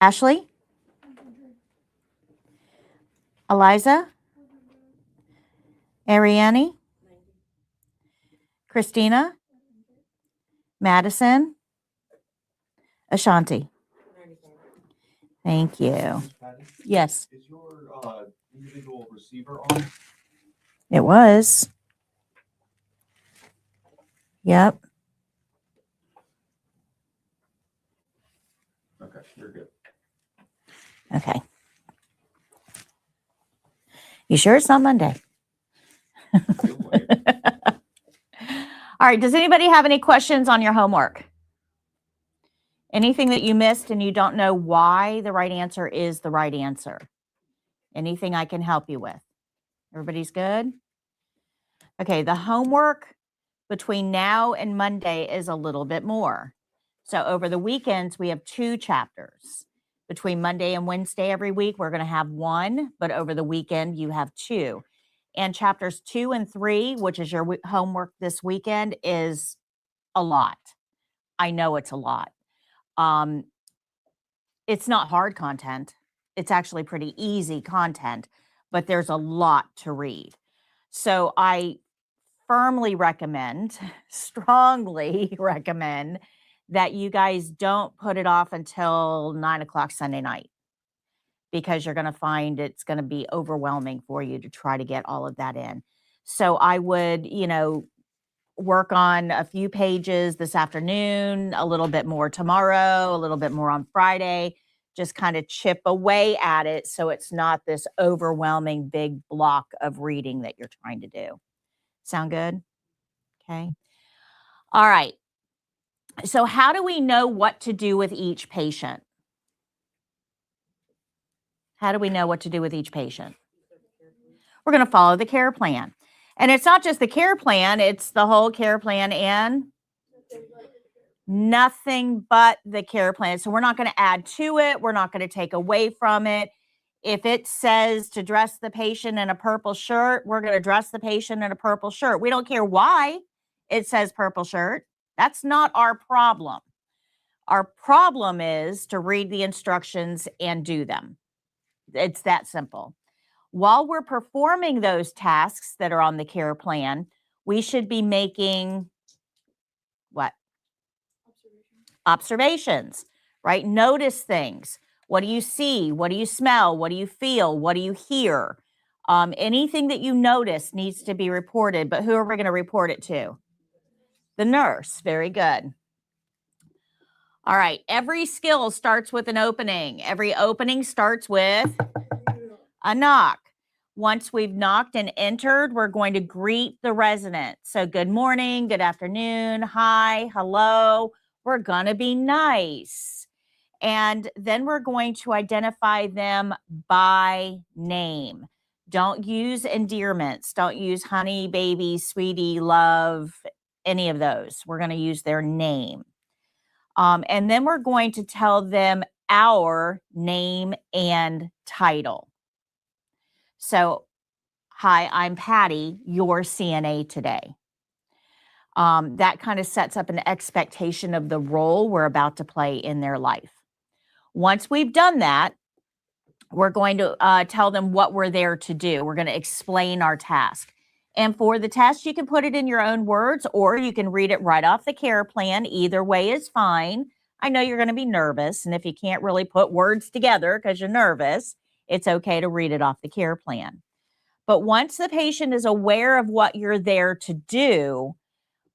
Ashley? Eliza? Ariane? Christina? Madison? Ashanti? Thank you. Miss Patty, Yes, is your individual receiver on? it was. Yep. Okay, you're good. Okay. You sure it's not Monday? Feel like All right. Does anybody have any questions on your homework? Anything that you missed and you don't know why the right answer is the right answer? Anything I can help you with? Everybody's good? Okay. The homework between now and Monday is a little bit more. So over the weekends, we have 2 chapters. Between Monday and Wednesday every week, we're going to have 1, but over the weekend, you have 2. And chapters 2 and 3, which is your homework this weekend, is a lot. I know it's a lot. It's not hard content. It's actually pretty easy content, but there's a lot to read. So I firmly recommend, strongly recommend that you guys don't put it off until 9 o'clock Sunday night, because you're going to find it's going to be overwhelming for you to try to get all of that in. So I would, work on a few pages this afternoon, a little bit more tomorrow, a little bit more on Friday, just kind of chip away at it so it's not this overwhelming big block of reading that you're trying to do. Sound good? Okay. All right. So how do we know what to do with each patient? How do we know what to do with each patient? We're going to follow the care plan. And it's not just the care plan, it's the whole care plan and nothing but the care plan. So we're not going to add to it. We're not going to take away from it. If it says to dress the patient in a purple shirt, we're going to dress the patient in a purple shirt. We don't care why it says purple shirt. That's not our problem. Our problem is to read the instructions and do them. It's that simple. While we're performing those tasks that are on the care plan, we should be making what? Observations, right? Notice things. What do you see? What do you smell? What do you feel? What do you hear? Anything that you notice needs to be reported, but who are we going to report it to? The nurse. Very good. All right. Every skill starts with an opening. Every opening starts with a knock. Once we've knocked and entered, we're going to greet the resident. So good morning, good afternoon, hi, hello. We're going to be nice. And then we're going to identify them by name. Don't use endearments. Don't use honey, baby, sweetie, love, any of those. We're going to use their name. And then we're going to tell them our name and title. So, hi, I'm Patty, your CNA today. That kind of sets up an expectation of the role we're about to play in their life. Once we've done that, we're going to tell them what we're there to do. We're going to explain our task. And for the test, you can put it in your own words, or you can read it right off the care plan. Either way is fine. I know you're going to be nervous, and if you can't really put words together because you're nervous, it's okay to read it off the care plan. But once the patient is aware of what you're there to do,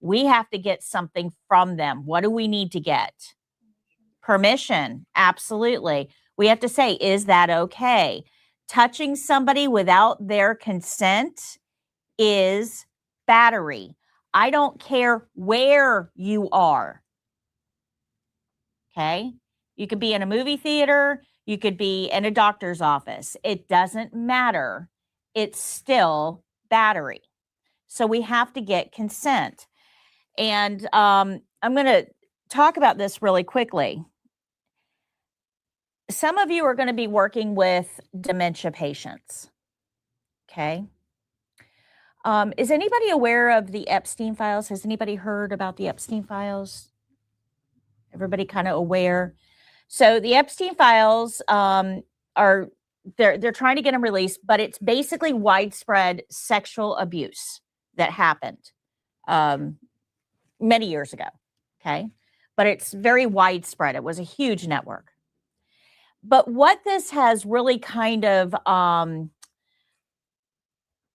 we have to get something from them. What do we need to get? Permission. Absolutely. We have to say, is that okay? Touching somebody without their consent is battery. I don't care where you are. Okay? You could be in a movie theater. You could be in a doctor's office. It doesn't matter. It's still battery. So we have to get consent. And I'm going to talk about this really quickly. Some of you are going to be working with dementia patients. Okay? Is anybody aware of the Epstein files? Has anybody heard about the Epstein files? Everybody kind of aware? So the Epstein files are they're trying to get them released, but it's basically widespread sexual abuse that happened many years ago. Okay, but it's very widespread. It was a huge network. But what this has really kind of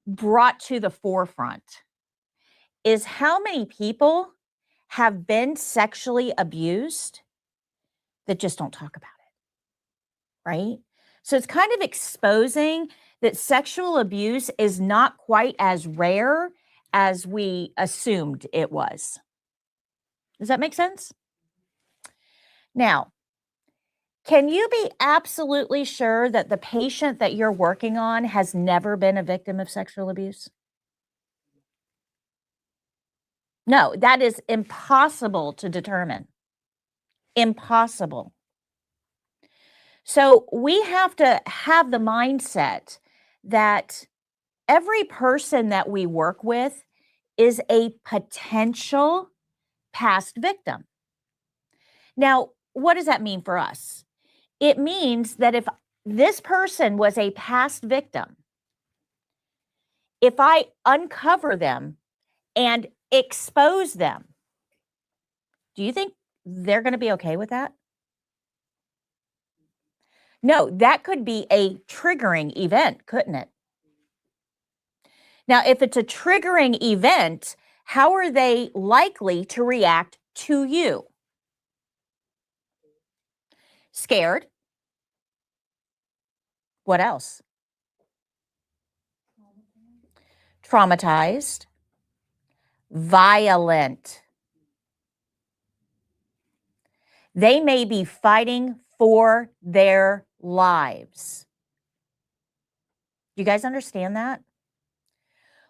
brought to the forefront is how many people have been sexually abused that just don't talk about it, right? So it's kind of exposing that sexual abuse is not quite as rare as we assumed it was. Does that make sense? Now, can you be absolutely sure that the patient that you're working on has never been a victim of sexual abuse? No, that is impossible to determine. Impossible. So we have to have the mindset that every person that we work with is a potential past victim. Now, what does that mean for us? It means that if this person was a past victim, if I uncover them and expose them, do you think they're going to be okay with that? No, that could be a triggering event, couldn't it? Now, if it's a triggering event, how are they likely to react to you? Scared. What else? Traumatized. Violent. They may be fighting for their lives. You guys understand that?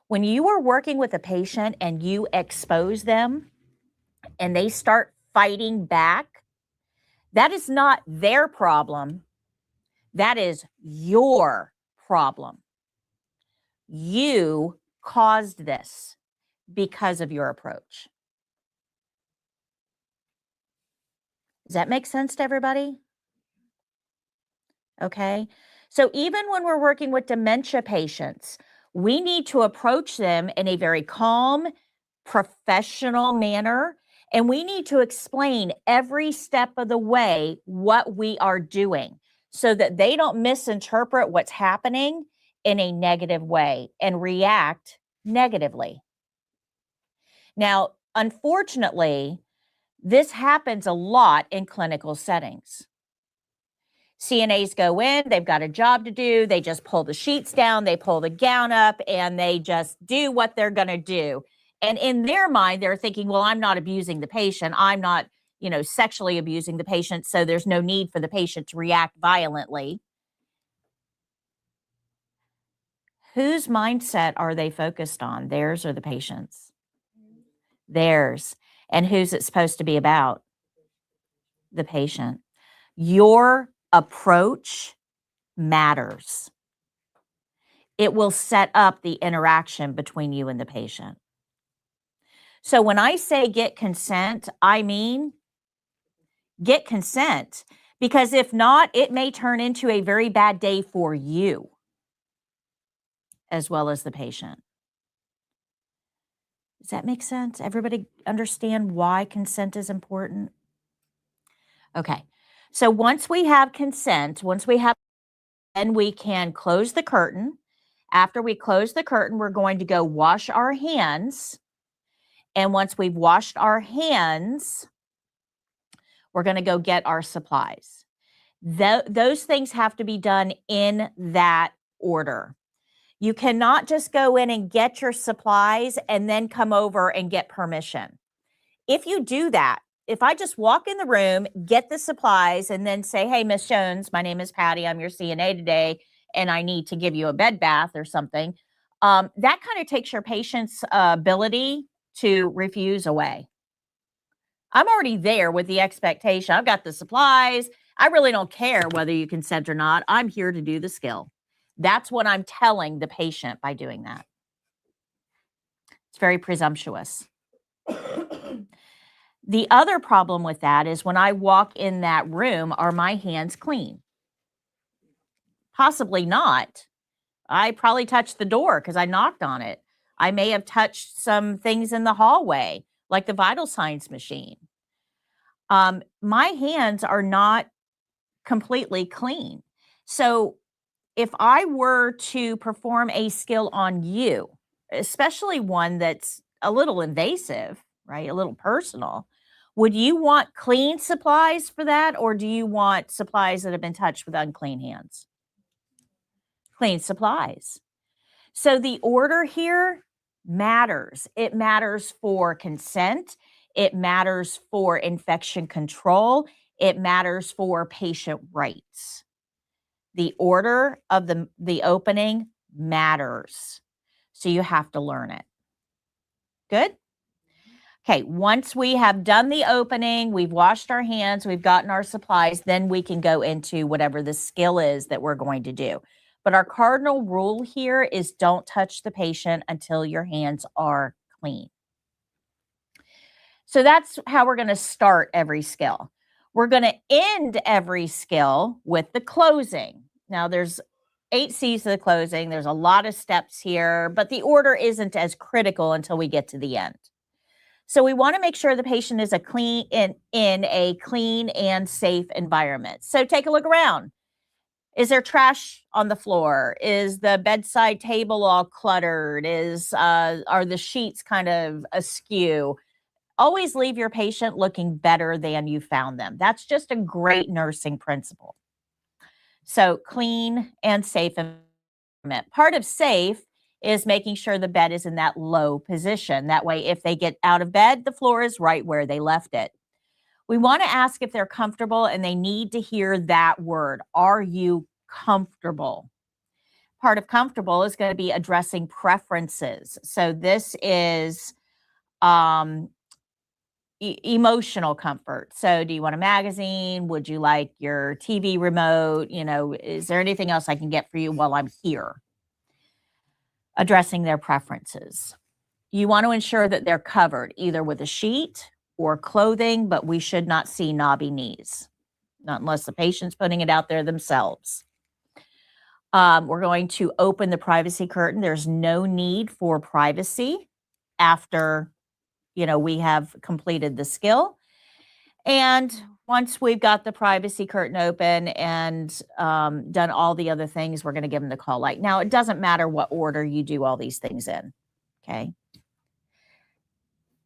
When you are working with a patient and you expose them and they start fighting back, that is not their problem. That is your problem. You caused this because of your approach. Does that make sense to everybody? Okay. So even when we're working with dementia patients, we need to approach them in a very calm, professional manner. And we need to explain every step of the way what we are doing so that they don't misinterpret what's happening in a negative way and react negatively. Now, unfortunately, this happens a lot in clinical settings. CNAs go in, they've got a job to do, they just pull the sheets down, they pull the gown up, and they just do what they're going to do. And in their mind, they're thinking, well, I'm not abusing the patient. I'm not, sexually abusing the patient, so there's no need for the patient to react violently. Whose mindset are they focused on? Theirs or the patient's? Theirs. And who's it supposed to be about? The patient. Your approach matters. It will set up the interaction between you and the patient. So when I say get consent, I mean get consent, because if not, it may turn into a very bad day for you as well as the patient. Does that make sense? Everybody understand why consent is important? Okay. So once we have consent, then we can close the curtain. After we close the curtain, we're going to go wash our hands. And once we've washed our hands, we're going to go get our supplies. Those things have to be done in that order. You cannot just go in and get your supplies and then come over and get permission. If you do that, if I just walk in the room, get the supplies, and then say, hey, Miss Jones, my name is Patty, I'm your CNA today, and I need to give you a bed bath or something, that kind of takes your patient's ability to refuse away. I'm already there with the expectation. I've got the supplies. I really don't care whether you consent or not. I'm here to do the skill. That's what I'm telling the patient by doing that. It's very presumptuous. The other problem with that is when I walk in that room, are my hands clean? Possibly not. I probably touched the door because I knocked on it. I may have touched some things in the hallway, like the vital signs machine. My hands are not completely clean. So if I were to perform a skill on you, especially one that's a little invasive, right? A little personal, would you want clean supplies for that, or do you want supplies that have been touched with unclean hands? Clean supplies. So the order here matters. It matters for consent. It matters for infection control. It matters for patient rights. The order of the opening matters. So you have to learn it. Good? Okay, once we have done the opening, we've washed our hands, we've gotten our supplies, then we can go into whatever the skill is that we're going to do. But our cardinal rule here is don't touch the patient until your hands are clean. So that's how we're going to start every skill. We're going to end every skill with the closing. Now, there's 8 C's to the closing. There's a lot of steps here, but the order isn't as critical until we get to the end. So we want to make sure the patient is in a clean and safe environment. So take a look around. Is there trash on the floor? Is the bedside table all cluttered? Are the sheets kind of askew? Always leave your patient looking better than you found them. That's just a great nursing principle. So clean and safe environment. Part of safe is making sure the bed is in that low position. That way, if they get out of bed, the floor is right where they left it. We want to ask if they're comfortable, and they need to hear that word. Are you comfortable? Part of comfortable is going to be addressing preferences. So this is emotional comfort. So do you want a magazine? Would you like your TV remote? Is there anything else I can get for you while I'm here? Addressing their preferences. You want to ensure that they're covered either with a sheet or clothing, but we should not see knobby knees, not unless the patient's putting it out there themselves. We're going to open the privacy curtain. There's no need for privacy after, we have completed the skill. And once we've got the privacy curtain open and done all the other things, we're going to give them the call light. Now, it doesn't matter what order you do all these things in, okay?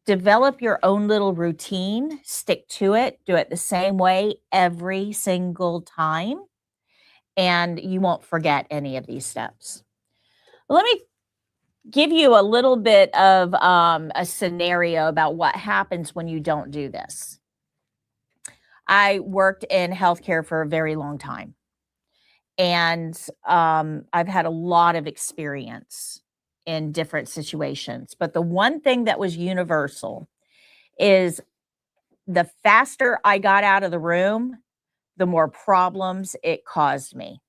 Develop your own little routine, stick to it, do it the same way every single time, and you won't forget any of these steps. Let me give you a little bit of a scenario about what happens when you don't do this. I worked in healthcare for a very long time, and I've had a lot of experience in different situations. But the one thing that was universal is the faster I got out of the room, the more problems it caused me.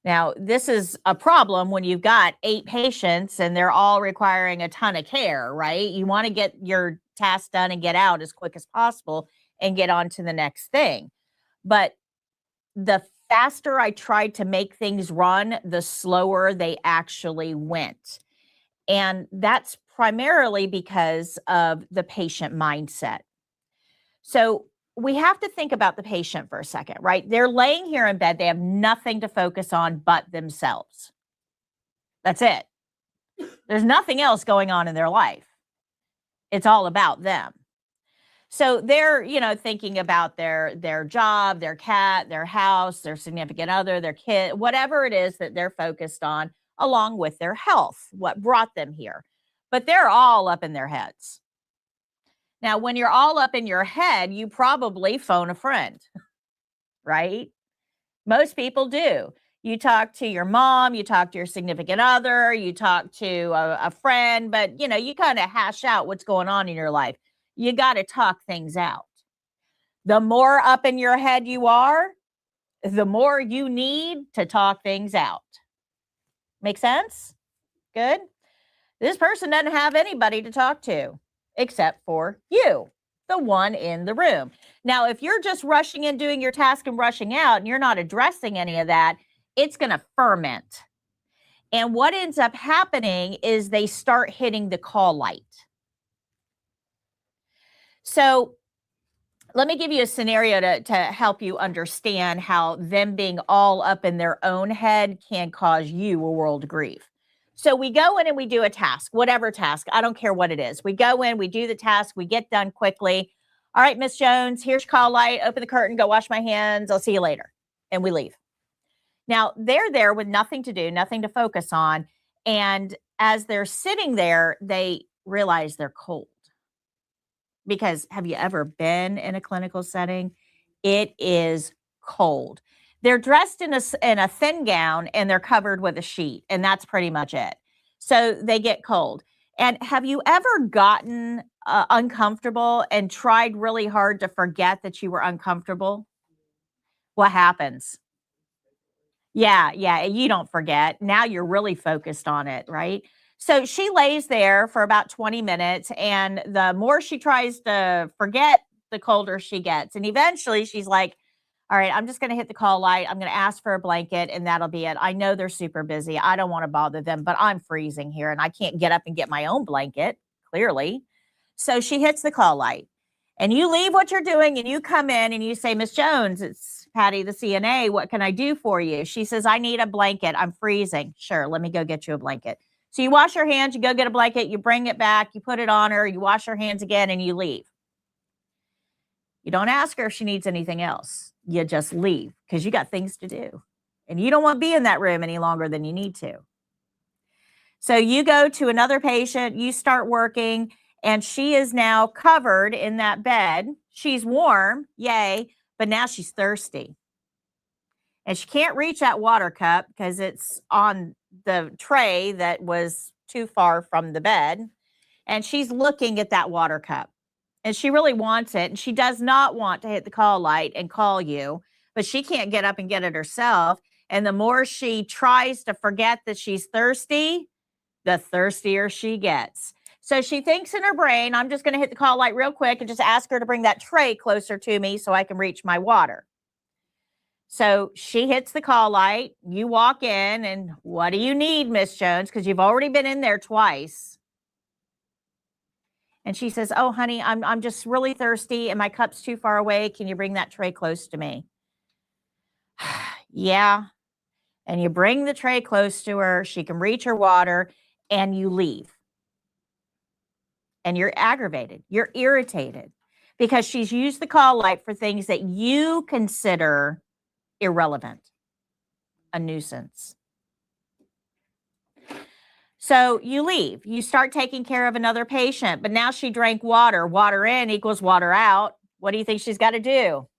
Now, this is a problem when you've got 8 patients and they're all requiring a ton of care, right? You want to get your task done and get out as quick as possible and get on to the next thing. But the faster I tried to make things run, the slower they actually went. And that's primarily because of the patient mindset. So we have to think about the patient for a second, right? They're laying here in bed. They have nothing to focus on but themselves. That's it. There's nothing else going on in their life. It's all about them. So they're, thinking about their job, their cat, their house, their significant other, their kid, whatever it is that they're focused on, along with their health, what brought them here. But they're all up in their heads. Now, when you're all up in your head, you probably phone a friend, right? Most people do. You talk to your mom, you talk to your significant other, you talk to a friend, but, you kind of hash out what's going on in your life. You got to talk things out. The more up in your head you are, the more you need to talk things out. Make sense? Good. This person doesn't have anybody to talk to except for you. the one in the room. Now, if you're just rushing in, doing your task and rushing out, and you're not addressing any of that, it's going to ferment. And what ends up happening is they start hitting the call light. So let me give you a scenario to help you understand how them being all up in their own head can cause you a world of grief. So we go in and we do a task, whatever task, I don't care what it is. We go in, we do the task, we get done quickly. All right, Miss Jones, here's your call light, open the curtain, go wash my hands, I'll see you later. And we leave. Now, they're there with nothing to do, nothing to focus on. And as they're sitting there, they realize they're cold. Because have you ever been in a clinical setting? It is cold. They're dressed in a thin gown and they're covered with a sheet, and that's pretty much it. So they get cold. And have you ever gotten uncomfortable and tried really hard to forget that you were uncomfortable? What happens? Yeah, you don't forget. Now you're really focused on it, right? So she lays there for about 20 minutes, and the more she tries to forget, the colder she gets. And eventually she's like, all right, I'm just going to hit the call light. I'm going to ask for a blanket, and that'll be it. I know they're super busy. I don't want to bother them, but I'm freezing here, and I can't get up and get my own blanket, clearly. So she hits the call light. And you leave what you're doing and you come in and you say, Miss Jones, it's Patty, the CNA. What can I do for you? She says, I need a blanket. I'm freezing. Sure, let me go get you a blanket. So you wash your hands, you go get a blanket, you bring it back, you put it on her, you wash your hands again, and you leave. You don't ask her if she needs anything else. You just leave because you got things to do. And you don't want to be in that room any longer than you need to. So you go to another patient, you start working, and she is now covered in that bed. She's warm, yay, but now she's thirsty. And she can't reach that water cup because it's on the tray that was too far from the bed. And she's looking at that water cup. And she really wants it. And she does not want to hit the call light and call you, but she can't get up and get it herself. And the more she tries to forget that she's thirsty, the thirstier she gets. So she thinks in her brain, I'm just going to hit the call light real quick and just ask her to bring that tray closer to me so I can reach my water. So she hits the call light. You walk in, and what do you need, Miss Jones? Because you've already been in there twice. And she says, oh, honey, I'm just really thirsty and my cup's too far away. Can you bring that tray close to me? Yeah. And you bring the tray close to her. She can reach her water, and you leave. And you're aggravated. You're irritated because she's used the call light for things that you consider irrelevant, a nuisance. So you leave. You start taking care of another patient, but now she drank water. Water in equals water out. What do you think she's got to do?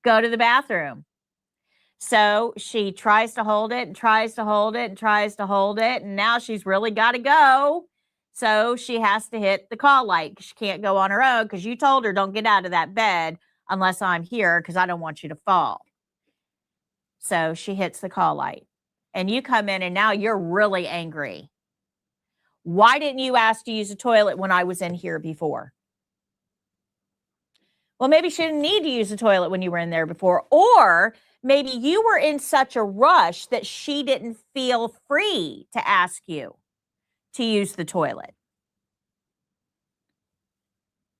Go to the bathroom. So she tries to hold it and tries to hold it and tries to hold it, and now she's really got to go. So she has to hit the call light. She can't go on her own because you told her, don't get out of that bed unless I'm here because I don't want you to fall. So she hits the call light. And you come in and now you're really angry. Why didn't you ask to use the toilet when I was in here before? Well, maybe she didn't need to use the toilet when you were in there before. Or maybe you were in such a rush that she didn't feel free to ask you to use the toilet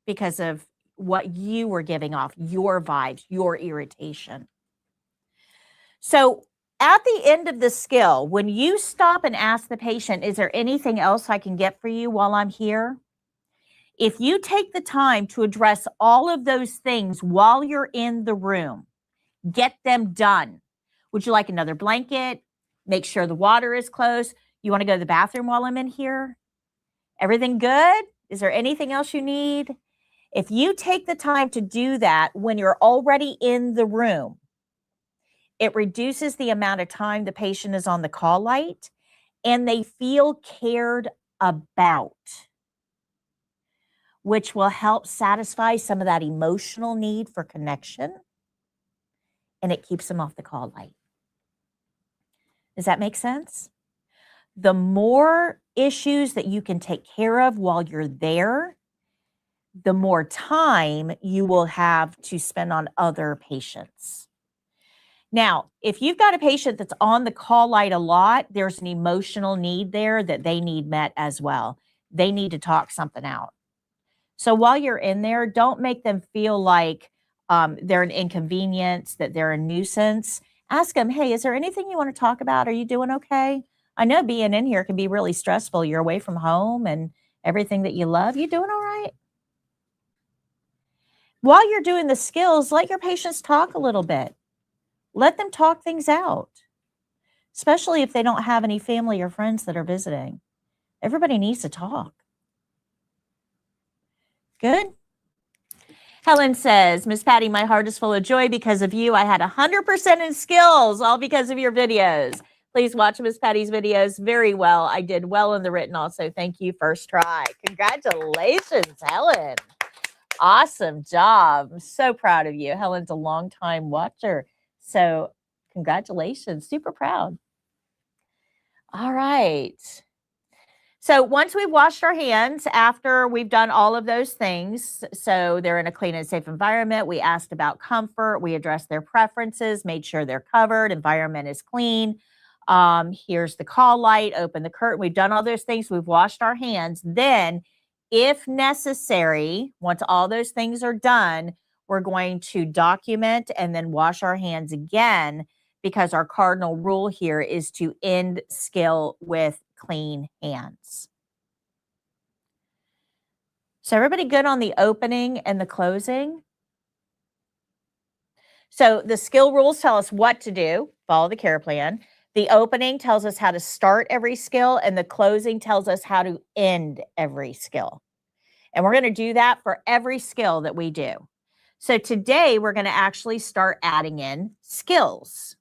because of what you were giving off, your vibes, your irritation. So at the end of the skill, when you stop and ask the patient, is there anything else I can get for you while I'm here? If you take the time to address all of those things while you're in the room, get them done. Would you like another blanket? Make sure the water is close. You want to go to the bathroom while I'm in here? Everything good? Is there anything else you need? If you take the time to do that when you're already in the room, it reduces the amount of time the patient is on the call light and they feel cared about, which will help satisfy some of that emotional need for connection, and it keeps them off the call light. Does that make sense? The more issues that you can take care of while you're there, the more time you will have to spend on other patients. Now, if you've got a patient that's on the call light a lot, there's an emotional need there that they need met as well. They need to talk something out. So while you're in there, don't make them feel like they're an inconvenience, that they're a nuisance. Ask them, hey, is there anything you want to talk about? Are you doing okay? I know being in here can be really stressful. You're away from home and everything that you love. You doing all right? While you're doing the skills, let your patients talk a little bit. Let them talk things out, especially if they don't have any family or friends that are visiting. Everybody needs to talk. Good. Helen says, Miss Patty, my heart is full of joy because of you. I had 100% in skills, all because of your videos. Please watch Miss Patty's videos very well. I did well in the written also. Thank you, first try. Congratulations, Helen. Awesome job. I'm so proud of you. Helen's a longtime watcher. So congratulations. Super proud. All right. So once we've washed our hands, after we've done all of those things, so they're in a clean and safe environment, we asked about comfort, we addressed their preferences, made sure they're covered, environment is clean. Here's the call light, open the curtain. We've done all those things. We've washed our hands. Then, if necessary, once all those things are done, we're going to document and then wash our hands again, because our cardinal rule here is to end skill with clean hands. So everybody good on the opening and the closing? So the skill rules tell us what to do, follow the care plan. The opening tells us how to start every skill, and the closing tells us how to end every skill. And we're going to do that for every skill that we do. So today we're going to actually start adding in skills.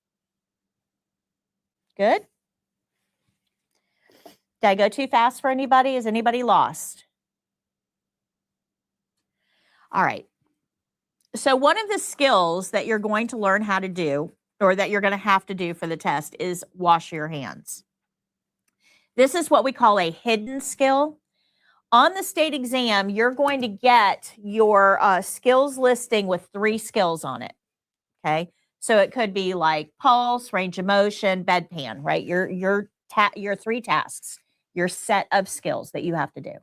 Good? Did I go too fast for anybody? Is anybody lost? All right. So one of the skills that you're going to learn how to do, or that you're going to have to do for the test, is wash your hands. This is what we call a hidden skill. On the state exam, you're going to get your skills listing with 3 skills on it. Okay. So it could be like pulse, range of motion, bedpan, right? Your 3 tasks, your set of skills that you have to do.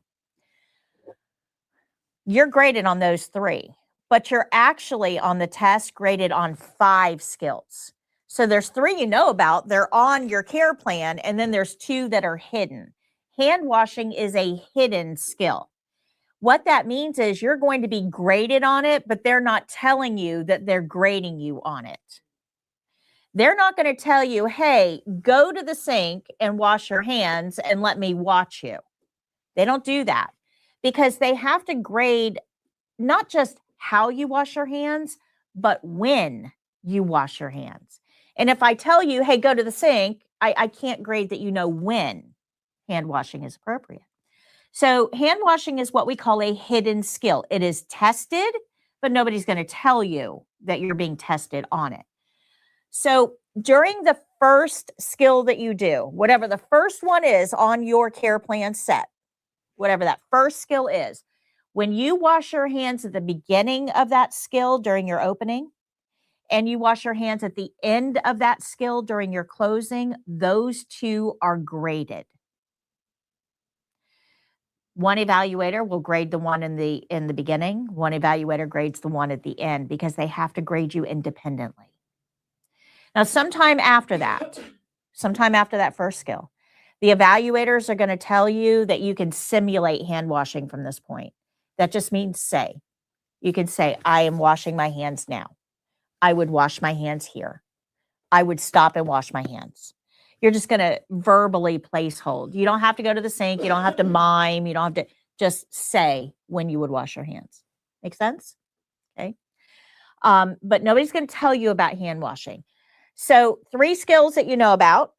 You're graded on those 3, but you're actually on the test graded on 5 skills. So there's 3 you know about, they're on your care plan, and then there's 2 that are hidden. Hand washing is a hidden skill. What that means is you're going to be graded on it, but they're not telling you that they're grading you on it. They're not going to tell you, hey, go to the sink and wash your hands and let me watch you. They don't do that, because they have to grade not just how you wash your hands, but when you wash your hands. And if I tell you, hey, go to the sink, I can't grade that you know when hand washing is appropriate. So hand washing is what we call a hidden skill. It is tested, but nobody's going to tell you that you're being tested on it. So during the first skill that you do, whatever the first one is on your care plan set, whatever that first skill is, when you wash your hands at the beginning of that skill during your opening, and you wash your hands at the end of that skill during your closing, those 2 are graded. One evaluator will grade the one in the beginning. One evaluator grades the one at the end, because they have to grade you independently. Now, sometime after that first skill, the evaluators are going to tell you that you can simulate hand washing from this point. That just means say. You can say, I am washing my hands now. I would wash my hands here. I would stop and wash my hands. You're just going to verbally place hold. You don't have to go to the sink. You don't have to mime. You don't have to, just say when you would wash your hands. Make sense? Okay. But nobody's going to tell you about hand washing. So 3 skills that you know about.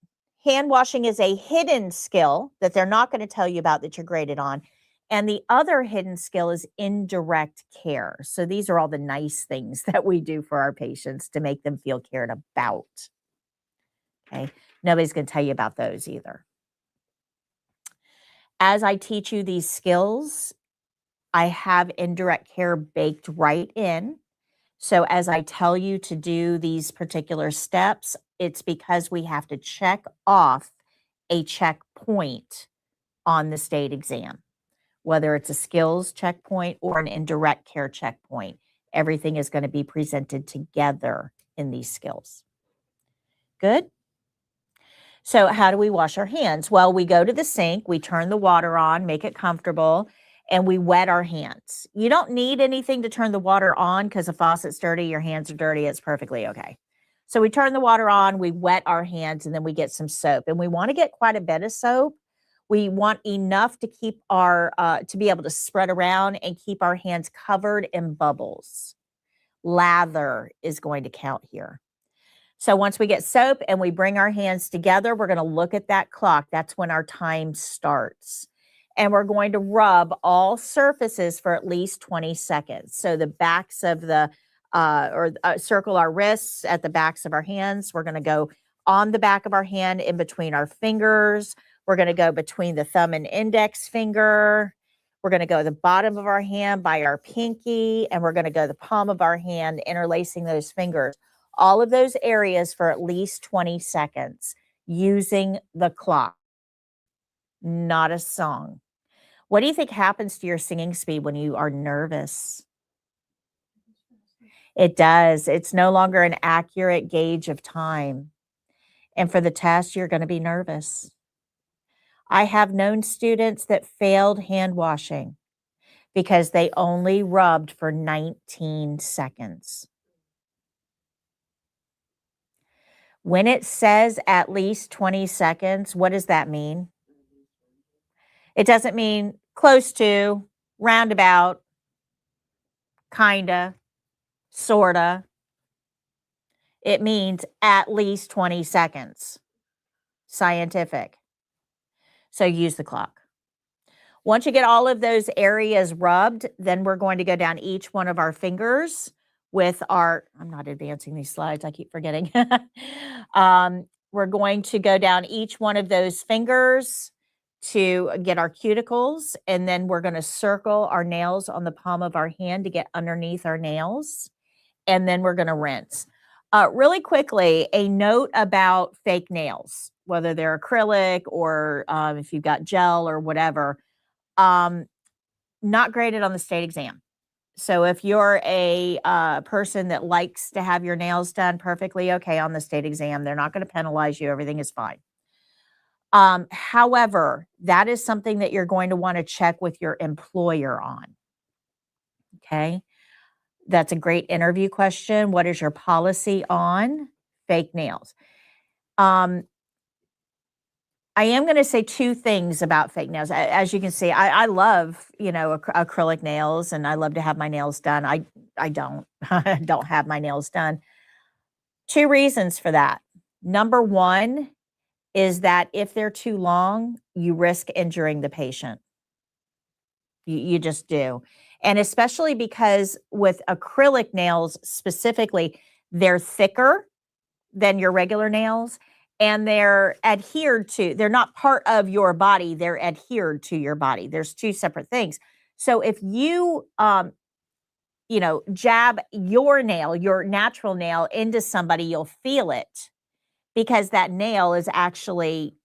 Hand washing is a hidden skill that they're not going to tell you about, that you're graded on. And the other hidden skill is indirect care. So these are all the nice things that we do for our patients to make them feel cared about. Okay. Nobody's going to tell you about those either. As I teach you these skills, I have indirect care baked right in. So as I tell you to do these particular steps, it's because we have to check off a checkpoint on the state exam, whether it's a skills checkpoint or an indirect care checkpoint. Everything is going to be presented together in these skills. Good? So how do we wash our hands? Well, we go to the sink, we turn the water on, make it comfortable, and we wet our hands. You don't need anything to turn the water on because the faucet's dirty, your hands are dirty, it's perfectly okay. So we turn the water on, we wet our hands, and then we get some soap. And we want to get quite a bit of soap. We want enough to keep our, to be able to spread around and keep our hands covered in bubbles. Lather is going to count here. So once we get soap and we bring our hands together, we're going to look at that clock. That's when our time starts. And we're going to rub all surfaces for at least 20 seconds. So the backs of the, circle our wrists at the backs of our hands. We're going to go on the back of our hand in between our fingers. We're going to go between the thumb and index finger. We're going to go the bottom of our hand by our pinky, and we're going to go the palm of our hand, interlacing those fingers. All of those areas for at least 20 seconds using the clock, not a song. What do you think happens to your singing speed when you are nervous? It does. It's no longer an accurate gauge of time. And for the test, you're going to be nervous. I have known students that failed hand washing because they only rubbed for 19 seconds. When it says at least 20 seconds, what does that mean? It doesn't mean close to, roundabout, kinda, sorta. It means at least 20 seconds. Scientific. So use the clock. Once you get all of those areas rubbed, then we're going to go down each one of our fingers with our, I'm not advancing these slides, I keep forgetting. We're going to go down each one of those fingers to get our cuticles, and then we're going to circle our nails on the palm of our hand to get underneath our nails, and then we're going to rinse. Really quickly, a note about fake nails, whether they're acrylic or if you've got gel or whatever, not graded on the state exam. So if you're a person that likes to have your nails done, perfectly okay on the state exam. They're not going to penalize you. Everything is fine. However, that is something that you're going to want to check with your employer on. Okay. That's a great interview question. What is your policy on fake nails? I am going to say two things about fake nails. As you can see, I love, acrylic nails, and I love to have my nails done. I don't have my nails done. Two reasons for that. Number one is that if they're too long, you risk injuring the patient. You just do. And especially because with acrylic nails specifically, they're thicker than your regular nails, and they're adhered to, they're not part of your body, they're adhered to your body. There's two separate things. So if you, jab your nail, your natural nail into somebody, you'll feel it because that nail is actually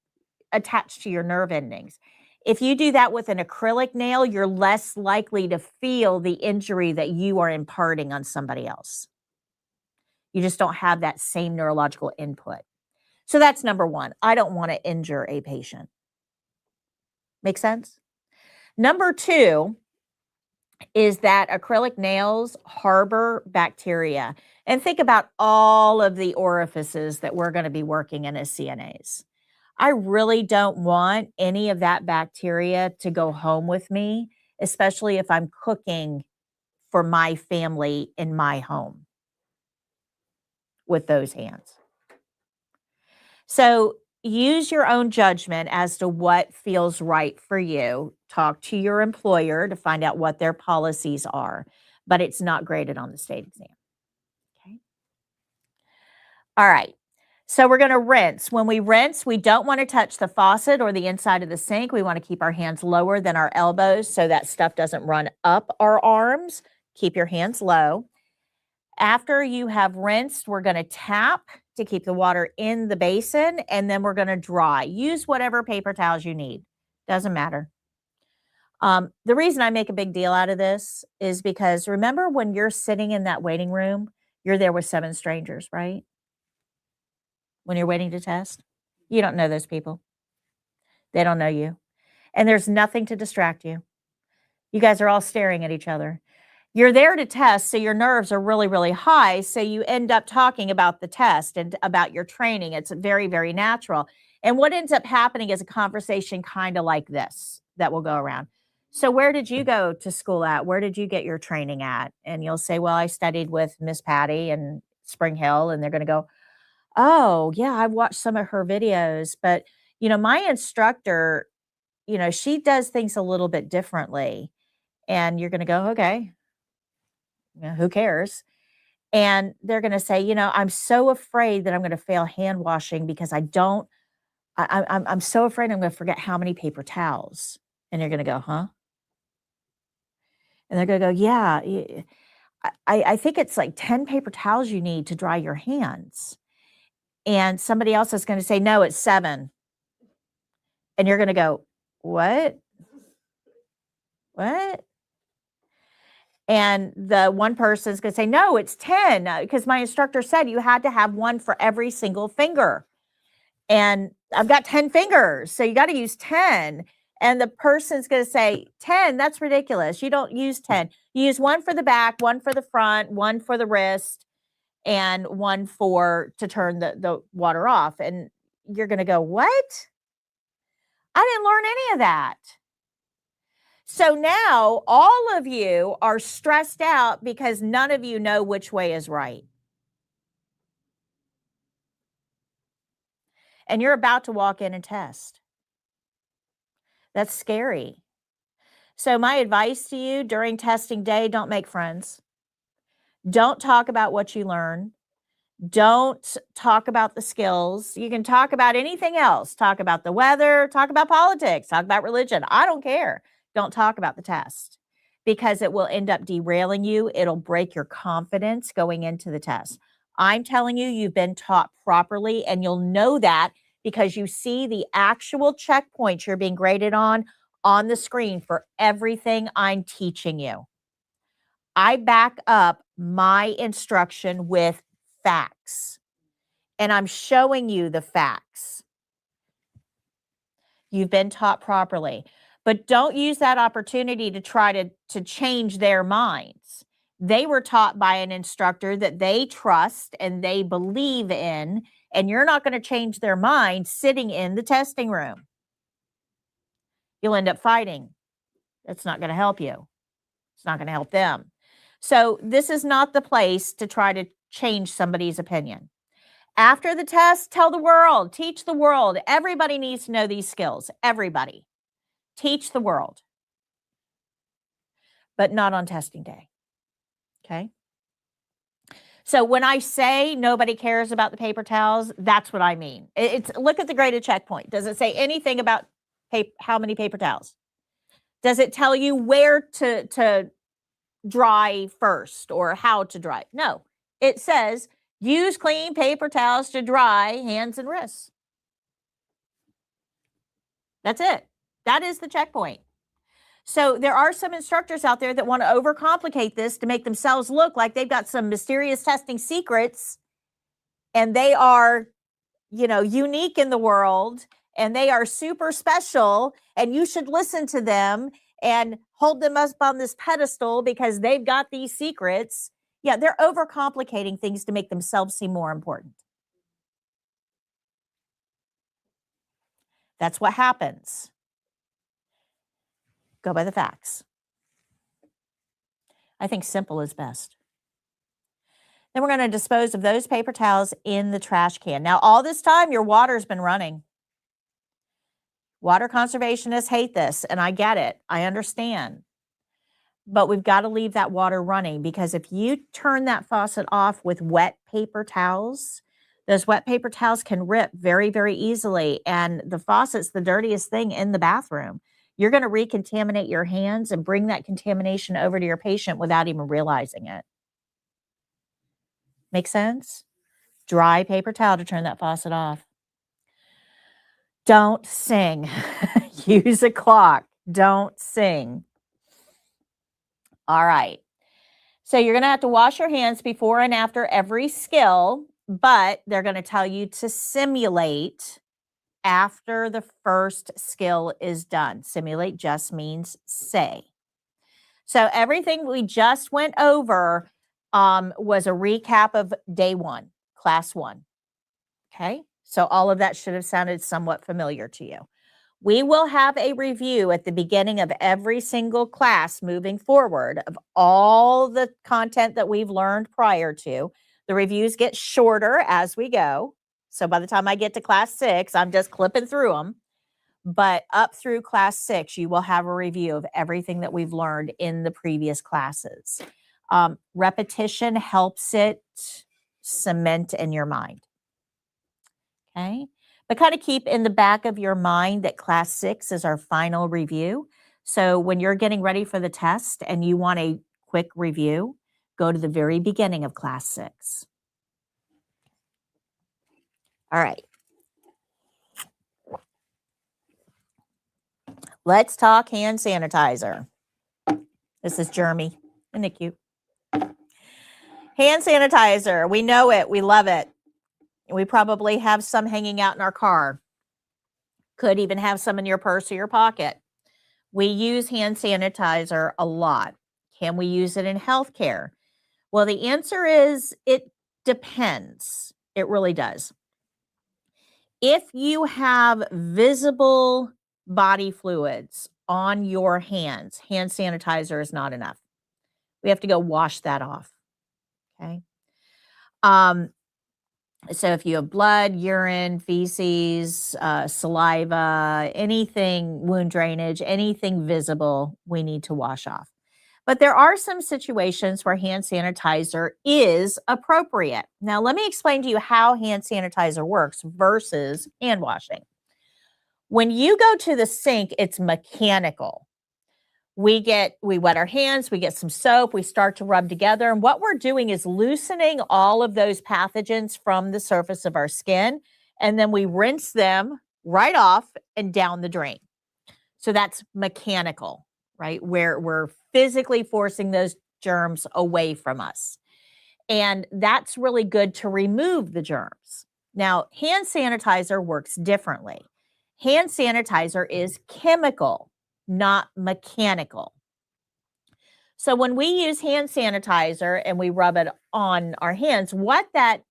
attached to your nerve endings. If you do that with an acrylic nail, you're less likely to feel the injury that you are imparting on somebody else. You just don't have that same neurological input. So that's number one. I don't want to injure a patient. Make sense? Number two is that acrylic nails harbor bacteria. And think about all of the orifices that we're going to be working in as CNAs. I really don't want any of that bacteria to go home with me, especially if I'm cooking for my family in my home with those hands. So use your own judgment as to what feels right for you. Talk to your employer to find out what their policies are, but it's not graded on the state exam. Okay. All right. So we're going to rinse. When we rinse, we don't want to touch the faucet or the inside of the sink. We want to keep our hands lower than our elbows so that stuff doesn't run up our arms. Keep your hands low. After you have rinsed, we're going to tap to keep the water in the basin, and then we're going to dry. Use whatever paper towels you need. Doesn't matter. The reason I make a big deal out of this is because remember when you're sitting in that waiting room, you're there with 7 strangers, right? When you're waiting to test, you don't know those people. They don't know you. And there's nothing to distract you. You guys are all staring at each other. You're there to test, so your nerves are really, really high. So you end up talking about the test and about your training. It's very, very natural. And what ends up happening is a conversation kind of like this that will go around. So where did you go to school at? Where did you get your training at? And you'll say, well, I studied with Miss Patty in Spring Hill. And they're going to go, oh, yeah, I've watched some of her videos. But, my instructor, she does things a little bit differently. And you're going to go, okay, who cares? And they're going to say, I'm so afraid that I'm going to fail hand washing because I'm so afraid I'm going to forget how many paper towels. And you're going to go, huh? And they're going to go, yeah, I think it's like 10 paper towels you need to dry your hands. And somebody else is going to say, no, it's 7. And you're going to go, what? What? And the one person is going to say, no, it's 10, because my instructor said you had to have one for every single finger. And I've got 10 fingers, so you got to use 10. And the person's going to say, 10, that's ridiculous. You don't use 10. You use one for the back, one for the front, one for the wrist, and one to turn the water off. And you're going to go, what? I didn't learn any of that. So now all of you are stressed out because none of you know which way is right. And you're about to walk in and test. That's scary. So my advice to you during testing day, don't make friends. Don't talk about what you learn. Don't talk about the skills. You can talk about anything else. Talk about the weather, talk about politics, talk about religion. I don't care. Don't talk about the test because it will end up derailing you. It'll break your confidence going into the test. I'm telling you, you've been taught properly, and you'll know that because you see the actual checkpoints you're being graded on the screen for everything I'm teaching you. I back up my instruction with facts, and I'm showing you the facts. You've been taught properly, but don't use that opportunity to try to change their minds. They were taught by an instructor that they trust and they believe in, and you're not going to change their mind sitting in the testing room. You'll end up fighting. That's not going to help you. It's not going to help them. So this is not the place to try to change somebody's opinion. After the test, tell the world, teach the world. Everybody needs to know these skills. Everybody. Teach the world. But not on testing day. Okay? So when I say nobody cares about the paper towels, that's what I mean. Look at the graded checkpoint. Does it say anything about how many paper towels? Does it tell you where to dry first or how to dry? No. It says use clean paper towels to dry hands and wrists. That's it. That is the checkpoint. So there are some instructors out there that want to overcomplicate this to make themselves look like they've got some mysterious testing secrets, and they are, unique in the world, and they are super special, and you should listen to them and hold them up on this pedestal because they've got these secrets. Yeah, they're overcomplicating things to make themselves seem more important. That's what happens. Go by the facts. I think simple is best. Then we're going to dispose of those paper towels in the trash can. Now, all this time, your water's been running. Water conservationists hate this, and I get it. I understand. But we've got to leave that water running because if you turn that faucet off with wet paper towels, Those wet paper towels can rip very, very easily. And the faucet's the dirtiest thing in the bathroom. You're going to recontaminate your hands and bring that contamination over to your patient without even realizing it. Make sense? Dry paper towel to turn that faucet off. Don't sing. Use a clock. Don't sing. All right. So you're going to have to wash your hands before and after every skill, but they're going to tell you to simulate after the first skill is done. Simulate just means say. So everything we just went over was a recap of day 1, class 1. Okay. So all of that should have sounded somewhat familiar to you. We will have a review at the beginning of every single class moving forward of all the content that we've learned prior to. The reviews get shorter as we go. So by the time I get to class 6, I'm just clipping through them. But up through class 6, you will have a review of everything that we've learned in the previous classes. Repetition helps it cement in your mind. Okay. But kind of keep in the back of your mind that class 6 is our final review. So when you're getting ready for the test and you want a quick review, go to the very beginning of class 6. All right. Let's talk hand sanitizer. This is Jeremy. Isn't it cute? Hand sanitizer. We know it. We love it. We probably have some hanging out in our car. Could even have some in your purse or your pocket. We use hand sanitizer a lot. Can we use it in healthcare? Well, the answer is it depends. It really does. If you have visible body fluids on your hands, hand sanitizer is not enough. We have to go wash that off. Okay. So if you have blood, urine, feces, saliva, anything, wound drainage, anything visible, we need to wash off. But there are some situations where hand sanitizer is appropriate. Now, let me explain to you how hand sanitizer works versus hand washing. When you go to the sink, it's mechanical. We wet our hands, we get some soap, we start to rub together. And what we're doing is loosening all of those pathogens from the surface of our skin. And then we rinse them right off and down the drain. So that's mechanical, right? Where we're physically forcing those germs away from us. And that's really good to remove the germs. Now, hand sanitizer works differently. Hand sanitizer is chemical, not mechanical. So when we use hand sanitizer and we rub it on our hands, what that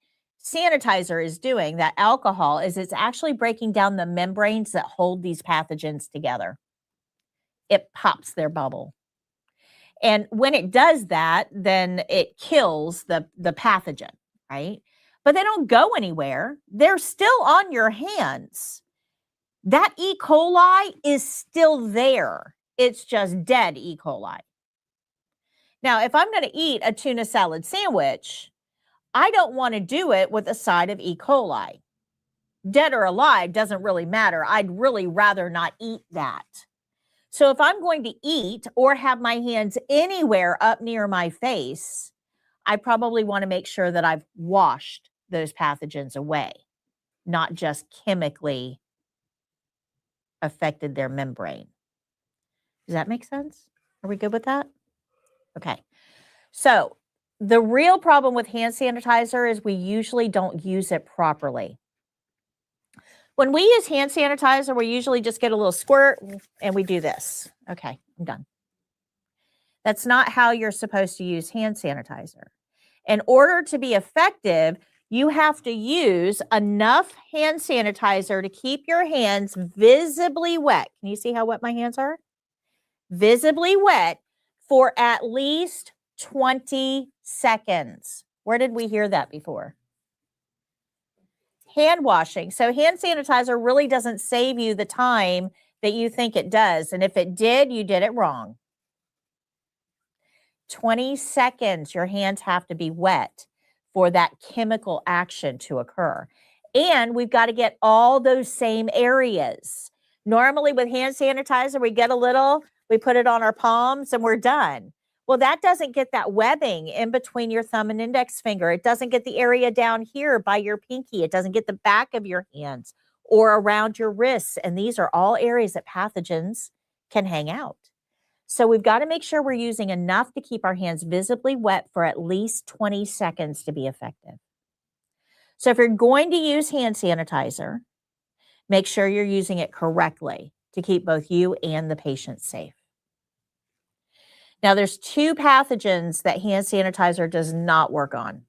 sanitizer is doing, that alcohol, is it's actually breaking down the membranes that hold these pathogens together. It pops their bubble. And when it does that, then it kills the pathogen, right? But they don't go anywhere. They're still on your hands. That E. coli is still there. It's just dead E. coli. Now, if I'm going to eat a tuna salad sandwich, I don't want to do it with a side of E. coli. Dead or alive doesn't really matter. I'd really rather not eat that. So if I'm going to eat or have my hands anywhere up near my face, I probably want to make sure that I've washed those pathogens away, not just chemically affected their membrane. Does that make sense? Are we good with that? Okay. So the real problem with hand sanitizer is we usually don't use it properly. When we use hand sanitizer, we usually just get a little squirt and we do this. Okay, I'm done. That's not how you're supposed to use hand sanitizer. In order to be effective, you have to use enough hand sanitizer to keep your hands visibly wet. Can you see how wet my hands are? Visibly wet for at least 20 seconds. Where did we hear that before? Hand washing. So hand sanitizer really doesn't save you the time that you think it does. And if it did, you did it wrong. 20 seconds, your hands have to be wet for that chemical action to occur. And we've got to get all those same areas. Normally with hand sanitizer, we get a little, we put it on our palms and we're done. Well, that doesn't get that webbing in between your thumb and index finger. It doesn't get the area down here by your pinky. It doesn't get the back of your hands or around your wrists. And these are all areas that pathogens can hang out. So we've got to make sure we're using enough to keep our hands visibly wet for at least 20 seconds to be effective. So if you're going to use hand sanitizer, make sure you're using it correctly to keep both you and the patient safe. Now, there's 2 pathogens that hand sanitizer does not work on.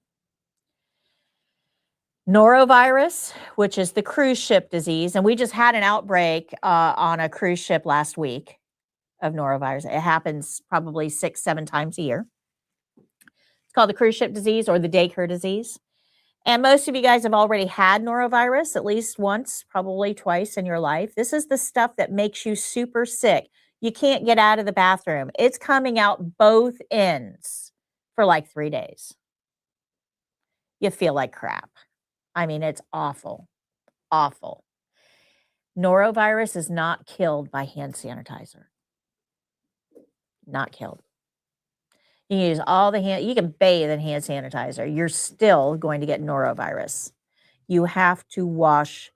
Norovirus, which is the cruise ship disease, and we just had an outbreak on a cruise ship last week of norovirus. It happens probably 6-7 times a year. It's called the cruise ship disease or the daycare disease. And most of you guys have already had norovirus at least once, probably twice in your life. This is the stuff that makes you super sick. You can't get out of the bathroom. It's coming out both ends for like 3 days. You feel like crap. I mean, it's awful, awful. Norovirus is not killed by hand sanitizer. Not killed. You can use all the hand, you can bathe in hand sanitizer. You're still going to get norovirus. You have to wash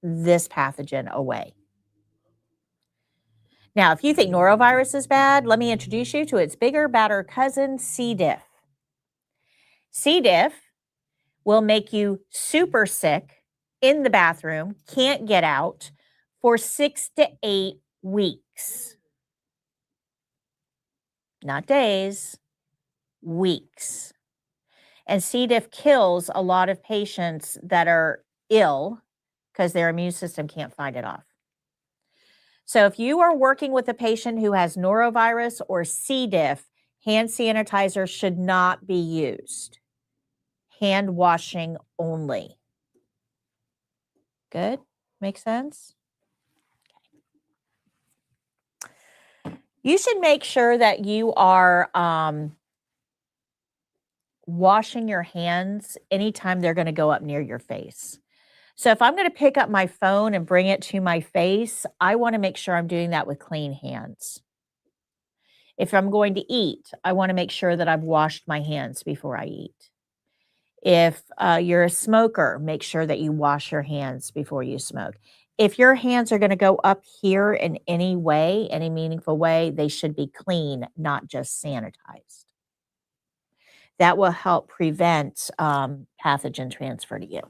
this pathogen away. Now, if you think norovirus is bad, let me introduce you to its bigger, badder cousin, C. diff. C. diff will make you super sick in the bathroom, can't get out for 6 to 8 weeks. Not days, weeks. And C. diff kills a lot of patients that are ill because their immune system can't fight it off. So if you are working with a patient who has norovirus or C. diff, hand sanitizer should not be used. Hand washing only. Good? Make sense? Okay. You should make sure that you are washing your hands anytime they're going to go up near your face. So if I'm going to pick up my phone and bring it to my face, I want to make sure I'm doing that with clean hands. If I'm going to eat, I want to make sure that I've washed my hands before I eat. If you're a smoker, make sure that you wash your hands before you smoke. If your hands are going to go up here in any way, any meaningful way, they should be clean, not just sanitized. That will help prevent pathogen transfer to you.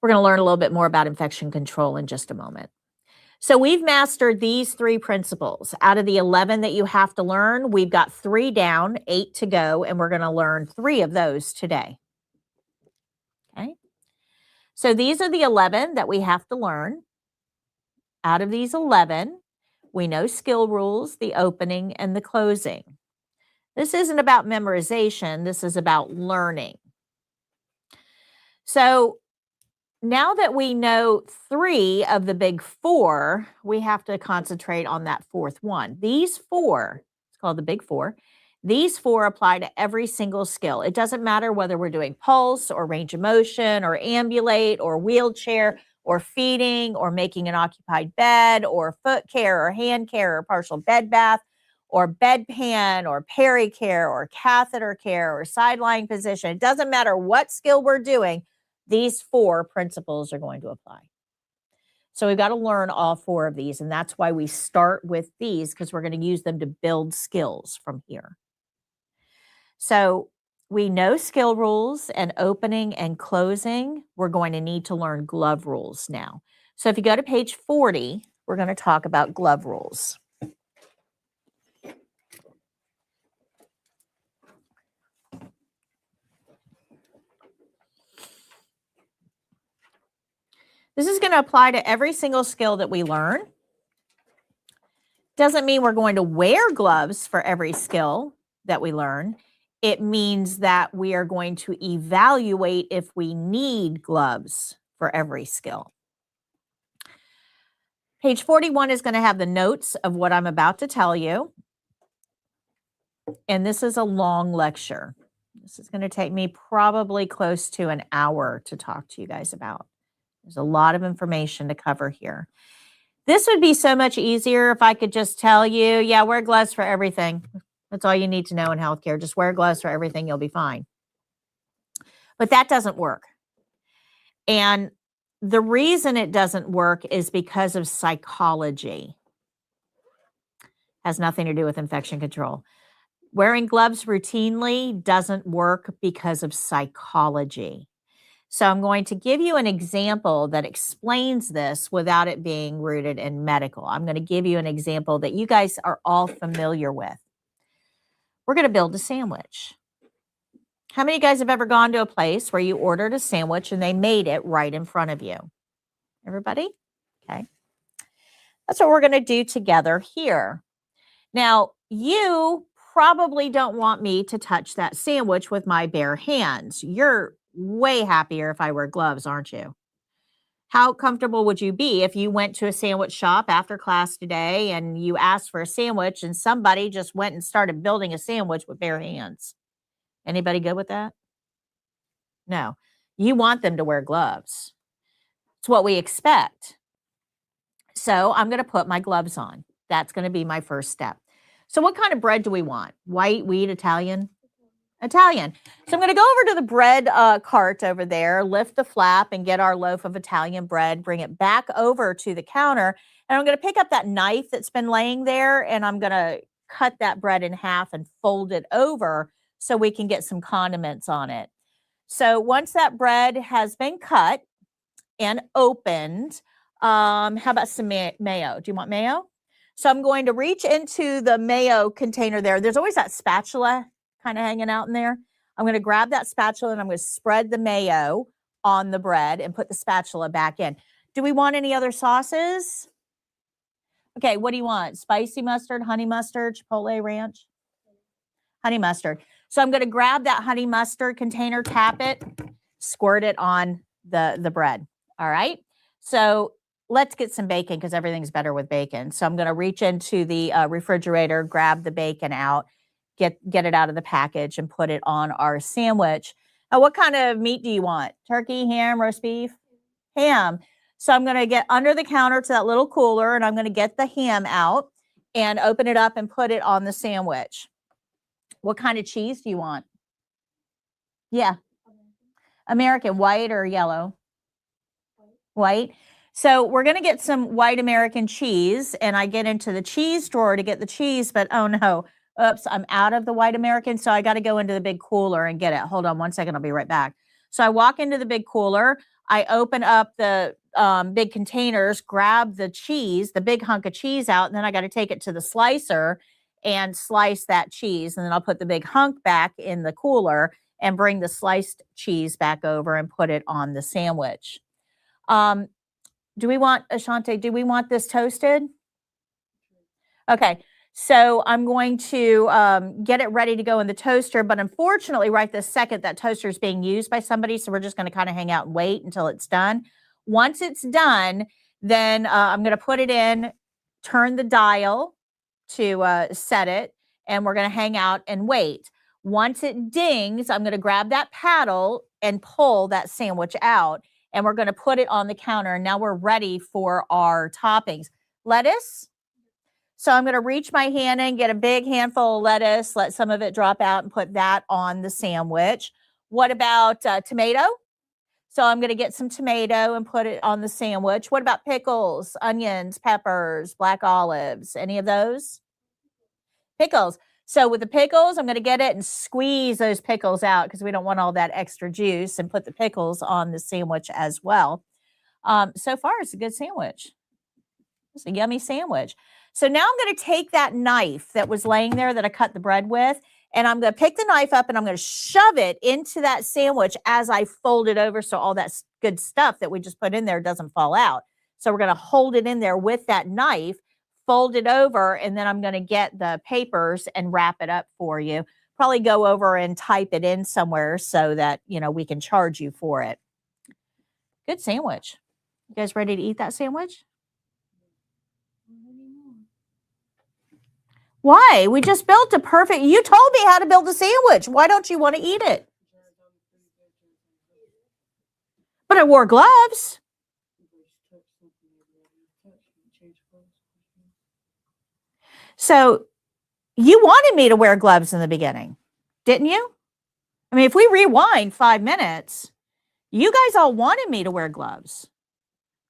We're going to learn a little bit more about infection control in just a moment. So we've mastered these 3 principles. Out of the 11 that you have to learn, we've got 3 down, 8 to go, and we're going to learn 3 of those today. Okay? So these are the 11 that we have to learn. Out of these 11, we know skill rules, the opening, and the closing. This isn't about memorization. This is about learning. So now that we know 3 of the big 4, we have to concentrate on that 4th one. These 4, it's called the big 4, these 4 apply to every single skill. It doesn't matter whether we're doing pulse or range of motion or ambulate or wheelchair or feeding or making an occupied bed or foot care or hand care or partial bed bath or bedpan or pericare or catheter care or side lying position. It doesn't matter what skill we're doing. These 4 principles are going to apply. So we've got to learn all 4 of these, and that's why we start with these, because we're going to use them to build skills from here. So we know skill rules and opening and closing. We're going to need to learn glove rules now. So if you go to page 40, we're going to talk about glove rules. This is going to apply to every single skill that we learn. Doesn't mean we're going to wear gloves for every skill that we learn. It means that we are going to evaluate if we need gloves for every skill. Page 41 is going to have the notes of what I'm about to tell you. And this is a long lecture. This is going to take me probably close to an hour to talk to you guys about. There's a lot of information to cover here. This would be so much easier if I could just tell you, yeah, wear gloves for everything. That's all you need to know in healthcare. Just wear gloves for everything. You'll be fine. But that doesn't work. And the reason it doesn't work is because of psychology. Has nothing to do with infection control. Wearing gloves routinely doesn't work because of psychology. So I'm going to give you an example that explains this without it being rooted in medical. I'm going to give you an example that you guys are all familiar with. We're going to build a sandwich. How many of you guys have ever gone to a place where you ordered a sandwich and they made it right in front of you? Everybody? Okay. That's what we're going to do together here. Now, you probably don't want me to touch that sandwich with my bare hands. You're way happier if I wear gloves, aren't you? How comfortable would you be if you went to a sandwich shop after class today and you asked for a sandwich and somebody just went and started building a sandwich with bare hands? Anybody good with that? No. You want them to wear gloves. It's what we expect. So I'm going to put my gloves on. That's going to be my first step. So what kind of bread do we want? White, wheat, Italian? Italian. So I'm going to go over to the bread cart over there, lift the flap and get our loaf of Italian bread, bring it back over to the counter. And I'm going to pick up that knife that's been laying there and I'm going to cut that bread in half and fold it over so we can get some condiments on it. So once that bread has been cut and opened, how about some mayo? Do you want mayo? So I'm going to reach into the mayo container there. There's always that spatula kind of hanging out in there. I'm going to grab that spatula and I'm going to spread the mayo on the bread and put the spatula back in. Do we want any other sauces? Okay, what do you want? Spicy mustard, honey mustard, chipotle ranch? Honey mustard. So I'm going to grab that honey mustard container, tap it, squirt it on the bread. All right. So let's get some bacon because everything's better with bacon. So I'm going to reach into the refrigerator, grab the bacon out, get it out of the package and put it on our sandwich. Now, what kind of meat do you want? Turkey, ham, roast beef? Ham. So I'm going to get under the counter to that little cooler and I'm going to get the ham out and open it up and put it on the sandwich. What kind of cheese do you want? Yeah. American, white or yellow? White. So we're going to get some white American cheese and I get into the cheese drawer to get the cheese, but oh no, oops, I'm out of the white American. So I got to go into the big cooler and get it. Hold on one second. I'll be right back. So I walk into the big cooler. I open up the big containers, grab the cheese, the big hunk of cheese out, and then I got to take it to the slicer and slice that cheese. And then I'll put the big hunk back in the cooler and bring the sliced cheese back over and put it on the sandwich. Do we want, Ashante, do we want this toasted? Okay, so I'm going to get it ready to go in the toaster, but unfortunately right this second that toaster is being used by somebody, so we're just going to kind of hang out and wait until it's done. Once it's done, then I'm going to put it in, turn the dial to set it, and we're going to hang out and wait. Once it dings, I'm going to grab that paddle and pull that sandwich out. And we're going to put it on the counter. And now we're ready for our toppings. Lettuce. So I'm going to reach my hand in, get a big handful of lettuce, let some of it drop out and put that on the sandwich. What about tomato? So I'm going to get some tomato and put it on the sandwich. What about pickles, onions, peppers, black olives? Any of those? Pickles. So with the pickles, I'm going to get it and squeeze those pickles out because we don't want all that extra juice and put the pickles on the sandwich as well. So far, it's a good sandwich. It's a yummy sandwich. So now I'm going to take that knife that was laying there that I cut the bread with, and I'm going to pick the knife up and I'm going to shove it into that sandwich as I fold it over so all that good stuff that we just put in there doesn't fall out. So we're going to hold it in there with that knife, fold it over, and then I'm going to get the papers and wrap it up for you. Probably go over and type it in somewhere so that, you know, we can charge you for it. Good sandwich. You guys ready to eat that sandwich? Why? We just built a perfect, you told me how to build a sandwich. Why don't you want to eat it? But I wore gloves. So you wanted me to wear gloves in the beginning, didn't you? I mean, if we rewind 5 minutes, you guys all wanted me to wear gloves.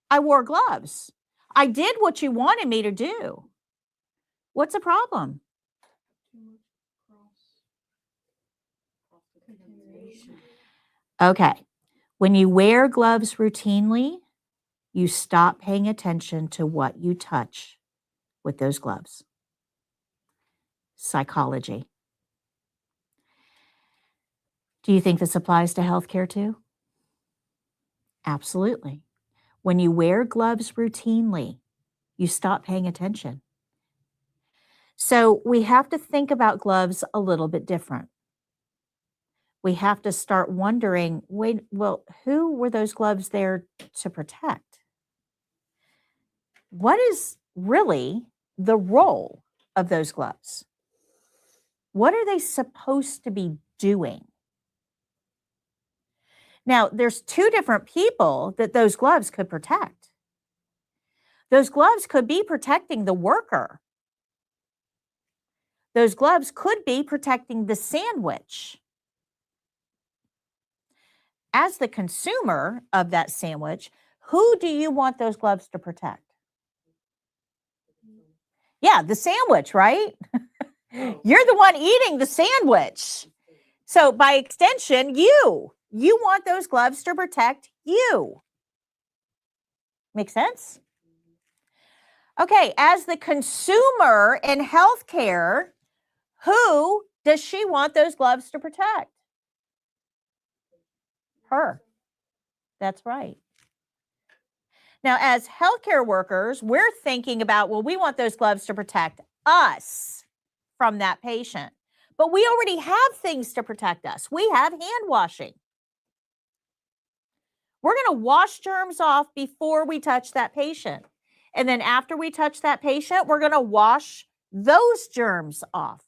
I wore gloves. I did what you wanted me to do. What's the problem? Okay. When you wear gloves routinely, you stop paying attention to what you touch with those gloves. Psychology. Do you think this applies to healthcare too? Absolutely. When you wear gloves routinely, you stop paying attention. So we have to think about gloves a little bit different. We have to start wondering, wait, well, who were those gloves there to protect? What is really the role of those gloves? What are they supposed to be doing? Now, there's two different people that those gloves could protect. Those gloves could be protecting the worker. Those gloves could be protecting the sandwich. As the consumer of that sandwich, who do you want those gloves to protect? Yeah, the sandwich, right? You're the one eating the sandwich. So by extension, you want those gloves to protect you. Make sense? Okay, as the consumer in healthcare, who does she want those gloves to protect? Her. That's right. Now, as healthcare workers, we're thinking about, well, we want those gloves to protect us from that patient. But we already have things to protect us. We have hand washing. We're going to wash germs off before we touch that patient. And then after we touch that patient, we're going to wash those germs off.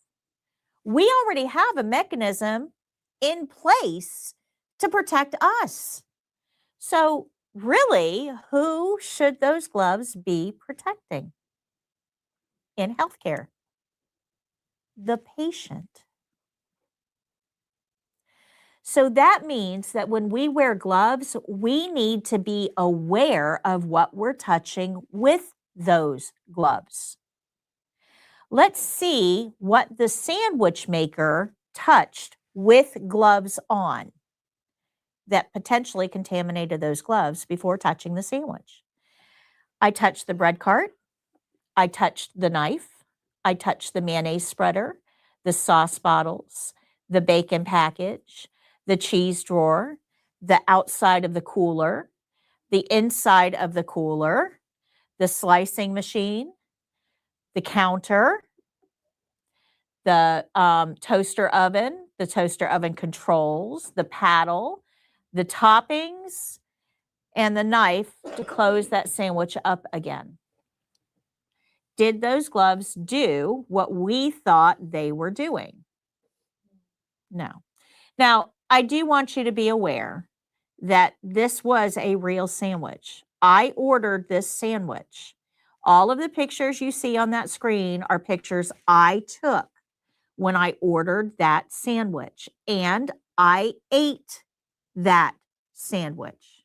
We already have a mechanism in place to protect us. So really, who should those gloves be protecting in healthcare? The patient. So that means that when we wear gloves, we need to be aware of what we're touching with those gloves. Let's see what the sandwich maker touched with gloves on that potentially contaminated those gloves before touching the sandwich. I touched the bread cart. I touched the knife. I touched the mayonnaise spreader, the sauce bottles, the bacon package, the cheese drawer, the outside of the cooler, the inside of the cooler, the slicing machine, the counter, the toaster oven, the toaster oven controls, the paddle, the toppings, and the knife to close that sandwich up again. Did those gloves do what we thought they were doing? No. Now, I do want you to be aware that this was a real sandwich. I ordered this sandwich. All of the pictures you see on that screen are pictures I took when I ordered that sandwich, and I ate that sandwich.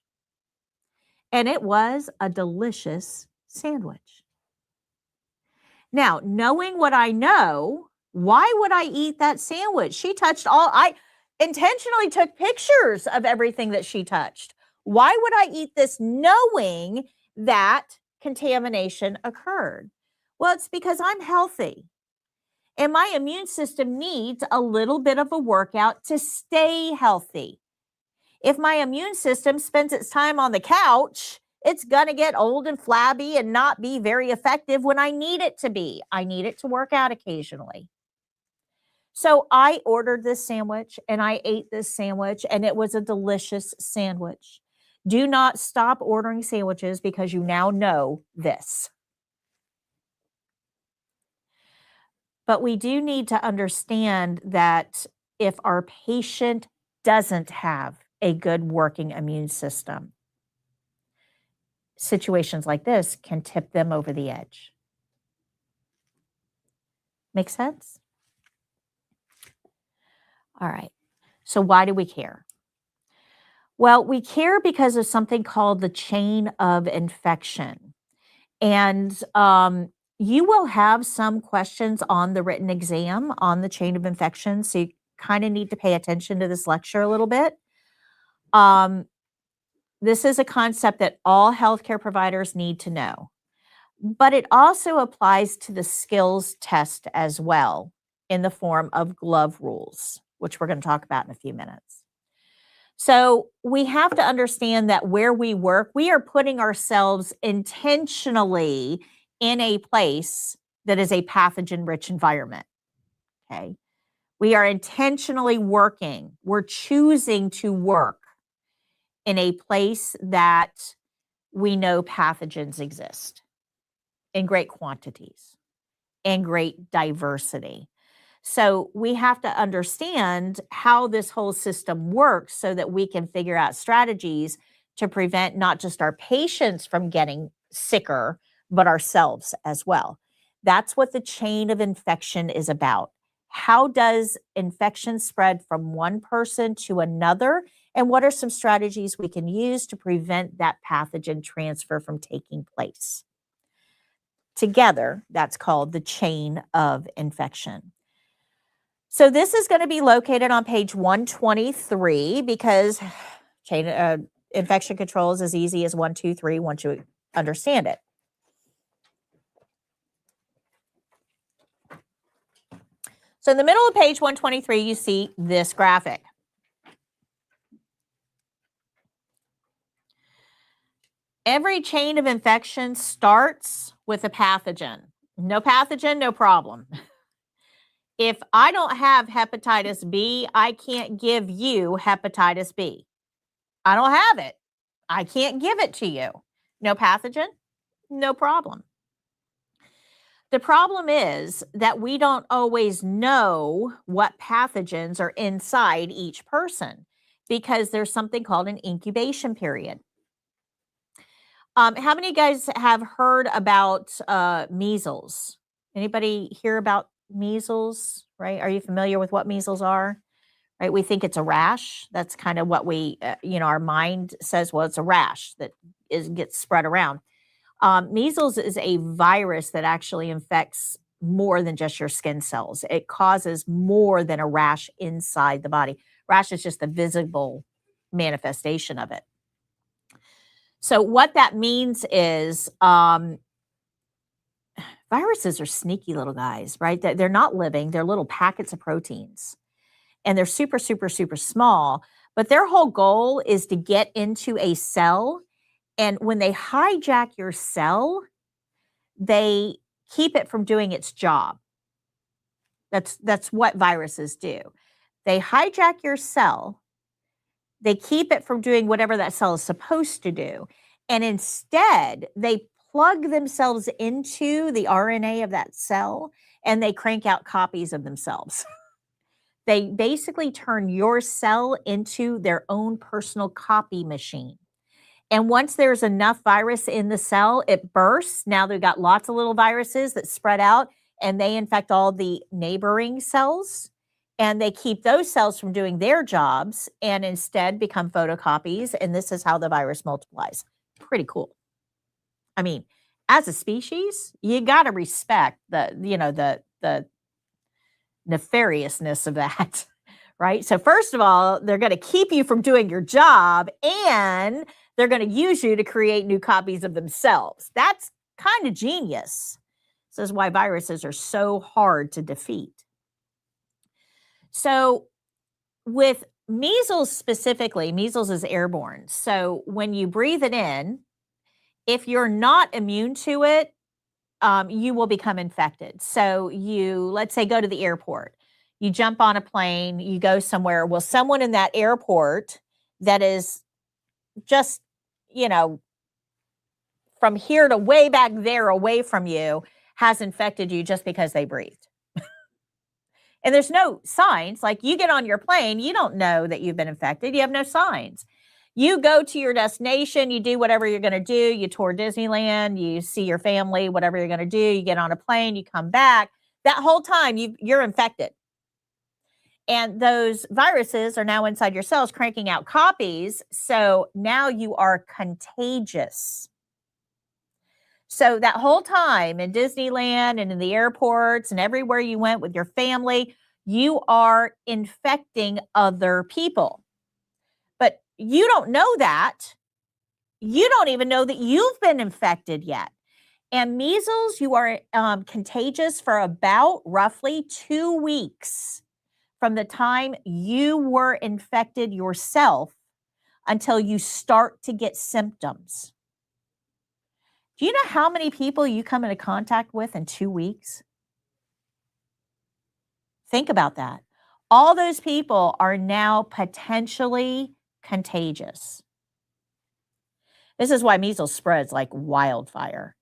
And it was a delicious sandwich. Now, knowing what I know, why would I eat that sandwich? She touched I intentionally took pictures of everything that she touched. Why would I eat this knowing that contamination occurred? Well, it's because I'm healthy. And my immune system needs a little bit of a workout to stay healthy. If my immune system spends its time on the couch, it's going to get old and flabby and not be very effective when I need it to be. I need it to work out occasionally. So I ordered this sandwich and I ate this sandwich, and it was a delicious sandwich. Do not stop ordering sandwiches because you now know this. But we do need to understand that if our patient doesn't have a good working immune system, situations like this can tip them over the edge. Make sense? All right. So why do we care? Well, we care because of something called the chain of infection. And you will have some questions on the written exam on the chain of infection. So you kind of need to pay attention to this lecture a little bit. This is a concept that all healthcare providers need to know. But it also applies to the skills test as well in the form of glove rules, which we're going to talk about in a few minutes. So we have to understand that where we work, we are putting ourselves intentionally in a place that is a pathogen-rich environment, okay? We are intentionally working. We're choosing to work in a place that we know pathogens exist in great quantities and great diversity. So we have to understand how this whole system works so that we can figure out strategies to prevent not just our patients from getting sicker, but ourselves as well. That's what the chain of infection is about. How does infection spread from one person to another? And what are some strategies we can use to prevent that pathogen transfer from taking place? Together, that's called the chain of infection. So this is going to be located on page 123 because chain infection control is as easy as 1, 2, 3 once you understand it. So in the middle of page 123, you see this graphic. Every chain of infection starts with a pathogen. No pathogen, no problem. If I don't have hepatitis B, I can't give you hepatitis B. I don't have it. I can't give it to you. No pathogen, no problem. The problem is that we don't always know what pathogens are inside each person because there's something called an incubation period. How many of you guys have heard about measles? Anybody hear about measles, right? Are you familiar with what measles are? Right? We think it's a rash. That's kind of what we, our mind says, well, it's a rash that gets spread around. Measles is a virus that actually infects more than just your skin cells. It causes more than a rash inside the body. Rash is just the visible manifestation of it. So what that means is viruses are sneaky little guys, right? They're not living. They're little packets of proteins. And they're super, super, super small. But their whole goal is to get into a cell. And when they hijack your cell, they keep it from doing its job. That's what viruses do. They hijack your cell. They keep it from doing whatever that cell is supposed to do. And instead, they plug themselves into the RNA of that cell and they crank out copies of themselves. They basically turn your cell into their own personal copy machine. And once there's enough virus in the cell, it bursts. Now they've got lots of little viruses that spread out and they infect all the neighboring cells. And they keep those cells from doing their jobs and instead become photocopies. And this is how the virus multiplies. Pretty cool. I mean, as a species, you got to respect the nefariousness of that, right? So first of all, they're going to keep you from doing your job and they're going to use you to create new copies of themselves. That's kind of genius. This is why viruses are so hard to defeat. So with measles specifically, measles is airborne. So when you breathe it in, if you're not immune to it, you will become infected. So let's say, go to the airport. You jump on a plane, you go somewhere. Well, someone in that airport that is just, from here to way back there away from you has infected you just because they breathed. And there's no signs. Like you get on your plane, you don't know that you've been infected. You have no signs. You go to your destination, you do whatever you're going to do. You tour Disneyland, you see your family, whatever you're going to do. You get on a plane, you come back. That whole time you're infected. And those viruses are now inside your cells cranking out copies. So now you are contagious. So that whole time in Disneyland and in the airports and everywhere you went with your family, you are infecting other people. But you don't know that. You don't even know that you've been infected yet. And measles, you are contagious for about roughly 2 weeks from the time you were infected yourself until you start to get symptoms. Do you know how many people you come into contact with in 2 weeks? Think about that. All those people are now potentially contagious. This is why measles spreads like wildfire.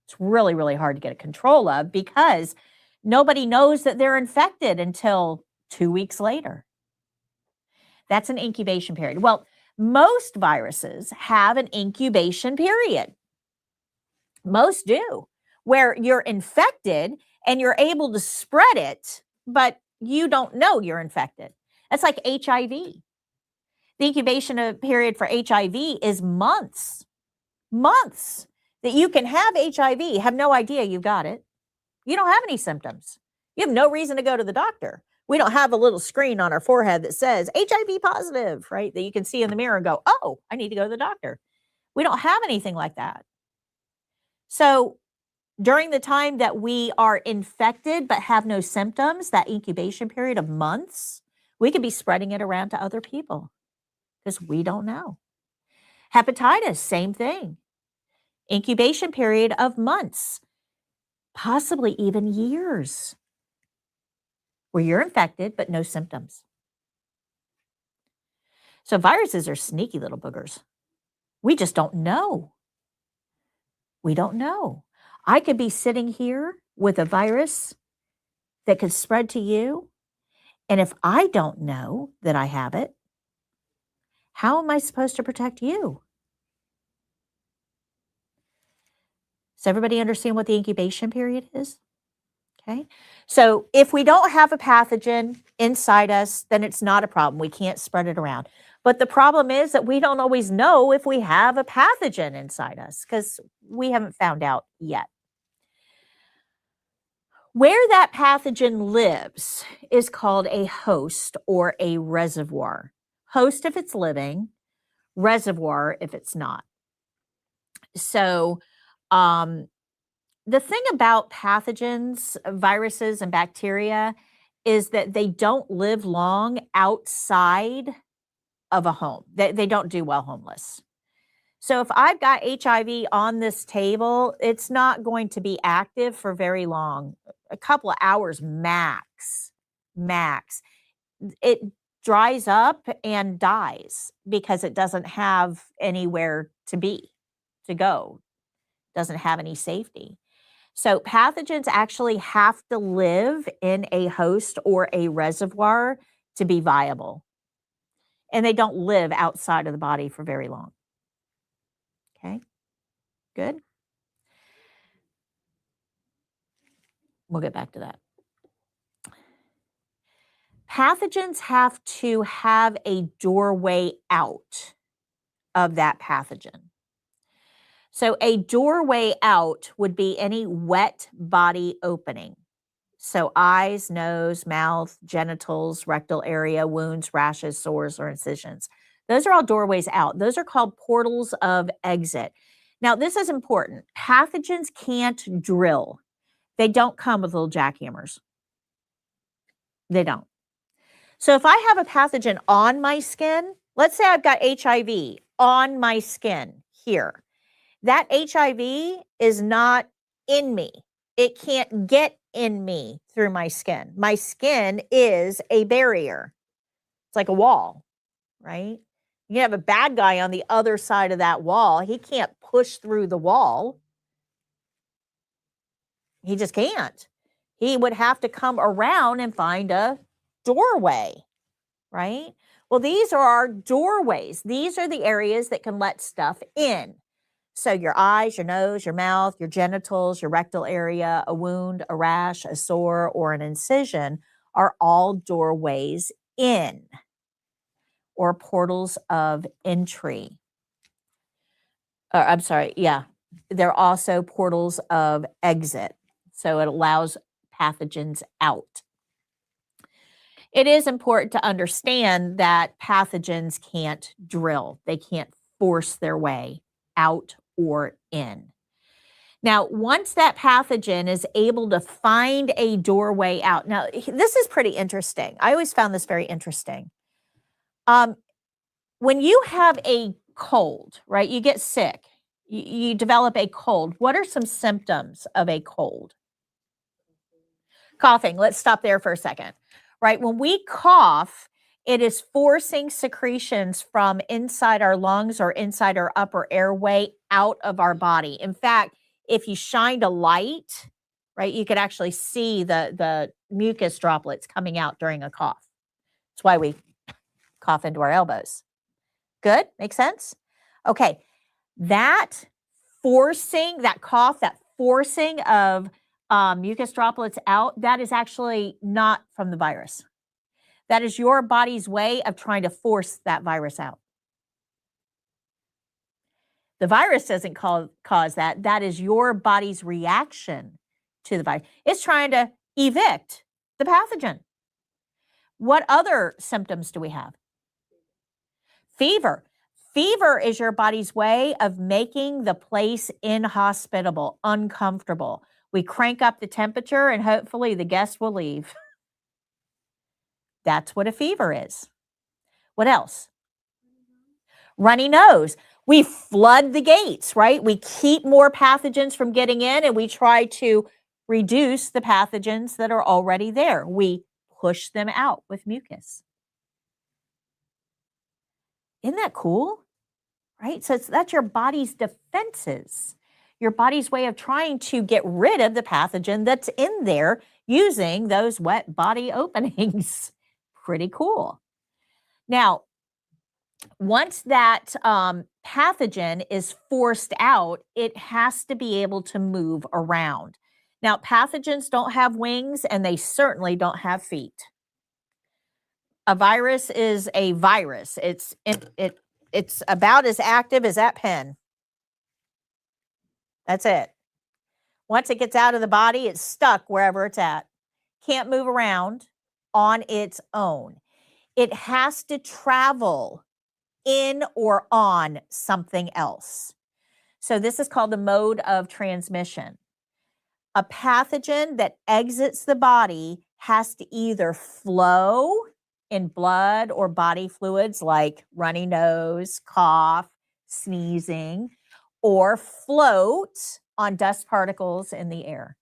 It's really, really hard to get control of because nobody knows that they're infected until 2 weeks later. That's an incubation period. Well, most viruses have an incubation period. Most do, where you're infected and you're able to spread it, but you don't know you're infected. That's like HIV. The incubation period for HIV is months that you can have HIV, have no idea you've got it. You don't have any symptoms. You have no reason to go to the doctor. We don't have a little screen on our forehead that says HIV positive, right? That you can see in the mirror and go, oh, I need to go to the doctor. We don't have anything like that. So during the time that we are infected but have no symptoms, that incubation period of months, we could be spreading it around to other people because we don't know. Hepatitis, same thing. Incubation period of months, possibly even years, where you're infected but no symptoms. So viruses are sneaky little boogers. We just don't know. We don't know. I could be sitting here with a virus that could spread to you, and if I don't know that I have it, how am I supposed to protect you? Does everybody understand what the incubation period is? Okay. So if we don't have a pathogen inside us, then it's not a problem. We can't spread it around. But the problem is that we don't always know if we have a pathogen inside us because we haven't found out yet. Where that pathogen lives is called a host or a reservoir. Host if it's living, reservoir if it's not. So, the thing about pathogens, viruses, and bacteria is that they don't live long outside of a home. They don't do well homeless. So if I've got HIV on this table, it's not going to be active for very long, a couple of hours max. It dries up and dies because it doesn't have anywhere to go, doesn't have any safety. So pathogens actually have to live in a host or a reservoir to be viable. And they don't live outside of the body for very long. Okay, good. We'll get back to that. Pathogens have to have a doorway out of that pathogen. So a doorway out would be any wet body opening. So eyes, nose, mouth, genitals, rectal area, wounds, rashes, sores, or incisions. Those are all doorways out. Those are called portals of exit. Now, this is important. Pathogens can't drill. They don't come with little jackhammers. They don't. So if I have a pathogen on my skin, let's say I've got HIV on my skin here. That HIV is not in me. It can't get in me through my skin. My skin is a barrier. It's like a wall, right? You have a bad guy on the other side of that wall. He can't push through the wall. He just can't. he would have to come around and find a doorway, right? Well, these are our doorways. These are the areas that can let stuff in. So your eyes, your nose, your mouth, your genitals, your rectal area, a wound, a rash, a sore, or an incision are all doorways in or portals of entry. I'm sorry, yeah. They're also portals of exit. So it allows pathogens out. It is important to understand that pathogens can't drill. They can't force their way out or in. Now, once that pathogen is able to find a doorway out, now this is pretty interesting. I always found this very interesting. When you have a cold, right, you get sick, you develop a cold. What are some symptoms of a cold? Coughing. Let's stop there for a second, right? When we cough, it is forcing secretions from inside our lungs or inside our upper airway out of our body. In fact, if you shined a light, right, you could actually see the mucus droplets coming out during a cough. That's why we cough into our elbows. Good? Make sense? Okay. That cough, that forcing of mucus droplets out, that is actually not from the virus. That is your body's way of trying to force that virus out. The virus doesn't cause that. That is your body's reaction to the virus. It's trying to evict the pathogen. What other symptoms do we have? Fever. Fever is your body's way of making the place inhospitable, uncomfortable. We crank up the temperature and hopefully the guest will leave. That's what a fever is. What else? Runny nose. We flood the gates, right? We keep more pathogens from getting in and we try to reduce the pathogens that are already there. We push them out with mucus. Isn't that cool? Right? So that's your body's defenses, your body's way of trying to get rid of the pathogen that's in there using those wet body openings. Pretty cool. Now, once that pathogen is forced out, it has to be able to move around. Now, pathogens don't have wings and they certainly don't have feet. A virus is a virus. It's about as active as that pen. That's it. Once it gets out of the body, it's stuck wherever it's at. Can't move around on its own. It has to travel in or on something else. So this is called the mode of transmission. A pathogen that exits the body has to either flow in blood or body fluids like runny nose, cough, sneezing, or float on dust particles in the air.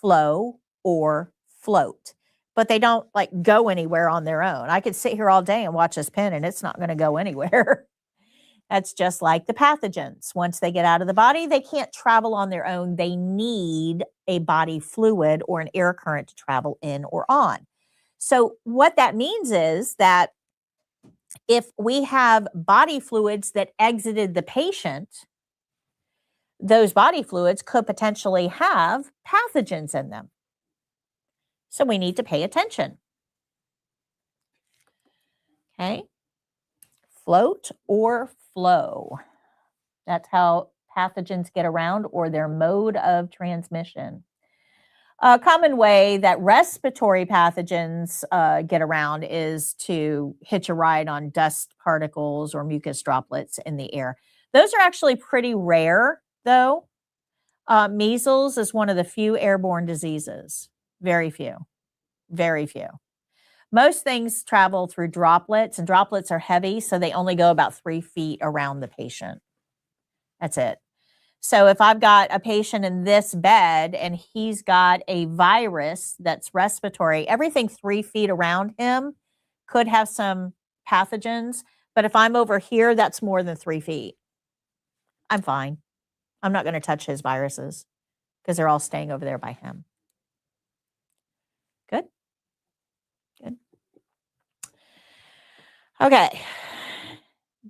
Flow or float. But they don't like go anywhere on their own. I could sit here all day and watch this pen and it's not going to go anywhere. That's just like the pathogens. Once they get out of the body, they can't travel on their own. They need a body fluid or an air current to travel in or on. So what that means is that if we have body fluids that exited the patient, those body fluids could potentially have pathogens in them. So we need to pay attention. Okay. Float or flow. That's how pathogens get around or their mode of transmission. A common way that respiratory pathogens get around is to hitch a ride on dust particles or mucus droplets in the air. Those are actually pretty rare, though. Measles is one of the few airborne diseases. Very few. Very few. Most things travel through droplets, and droplets are heavy, so they only go about 3 feet around the patient. That's it. So if I've got a patient in this bed and he's got a virus that's respiratory, everything 3 feet around him could have some pathogens. But if I'm over here, that's more than 3 feet. I'm fine. I'm not going to touch his viruses because they're all staying over there by him. Okay.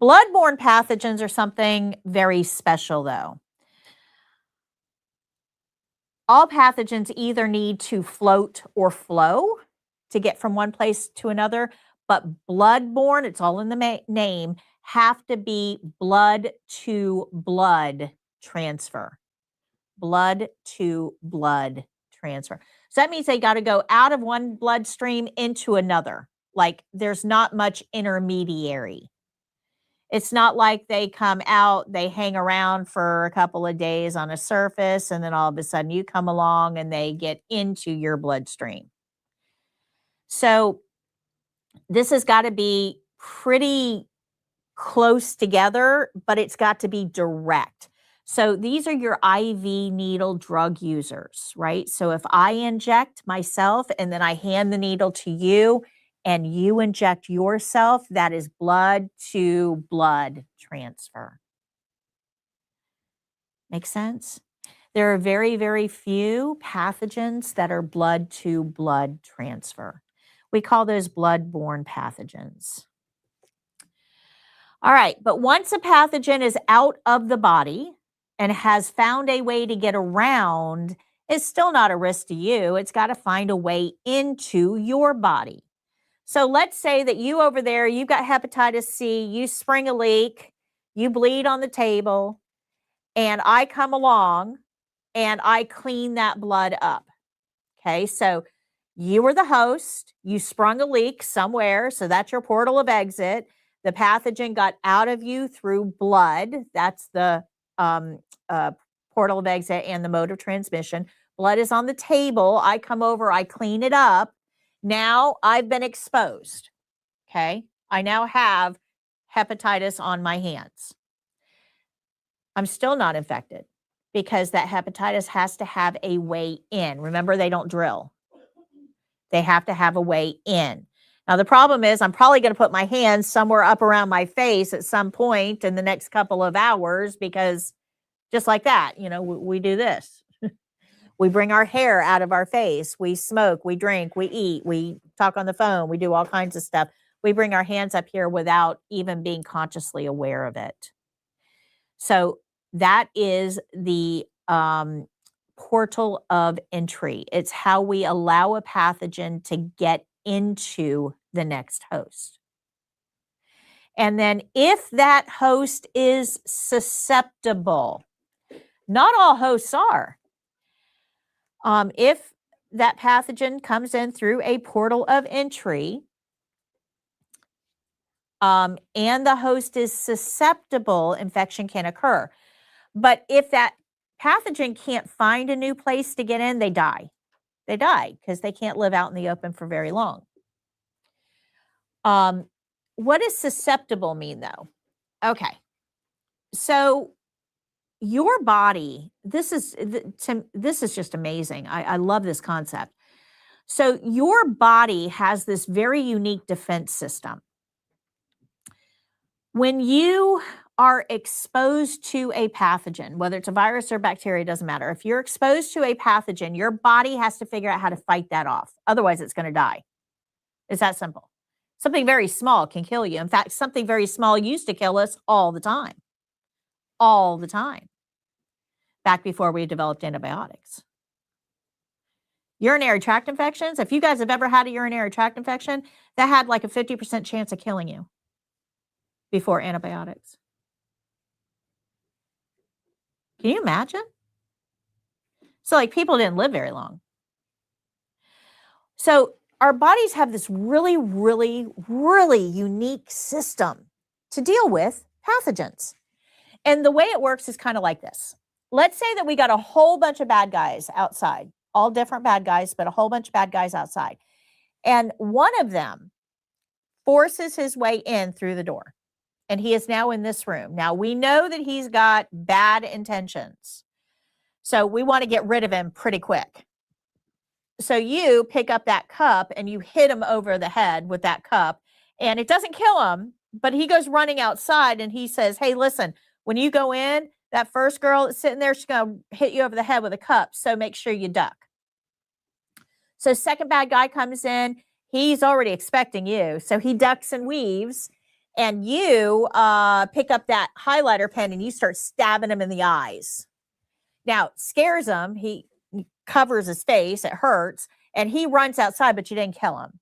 Bloodborne pathogens are something very special, though. All pathogens either need to float or flow to get from one place to another, but bloodborne, it's all in the name, have to be blood to blood transfer. Blood to blood transfer. So that means they got to go out of one bloodstream into another. Like there's not much intermediary. It's not like they come out, they hang around for a couple of days on a surface, and then all of a sudden you come along and they get into your bloodstream. So this has got to be pretty close together, but it's got to be direct. So these are your IV needle drug users, right? So if I inject myself and then I hand the needle to you and you inject yourself, that is blood to blood transfer. Make sense? There are very, very few pathogens that are blood to blood transfer. We call those bloodborne pathogens. All right, but once a pathogen is out of the body and has found a way to get around, it's still not a risk to you. It's got to find a way into your body. So let's say that you over there, you've got hepatitis C, you spring a leak, you bleed on the table, and I come along and I clean that blood up. Okay, so you were the host, you sprung a leak somewhere, so that's your portal of exit. The pathogen got out of you through blood. That's the portal of exit and the mode of transmission. Blood is on the table. I come over, I clean it up. Now I've been exposed. Okay, I now have hepatitis on my hands. I'm still not infected because that hepatitis has to have a way in. Remember, they don't drill. They have to have a way in. Now, the problem is I'm probably going to put my hands somewhere up around my face at some point in the next couple of hours because just like that, you know, we do this. We bring our hair out of our face. We smoke, we drink, we eat, we talk on the phone, we do all kinds of stuff. We bring our hands up here without even being consciously aware of it. So that is the portal of entry. It's how we allow a pathogen to get into the next host. And then if that host is susceptible, not all hosts are. If that pathogen comes in through a portal of entry, and the host is susceptible, infection can occur. But if that pathogen can't find a new place to get in, they die. They die because they can't live out in the open for very long. What does susceptible mean, though? Okay. So your body, this is just amazing. I love this concept. So your body has this very unique defense system. When you are exposed to a pathogen, whether it's a virus or bacteria, doesn't matter. If you're exposed to a pathogen, your body has to figure out how to fight that off. Otherwise, it's going to die. It's that simple. Something very small can kill you. In fact, something very small used to kill us all the time. All the time. Back before we developed antibiotics. Urinary tract infections. If you guys have ever had a urinary tract infection, that had like a 50% chance of killing you before antibiotics. Can you imagine? So like people didn't live very long. So our bodies have this really, really, really unique system to deal with pathogens. And the way it works is kind of like this. Let's say that we got a whole bunch of bad guys outside, all different bad guys, but a whole bunch of bad guys outside. And one of them forces his way in through the door. And he is now in this room. Now, we know that he's got bad intentions. So we want to get rid of him pretty quick. So you pick up that cup and you hit him over the head with that cup. And it doesn't kill him, but he goes running outside and he says, hey, listen, when you go in, that first girl that's sitting there, she's going to hit you over the head with a cup. So make sure you duck. So second bad guy comes in. He's already expecting you. So he ducks and weaves. and you pick up that highlighter pen and you start stabbing him in the eyes. Now, it scares him. He covers his face. It hurts. And he runs outside, but you didn't kill him.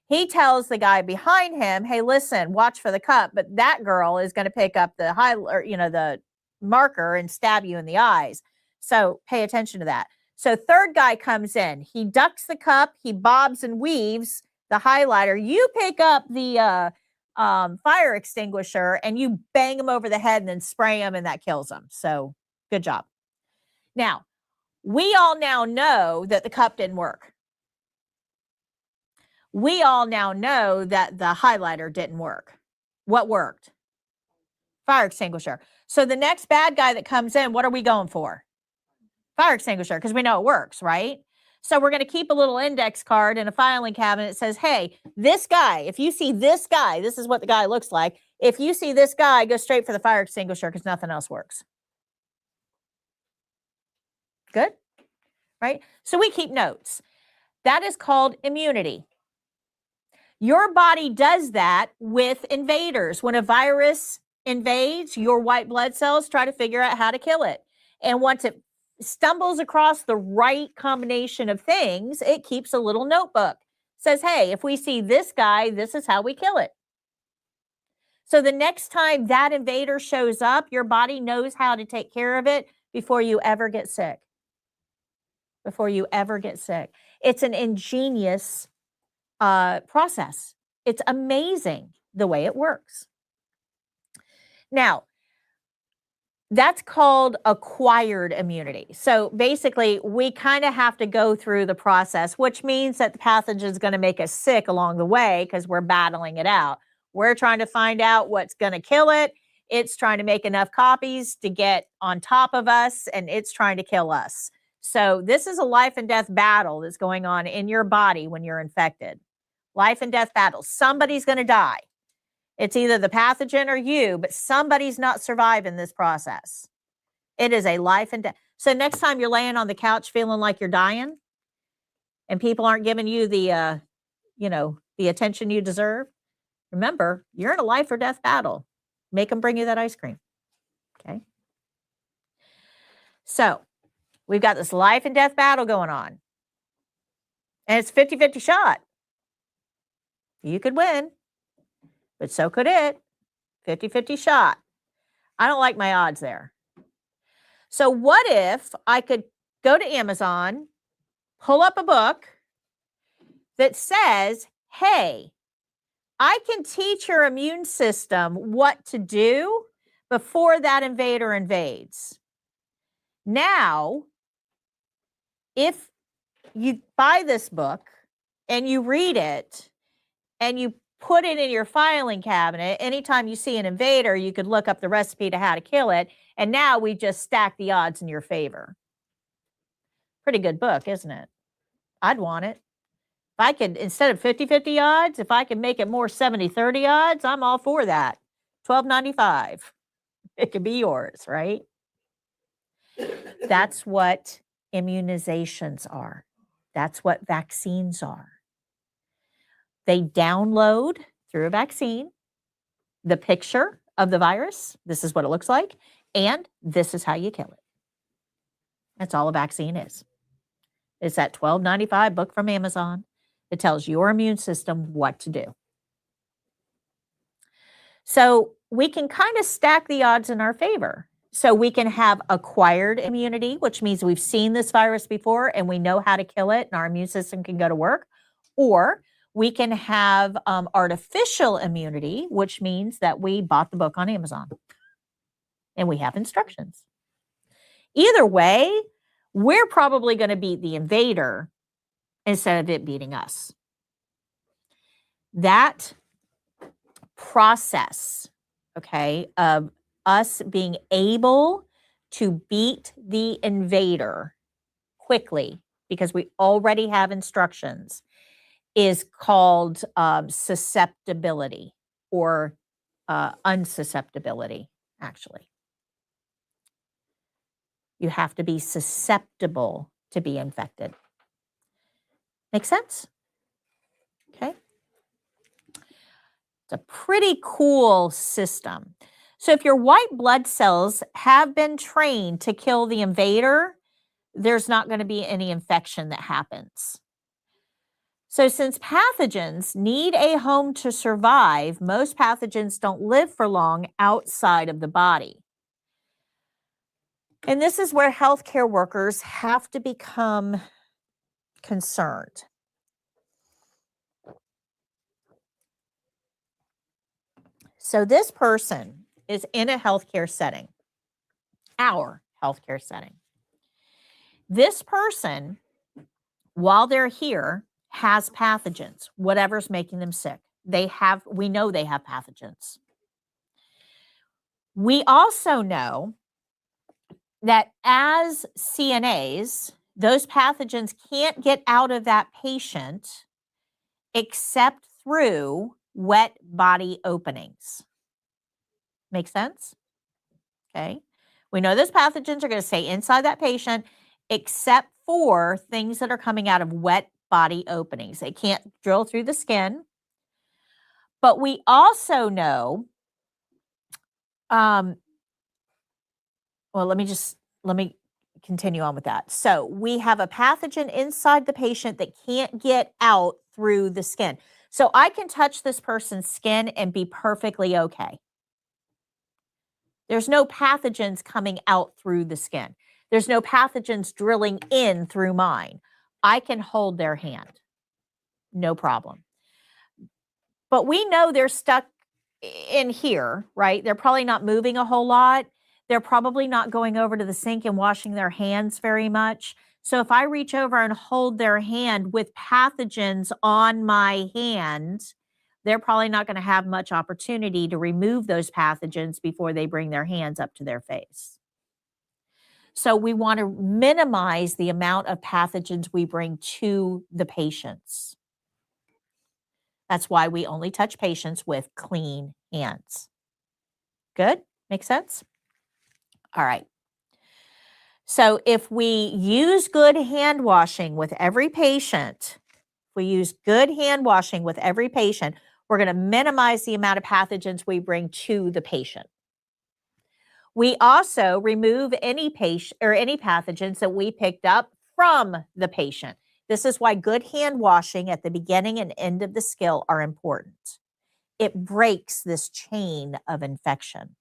He tells the guy behind him, hey, listen, watch for the cup. But that girl is going to pick up the the marker and stab you in the eyes. So pay attention to that. So third guy comes in. He ducks the cup. He bobs and weaves the highlighter. You pick up the fire extinguisher and you bang him over the head and then spray him, and that kills him. So good job. Now, we all now know that the cup didn't work. We all now know that the highlighter didn't work. What worked? Fire extinguisher. So the next bad guy that comes in, what are we going for? Fire extinguisher, because we know it works, right? So we're going to keep a little index card in a filing cabinet that says, hey, this guy, if you see this guy, this is what the guy looks like. If you see this guy, go straight for the fire extinguisher because nothing else works. Good? Right? So we keep notes. That is called immunity. Your body does that with invaders. When a virus invades, your white blood cells try to figure out how to kill it. And once it stumbles across the right combination of things, it keeps a little notebook. Says, hey, if we see this guy, this is how we kill it. So the next time that invader shows up, your body knows how to take care of it before you ever get sick. Before you ever get sick. It's an ingenious process. It's amazing the way it works. Now, that's called acquired immunity. So basically, we kind of have to go through the process, which means that the pathogen is going to make us sick along the way because we're battling it out. We're trying to find out what's going to kill it. It's trying to make enough copies to get on top of us, and it's trying to kill us. So this is a life and death battle that's going on in your body when you're infected. Life and death battle. Somebody's going to die. It's either the pathogen or you, but somebody's not surviving this process. It is a life and death. So next time you're laying on the couch feeling like you're dying and people aren't giving you the, the attention you deserve, remember, you're in a life or death battle. Make them bring you that ice cream. Okay. So we've got this life and death battle going on. And it's 50-50 shot. You could win, but so could it. 50-50 shot. I don't like my odds there. So what if I could go to Amazon, pull up a book that says, hey, I can teach your immune system what to do before that invader invades. Now, if you buy this book and you read it and you put it in your filing cabinet, anytime you see an invader, you could look up the recipe to how to kill it. And now we just stack the odds in your favor. Pretty good book, isn't it? I'd want it. If I could, instead of 50-50 odds, if I could make it more 70-30 odds, I'm all for that. $12.95. It could be yours, right? That's what immunizations are. That's what vaccines are. They download through a vaccine the picture of the virus. This is what it looks like. And this is how you kill it. That's all a vaccine is. It's that $12.95 book from Amazon. It tells your immune system what to do. So we can kind of stack the odds in our favor. So we can have acquired immunity, which means we've seen this virus before and we know how to kill it and our immune system can go to work. Or we can have artificial immunity, which means that we bought the book on Amazon and we have instructions. Either way, we're probably going to beat the invader instead of it beating us. That process, okay, of us being able to beat the invader quickly because we already have instructions is called susceptibility or unsusceptibility, actually. You have to be susceptible to be infected. Make sense? Okay. It's a pretty cool system. So if your white blood cells have been trained to kill the invader, there's not going to be any infection that happens. So since pathogens need a home to survive, most pathogens don't live for long outside of the body. And this is where healthcare workers have to become concerned. So this person is in a healthcare setting, our healthcare setting. This person, while they're here, has pathogens, whatever's making them sick. We know they have pathogens. We also know that as CNAs, those pathogens can't get out of that patient except through wet body openings. Make sense? Okay. We know those pathogens are going to stay inside that patient except for things that are coming out of wet body openings. They can't drill through the skin. But we also know, well, let me continue on with that. So we have a pathogen inside the patient that can't get out through the skin. So I can touch this person's skin and be perfectly okay. There's no pathogens coming out through the skin. There's no pathogens drilling in through mine. I can hold their hand. No problem. But we know they're stuck in here, right? They're probably not moving a whole lot. They're probably not going over to the sink and washing their hands very much. So if I reach over and hold their hand with pathogens on my hand, they're probably not going to have much opportunity to remove those pathogens before they bring their hands up to their face. So we want to minimize the amount of pathogens we bring to the patients. That's why we only touch patients with clean hands. Good? Make sense? All right. So if we use good hand washing with every patient, we're going to minimize the amount of pathogens we bring to the patient. We also remove any pathogens that we picked up from the patient. This is why good hand washing at the beginning and end of the skill are important. It breaks this chain of infection.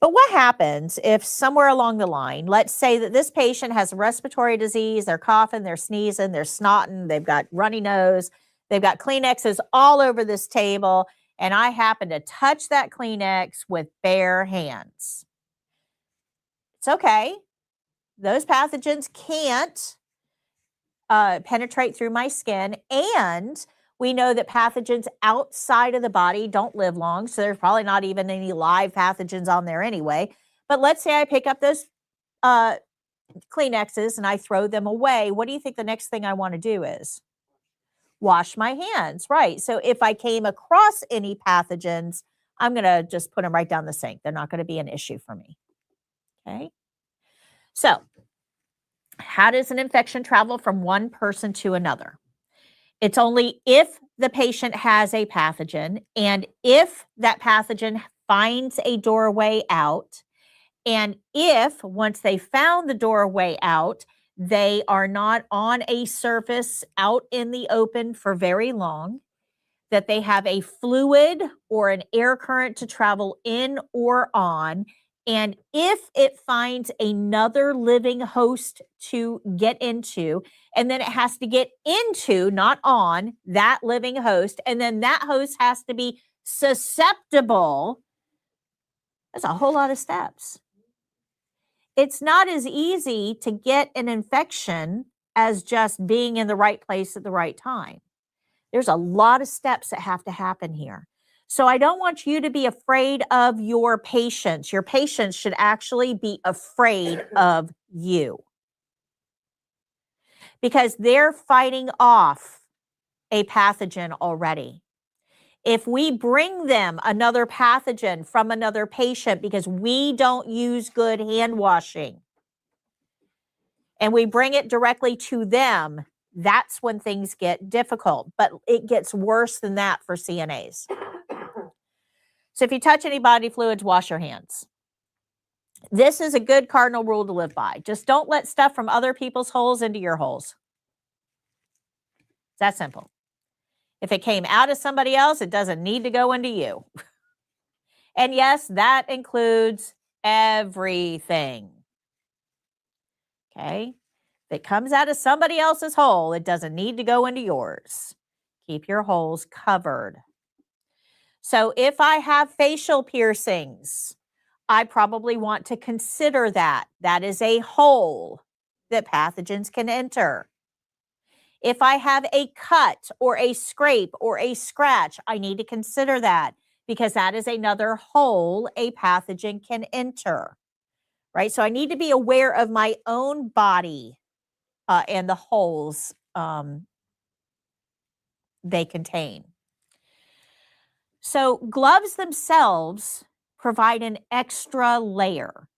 But what happens if somewhere along the line, let's say that this patient has a respiratory disease, they're coughing, they're sneezing, they're snotting, they've got runny nose, they've got Kleenexes all over this table, and I happen to touch that Kleenex with bare hands. It's okay. Those pathogens can't penetrate through my skin, and we know that pathogens outside of the body don't live long, so there's probably not even any live pathogens on there anyway. But let's say I pick up those Kleenexes and I throw them away. What do you think the next thing I want to do is? Wash my hands, right? So if I came across any pathogens, I'm going to just put them right down the sink. They're not going to be an issue for me. Okay. So how does an infection travel from one person to another? It's only if the patient has a pathogen and if that pathogen finds a doorway out, and if once they found the doorway out, they are not on a surface out in the open for very long, that they have a fluid or an air current to travel in or on, and if it finds another living host to get into, and then it has to get into, not on, that living host, and then that host has to be susceptible, that's a whole lot of steps. It's not as easy to get an infection as just being in the right place at the right time. There's a lot of steps that have to happen here. So I don't want you to be afraid of your patients. Your patients should actually be afraid of you because they're fighting off a pathogen already. If we bring them another pathogen from another patient because we don't use good hand washing and we bring it directly to them, That's when things get difficult, but it gets worse than that for CNAs. So if you touch any body fluids, wash your hands. This is a good cardinal rule to live by. Just don't let stuff from other people's holes into your holes. It's that simple. If it came out of somebody else, it doesn't need to go into you. And yes, that includes everything. Okay? If it comes out of somebody else's hole, it doesn't need to go into yours. Keep your holes covered. So if I have facial piercings, I probably want to consider that. That is a hole that pathogens can enter. If I have a cut or a scrape or a scratch, I need to consider that because that is another hole a pathogen can enter, right? So I need to be aware of my own body and the holes they contain. So gloves themselves provide an extra layer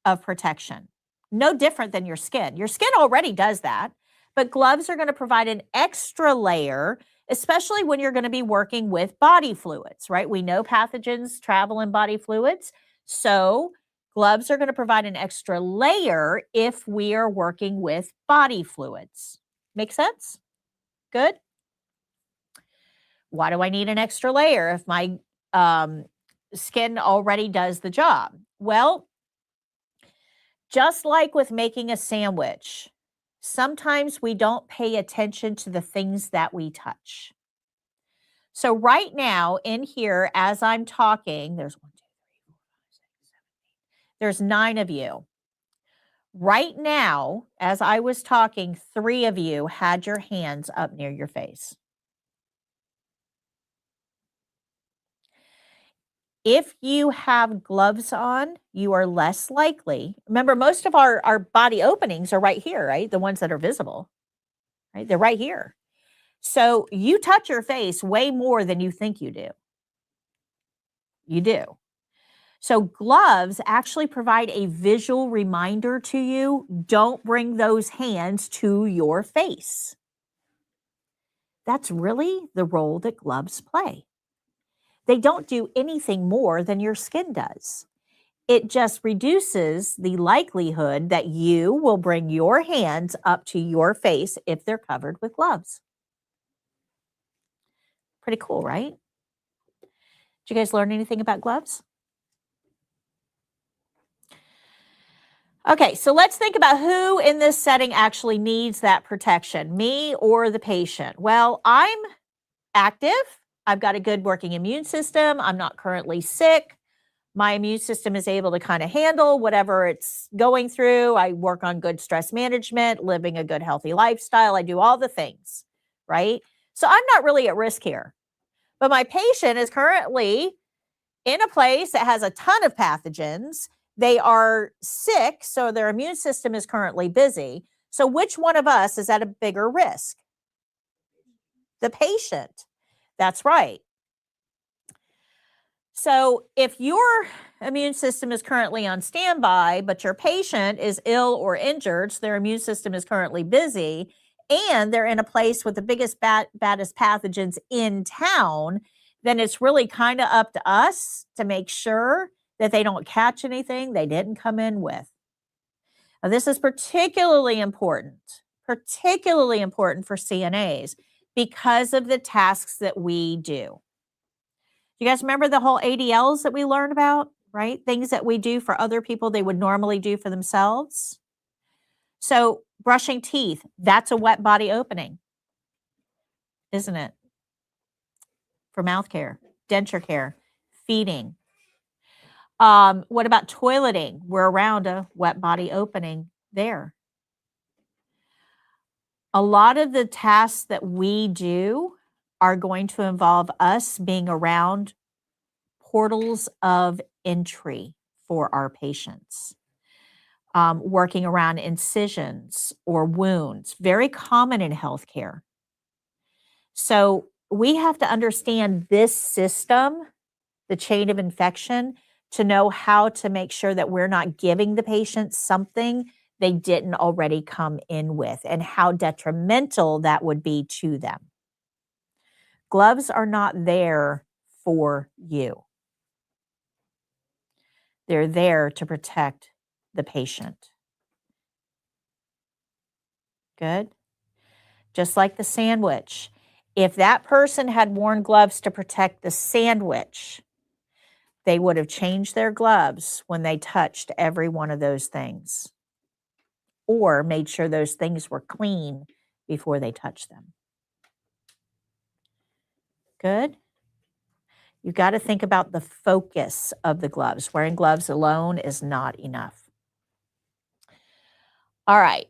of protection. No different than your skin. Your skin already does that, but gloves are going to provide an extra layer, especially when you're going to be working with body fluids, right? We know pathogens travel in body fluids. So gloves are going to provide an extra layer if we are working with body fluids. Make sense? Good? Why do I need an extra layer if my skin already does the job? Well, just like with making a sandwich, sometimes we don't pay attention to the things that we touch. So right now in here, as I'm talking, there's 1, 2, 3, 4, 5, 6, 7, 8. There's 9 of you. Right now, as I was talking, 3 of you had your hands up near your face. If you have gloves on, you are less likely. Remember, most of our body openings are right here, right? The ones that are visible, right? They're right here. So you touch your face way more than you think you do. You do. So gloves actually provide a visual reminder to you, don't bring those hands to your face. That's really the role that gloves play. They don't do anything more than your skin does. It just reduces the likelihood that you will bring your hands up to your face if they're covered with gloves. Pretty cool, right? Did you guys learn anything about gloves? Okay, so let's think about who in this setting actually needs that protection, me or the patient. Well, I'm active. I've got a good working immune system. I'm not currently sick. My immune system is able to kind of handle whatever it's going through. I work on good stress management, living a good, healthy lifestyle. I do all the things, right? So I'm not really at risk here. But my patient is currently in a place that has a ton of pathogens. They are sick, so their immune system is currently busy. So which one of us is at a bigger risk? The patient. That's right. So if your immune system is currently on standby, but your patient is ill or injured, so their immune system is currently busy, and they're in a place with the biggest, baddest pathogens in town, then it's really kind of up to us to make sure that they don't catch anything they didn't come in with. Now, this is particularly important for CNAs because of the tasks that we do. You guys remember the whole ADLs that we learned about, right? Things that we do for other people they would normally do for themselves. So brushing teeth, that's a wet body opening, isn't it? For mouth care, denture care, feeding. What about toileting? We're around a wet body opening there. A lot of the tasks that we do are going to involve us being around portals of entry for our patients. Working around incisions or wounds, very common in healthcare. So we have to understand this system, the chain of infection, to know how to make sure that we're not giving the patient something they didn't already come in with, and how detrimental that would be to them. Gloves are not there for you. They're there to protect the patient. Good. Just like the sandwich. If that person had worn gloves to protect the sandwich, they would have changed their gloves when they touched every one of those things, or made sure those things were clean before they touched them. Good. You've got to think about the focus of the gloves. Wearing gloves alone is not enough. All right.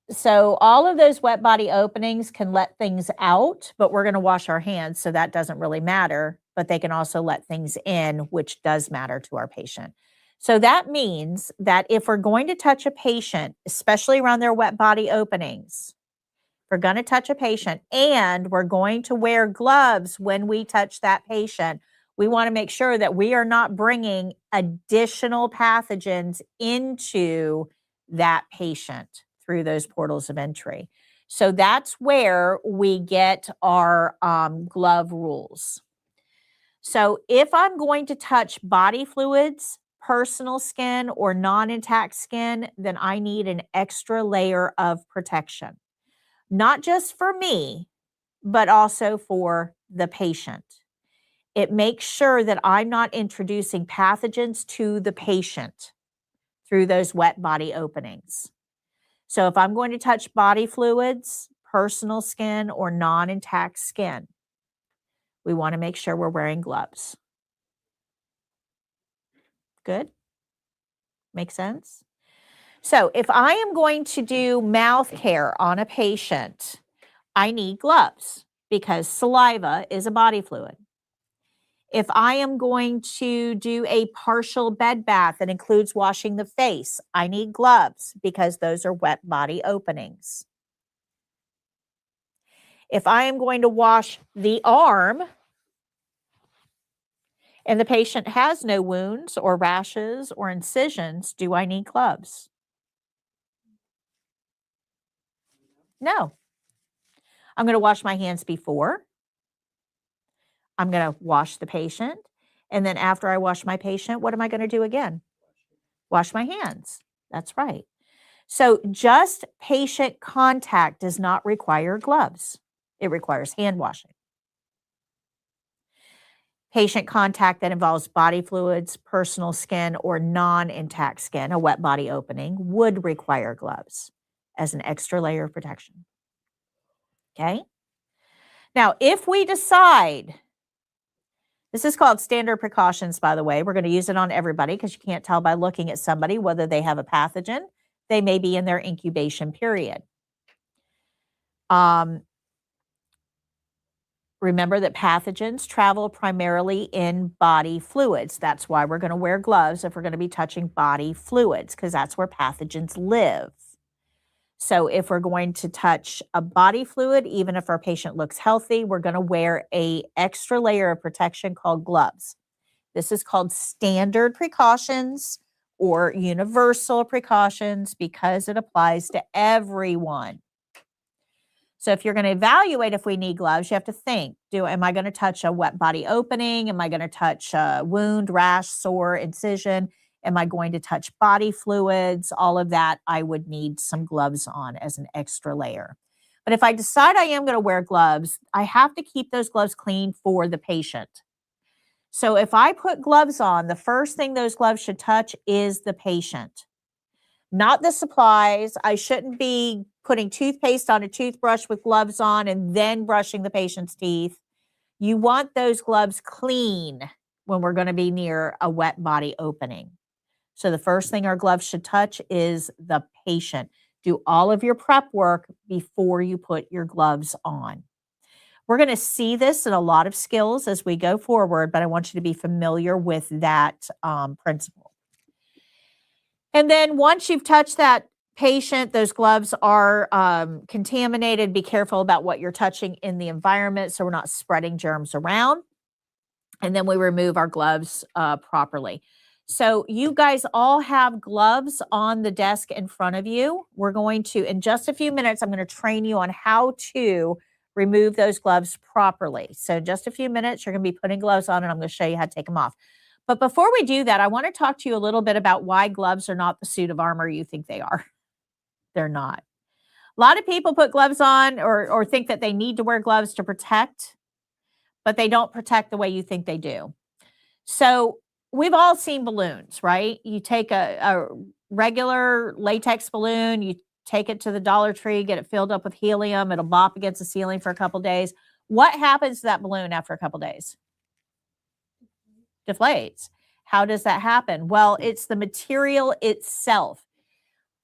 So all of those wet body openings can let things out, but we're going to wash our hands, so that doesn't really matter. But they can also let things in, which does matter to our patient. So that means that if we're going to touch a patient, especially around their wet body openings, we're going to touch a patient and we're going to wear gloves when we touch that patient, we want to make sure that we are not bringing additional pathogens into that patient through those portals of entry. So that's where we get our glove rules. So if I'm going to touch body fluids, personal skin, or non-intact skin, then I need an extra layer of protection. Not just for me, but also for the patient. It makes sure that I'm not introducing pathogens to the patient through those wet body openings. So if I'm going to touch body fluids, personal skin, or non-intact skin, we want to make sure we're wearing gloves. Good? Make sense? So if I am going to do mouth care on a patient, I need gloves because saliva is a body fluid. If I am going to do a partial bed bath that includes washing the face, I need gloves because those are wet body openings. If I am going to wash the arm and the patient has no wounds or rashes or incisions, do I need gloves? No. I'm going to wash my hands before. I'm going to wash the patient. And then after I wash my patient, what am I going to do again? Wash my hands. That's right. So just patient contact does not require gloves. It requires hand washing. Patient contact that involves body fluids, personal skin, or non-intact skin, a wet body opening, would require gloves as an extra layer of protection. Okay? Now, if we decide, this is called standard precautions, by the way. We're going to use it on everybody because you can't tell by looking at somebody whether they have a pathogen. They may be in their incubation period. Remember that pathogens travel primarily in body fluids. That's why we're going to wear gloves if we're going to be touching body fluids, because that's where pathogens live. So if we're going to touch a body fluid, even if our patient looks healthy, we're going to wear an extra layer of protection called gloves. This is called standard precautions or universal precautions because it applies to everyone. So if you're going to evaluate if we need gloves, you have to think, am I going to touch a wet body opening? Am I going to touch a wound, rash, sore, incision? Am I going to touch body fluids? All of that, I would need some gloves on as an extra layer. But if I decide I am going to wear gloves, I have to keep those gloves clean for the patient. So if I put gloves on, the first thing those gloves should touch is the patient, not the supplies. I shouldn't be putting toothpaste on a toothbrush with gloves on and then brushing the patient's teeth. You want those gloves clean when we're going to be near a wet body opening. So the first thing our gloves should touch is the patient. Do all of your prep work before you put your gloves on. We're going to see this in a lot of skills as we go forward, but I want you to be familiar with that principle. And then once you've touched that patient, those gloves are contaminated. Be careful about what you're touching in the environment so we're not spreading germs around. And then we remove our gloves properly. So you guys all have gloves on the desk in front of you. We're going to, in just a few minutes, I'm going to train you on how to remove those gloves properly. So just a few minutes, you're going to be putting gloves on and I'm going to show you how to take them off. But before we do that, I want to talk to you a little bit about why gloves are not the suit of armor you think they are. They're not. A lot of people put gloves on or think that they need to wear gloves to protect, but they don't protect the way you think they do. So we've all seen balloons, right? You take a regular latex balloon, you take it to the Dollar Tree, get it filled up with helium, it'll bop against the ceiling for a couple days. What happens to that balloon after a couple days? Deflates. How does that happen? Well, it's the material itself.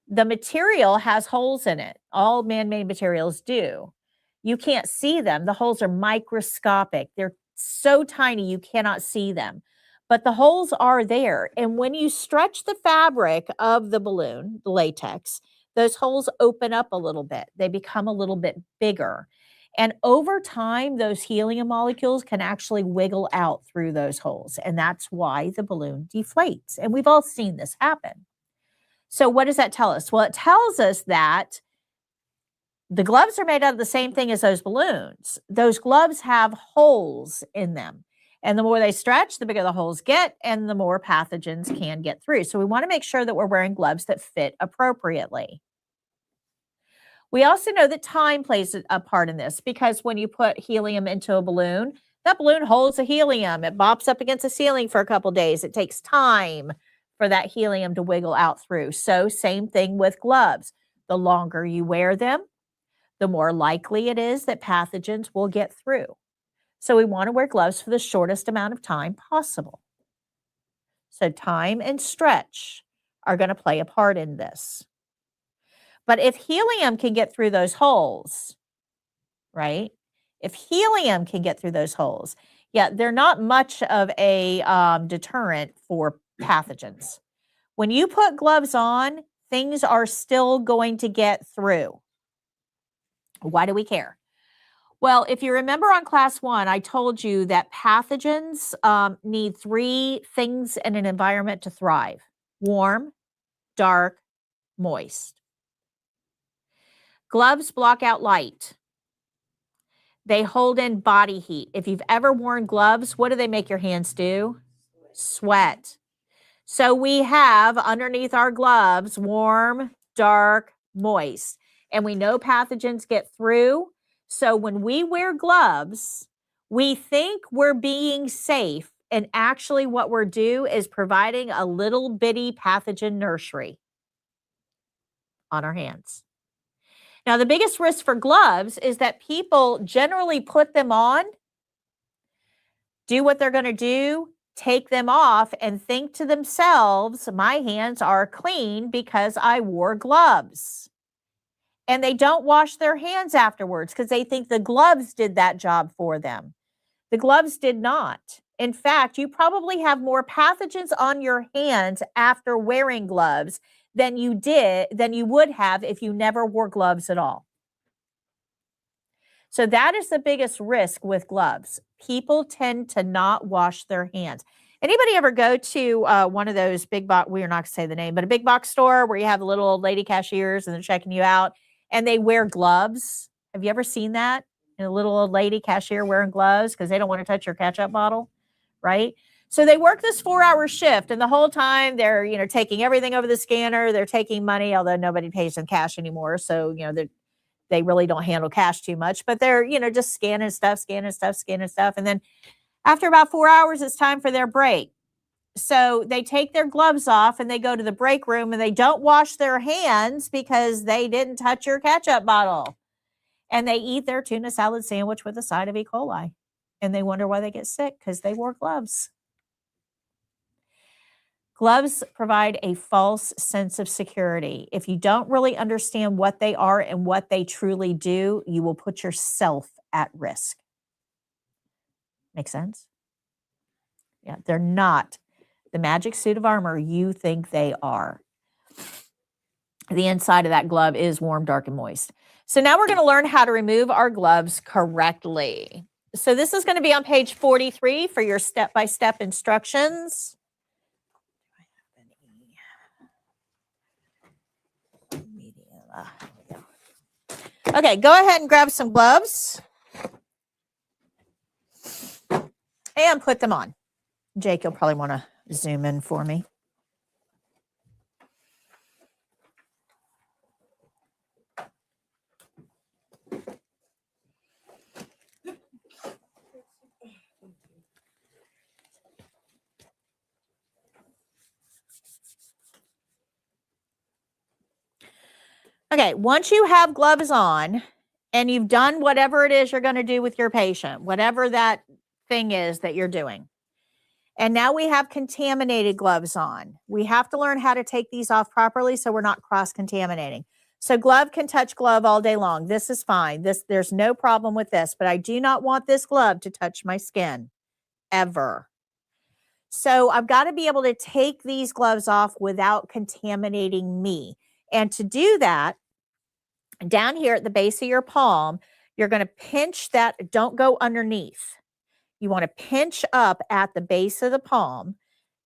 The material has holes in it. All man-made materials do. You can't see them. The holes are microscopic. They're so tiny you cannot see them. But the holes are there. And when you stretch the fabric of the balloon, the latex, those holes open up a little bit. They become a little bit bigger. And over time, those helium molecules can actually wiggle out through those holes. And that's why the balloon deflates. And we've all seen this happen. So what does that tell us? Well, it tells us that the gloves are made out of the same thing as those balloons. Those gloves have holes in them. And the more they stretch, the bigger the holes get, and the more pathogens can get through. So we want to make sure that we're wearing gloves that fit appropriately. We also know that time plays a part in this because when you put helium into a balloon, that balloon holds the helium. It bops up against the ceiling for a couple days. It takes time for that helium to wiggle out through. So same thing with gloves. The longer you wear them, the more likely it is that pathogens will get through. So we want to wear gloves for the shortest amount of time possible. So time and stretch are going to play a part in this. But if helium can get through those holes, right? If helium can get through those holes, yeah, they're not much of a deterrent for pathogens. When you put gloves on, things are still going to get through. Why do we care? Well, if you remember on class 1, I told you that pathogens need 3 things in an environment to thrive: warm, dark, moist. Gloves block out light. They hold in body heat. If you've ever worn gloves, what do they make your hands do? Sweat. So we have underneath our gloves warm, dark, moist. And we know pathogens get through. So when we wear gloves, we think we're being safe. And actually what we're doing is providing a little bitty pathogen nursery on our hands. Now, the biggest risk for gloves is that people generally put them on, do what they're going to do, take them off, and think to themselves, my hands are clean because I wore gloves. And they don't wash their hands afterwards because they think the gloves did that job for them. The gloves did not. In fact, you probably have more pathogens on your hands after wearing gloves than you would have if you never wore gloves at all. So that is the biggest risk with gloves. People tend to not wash their hands. Anybody ever go to one of those big box, we're not going to say the name, but a big box store where you have the little old lady cashiers and they're checking you out and they wear gloves? Have you ever seen that? And a little old lady cashier wearing gloves because they don't want to touch your ketchup bottle, right? So they work this 4-hour shift and the whole time they're, taking everything over the scanner. They're taking money, although nobody pays in cash anymore. So, they really don't handle cash too much, but they're, just scanning stuff. And then after about 4 hours, it's time for their break. So they take their gloves off and they go to the break room and they don't wash their hands because they didn't touch your ketchup bottle. And they eat their tuna salad sandwich with a side of E. coli. And they wonder why they get sick because they wore gloves. Gloves provide a false sense of security. If you don't really understand what they are and what they truly do, you will put yourself at risk. Make sense? Yeah, they're not the magic suit of armor you think they are. The inside of that glove is warm, dark, and moist. So now we're going to learn how to remove our gloves correctly. So this is going to be on page 43 for your step-by-step instructions. Okay, go ahead and grab some gloves and put them on. Jake, you'll probably want to zoom in for me. Okay, once you have gloves on and you've done whatever it is you're going to do with your patient, whatever that thing is that you're doing, and now we have contaminated gloves on, we have to learn how to take these off properly so we're not cross-contaminating. So glove can touch glove all day long. This is fine. There's no problem with this, but I do not want this glove to touch my skin ever. So I've got to be able to take these gloves off without contaminating me. And to do that, down here at the base of your palm, you're going to pinch that. Don't go underneath. You want to pinch up at the base of the palm,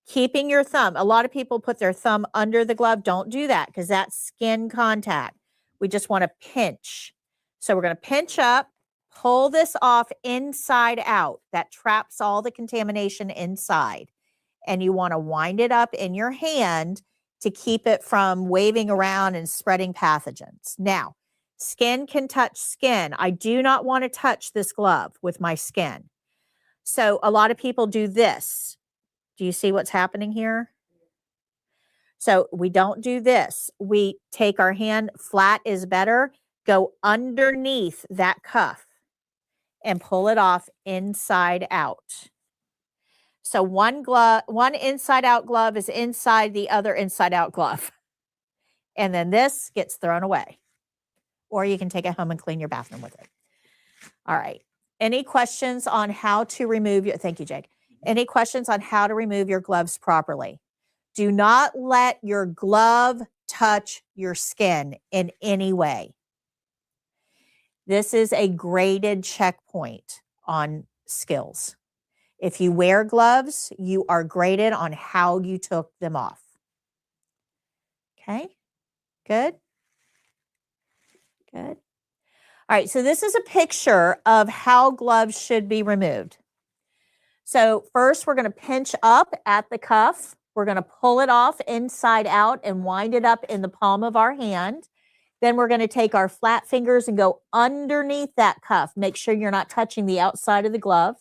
keeping your thumb. A lot of people put their thumb under the glove. Don't do that because that's skin contact. We just want to pinch. So we're going to pinch up, pull this off inside out. That traps all the contamination inside. And you want to wind it up in your hand to keep it from waving around and spreading pathogens. Now, skin can touch skin. I do not want to touch this glove with my skin. So a lot of people do this. Do you see what's happening here? So we don't do this. We take our hand, flat is better, go underneath that cuff and pull it off inside out. So one inside out glove is inside the other inside out glove. And then this gets thrown away. Or you can take it home and clean your bathroom with it. All right. Any questions on how to remove your, thank you, Jake. Any questions on how to remove your gloves properly? Do not let your glove touch your skin in any way. This is a graded checkpoint on skills. If you wear gloves, you are graded on how you took them off. Okay, good. Good. All right, so this is a picture of how gloves should be removed. So first, we're going to pinch up at the cuff. We're going to pull it off inside out and wind it up in the palm of our hand. Then we're going to take our flat fingers and go underneath that cuff. Make sure you're not touching the outside of the glove.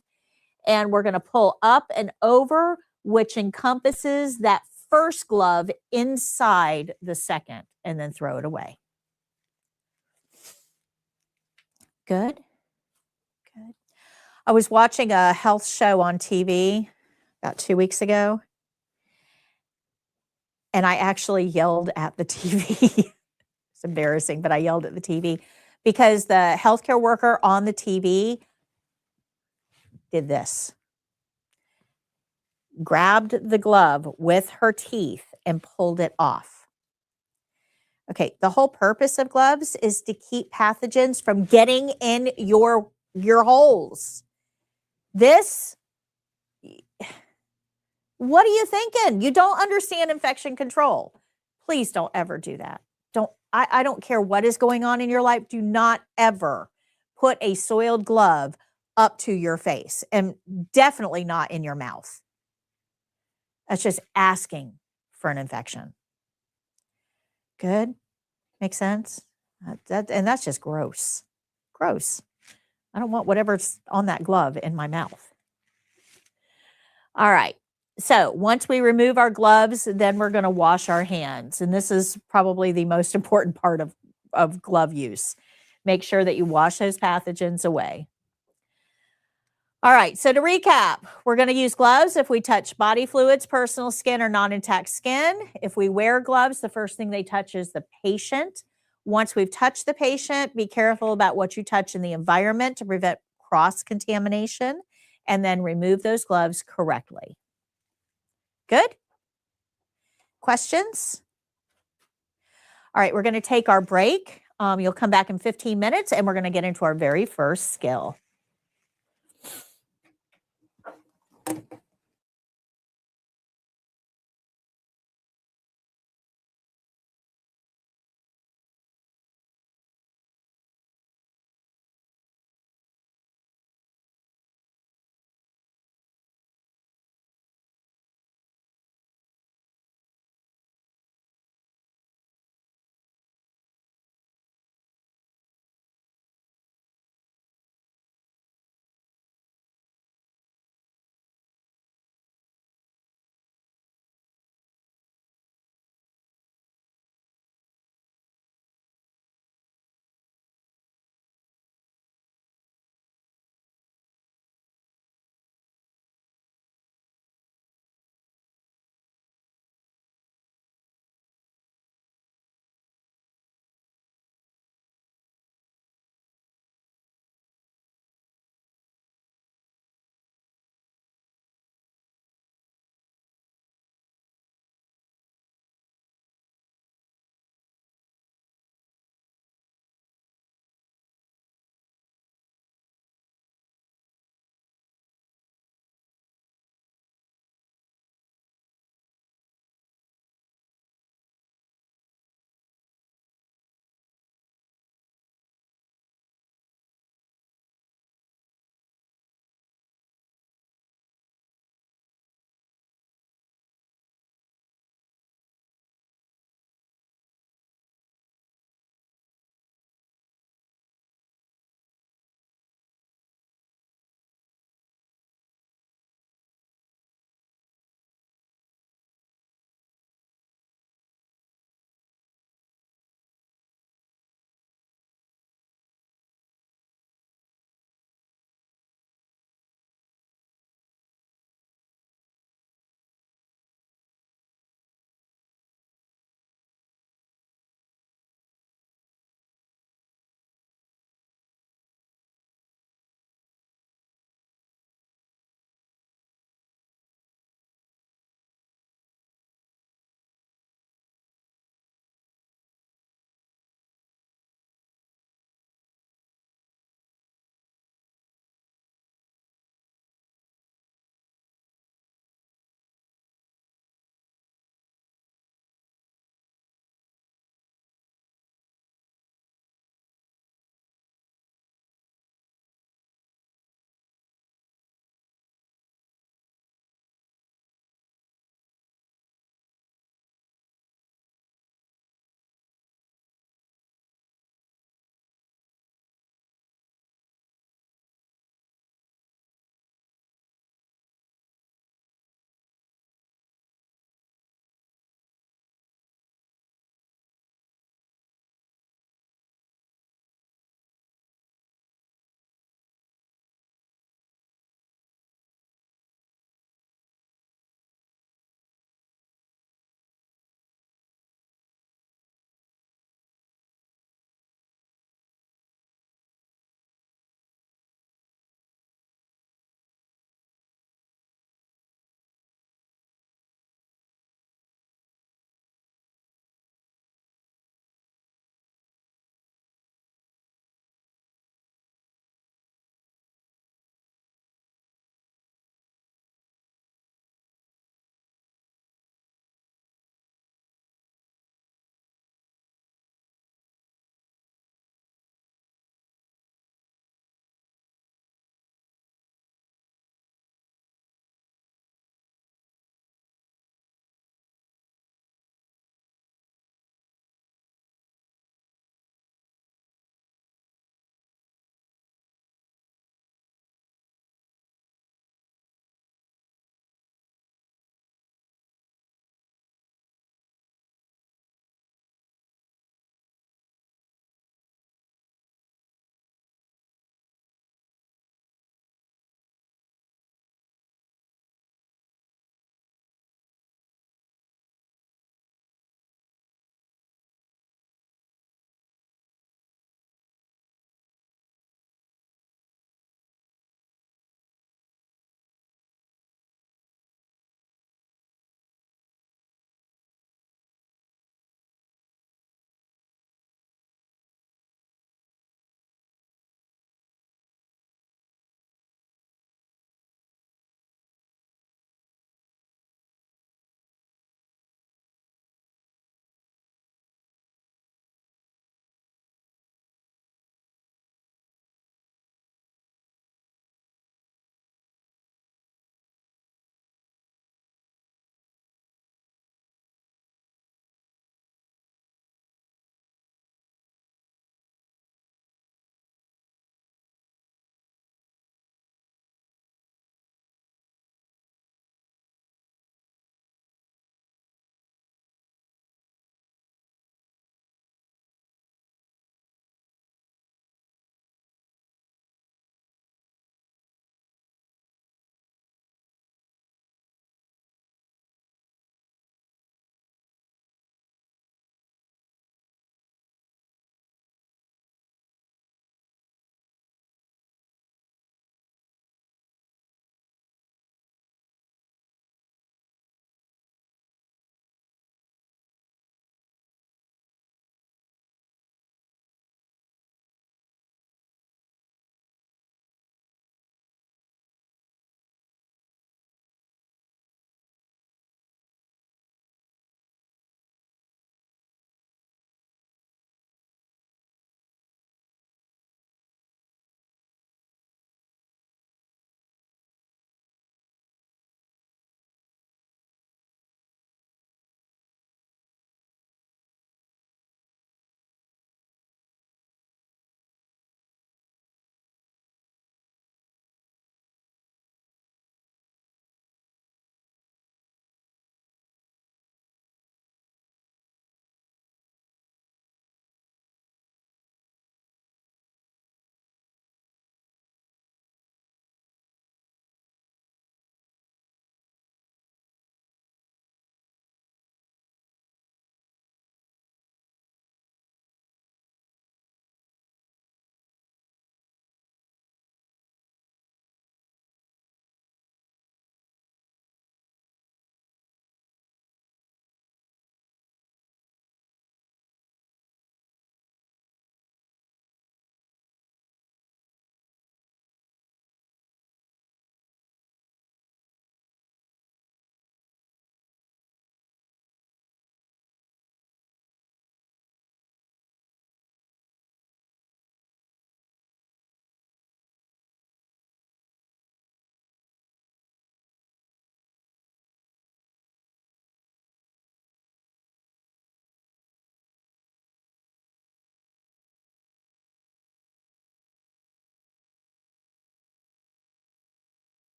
And we're going to pull up and over, which encompasses that first glove inside the second, and then throw it away. Good. Good. I was watching a health show on TV about 2 weeks ago, and I actually yelled at the TV. It's embarrassing, but I yelled at the TV because the healthcare worker on the TV did this. Grabbed the glove with her teeth and pulled it off. Okay, the whole purpose of gloves is to keep pathogens from getting in your holes. This, what are you thinking? You don't understand infection control. Please don't ever do that. I don't care what is going on in your life. Do not ever put a soiled glove up to your face, and definitely not in your mouth. That's just asking for an infection. Good? Makes sense? And that's just gross. Gross. I don't want whatever's on that glove in my mouth. All right. So once we remove our gloves, then we're going to wash our hands. And this is probably the most important part of glove use. Make sure that you wash those pathogens away. All right, so to recap, we're going to use gloves if we touch body fluids, personal skin, or non-intact skin. If we wear gloves, the first thing they touch is the patient. Once we've touched the patient, be careful about what you touch in the environment to prevent cross-contamination, and then remove those gloves correctly. Good? Questions? All right, we're going to take our break. You'll come back in 15 minutes, and we're going to get into our very first skill.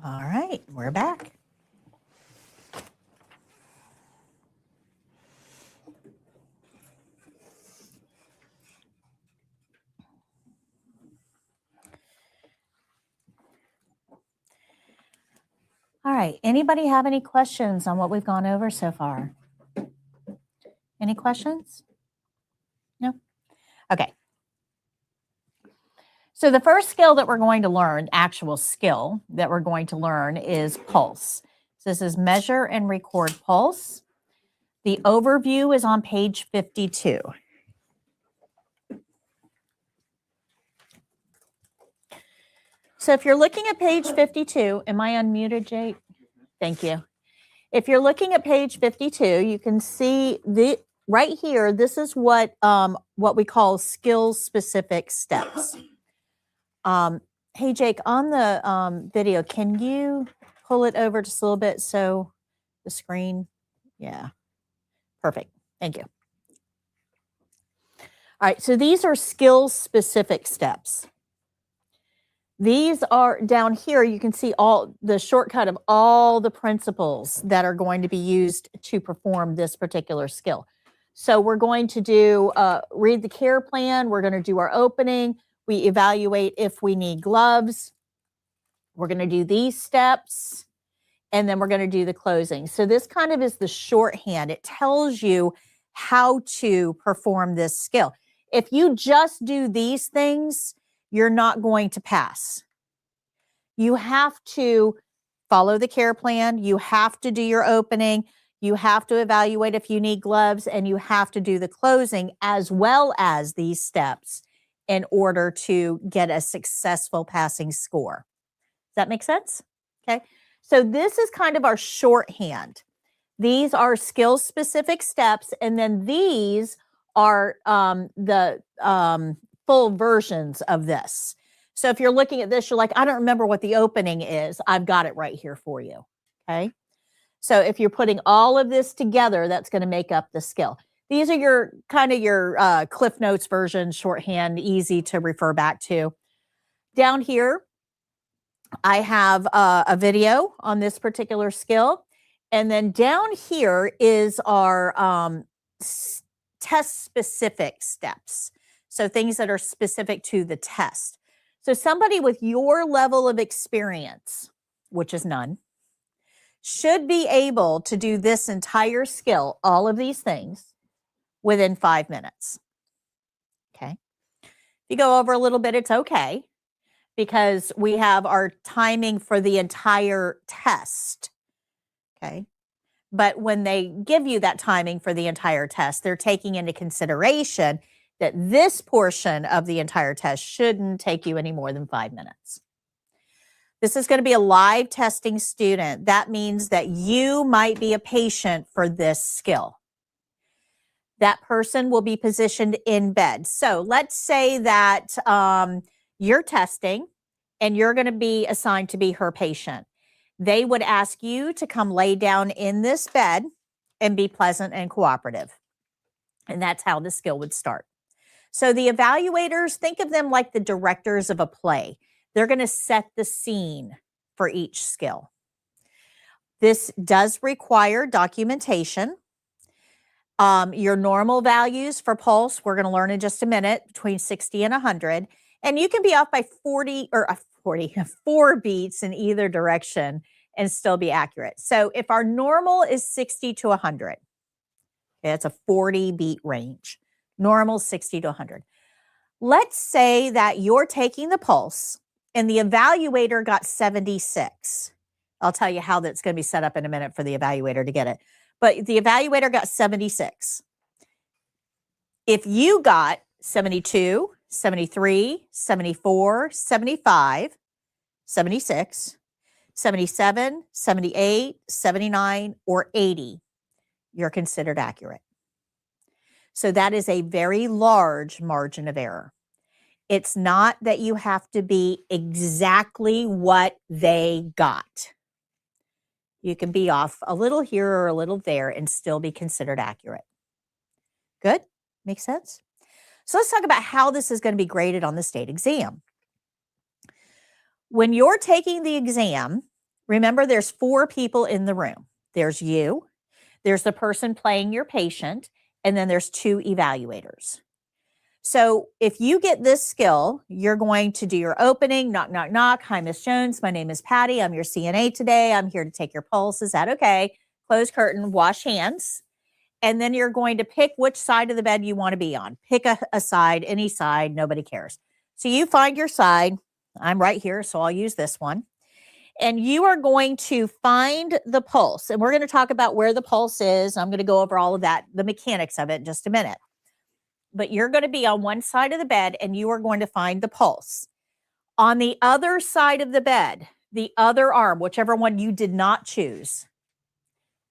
All right, we're back. All right, anybody have any questions on what we've gone over so far? Any questions? No? Okay. So the first skill that we're going to learn, actual skill that we're going to learn is pulse. So this is measure and record pulse. The overview is on page 52. So if you're looking at page 52, am I unmuted, Jake? Thank you. If you're looking at page 52, you can see right here, this is what we call skill-specific steps. Hey, Jake, on the video, can you pull it over just a little bit so the screen? Yeah, perfect. Thank you. All right, so these are skill-specific steps. These are down here, you can see all the shortcut of all the principles that are going to be used to perform this particular skill. So we're going to do, read the care plan. We're going to do our opening. We evaluate if we need gloves. We're going to do these steps, and then we're going to do the closing. So this kind of is the shorthand. It tells you how to perform this skill. If you just do these things, you're not going to pass. You have to follow the care plan. You have to do your opening. You have to evaluate if you need gloves, and you have to do the closing as well as these steps in order to get a successful passing score. Does that make sense? Okay. So this is kind of our shorthand. These are skill-specific steps, and then these are the full versions of this. So if you're looking at this, you're like, I don't remember what the opening is. I've got it right here for you. Okay. So if you're putting all of this together, that's going to make up the skill. These are your kind of your Cliff Notes version, shorthand, easy to refer back to. Down here, I have a video on this particular skill. And then down here is our test-specific steps. So things that are specific to the test. So somebody with your level of experience, which is none, should be able to do this entire skill, all of these things, within 5 minutes. Okay. If you go over a little bit, it's okay, because we have our timing for the entire test. Okay. But when they give you that timing for the entire test, they're taking into consideration that this portion of the entire test shouldn't take you any more than 5 minutes. This is going to be a live testing student. That means that you might be a patient for this skill. That person will be positioned in bed. So let's say that you're testing and you're going to be assigned to be her patient. They would ask you to come lay down in this bed and be pleasant and cooperative. And that's how the skill would start. So the evaluators, think of them like the directors of a play. They're going to set the scene for each skill. This does require documentation. Your normal values for pulse, we're going to learn in just a minute, between 60 and 100. And you can be off by 4 beats in either direction and still be accurate. So if our normal is 60 to 100, okay, that's a 40 beat range. Normal 60 to 100. Let's say that you're taking the pulse and the evaluator got 76. I'll tell you how that's going to be set up in a minute for the evaluator to get it. But the evaluator got 76. If you got 72, 73, 74, 75, 76, 77, 78, 79, or 80, you're considered accurate. So that is a very large margin of error. It's not that you have to be exactly what they got. You can be off a little here or a little there and still be considered accurate. Good? Makes sense? So let's talk about how this is going to be graded on the state exam. When you're taking the exam, Remember, there's 4 people in the room. There's you, there's the person playing your patient, and then there's 2 evaluators. So if you get this skill, you're going to do your opening, knock, knock, knock. Hi, Miss Jones. My name is Patty. I'm your CNA today. I'm here to take your pulse. Is that okay? Close curtain, wash hands. And then you're going to pick which side of the bed you want to be on. Pick a side, any side, nobody cares. So you find your side. I'm right here, so I'll use this one. And you are going to find the pulse. And we're going to talk about where the pulse is. I'm going to go over all of that, the mechanics of it in just a minute. But you're going to be on one side of the bed and you are going to find the pulse. On the other side of the bed, the other arm, whichever one you did not choose,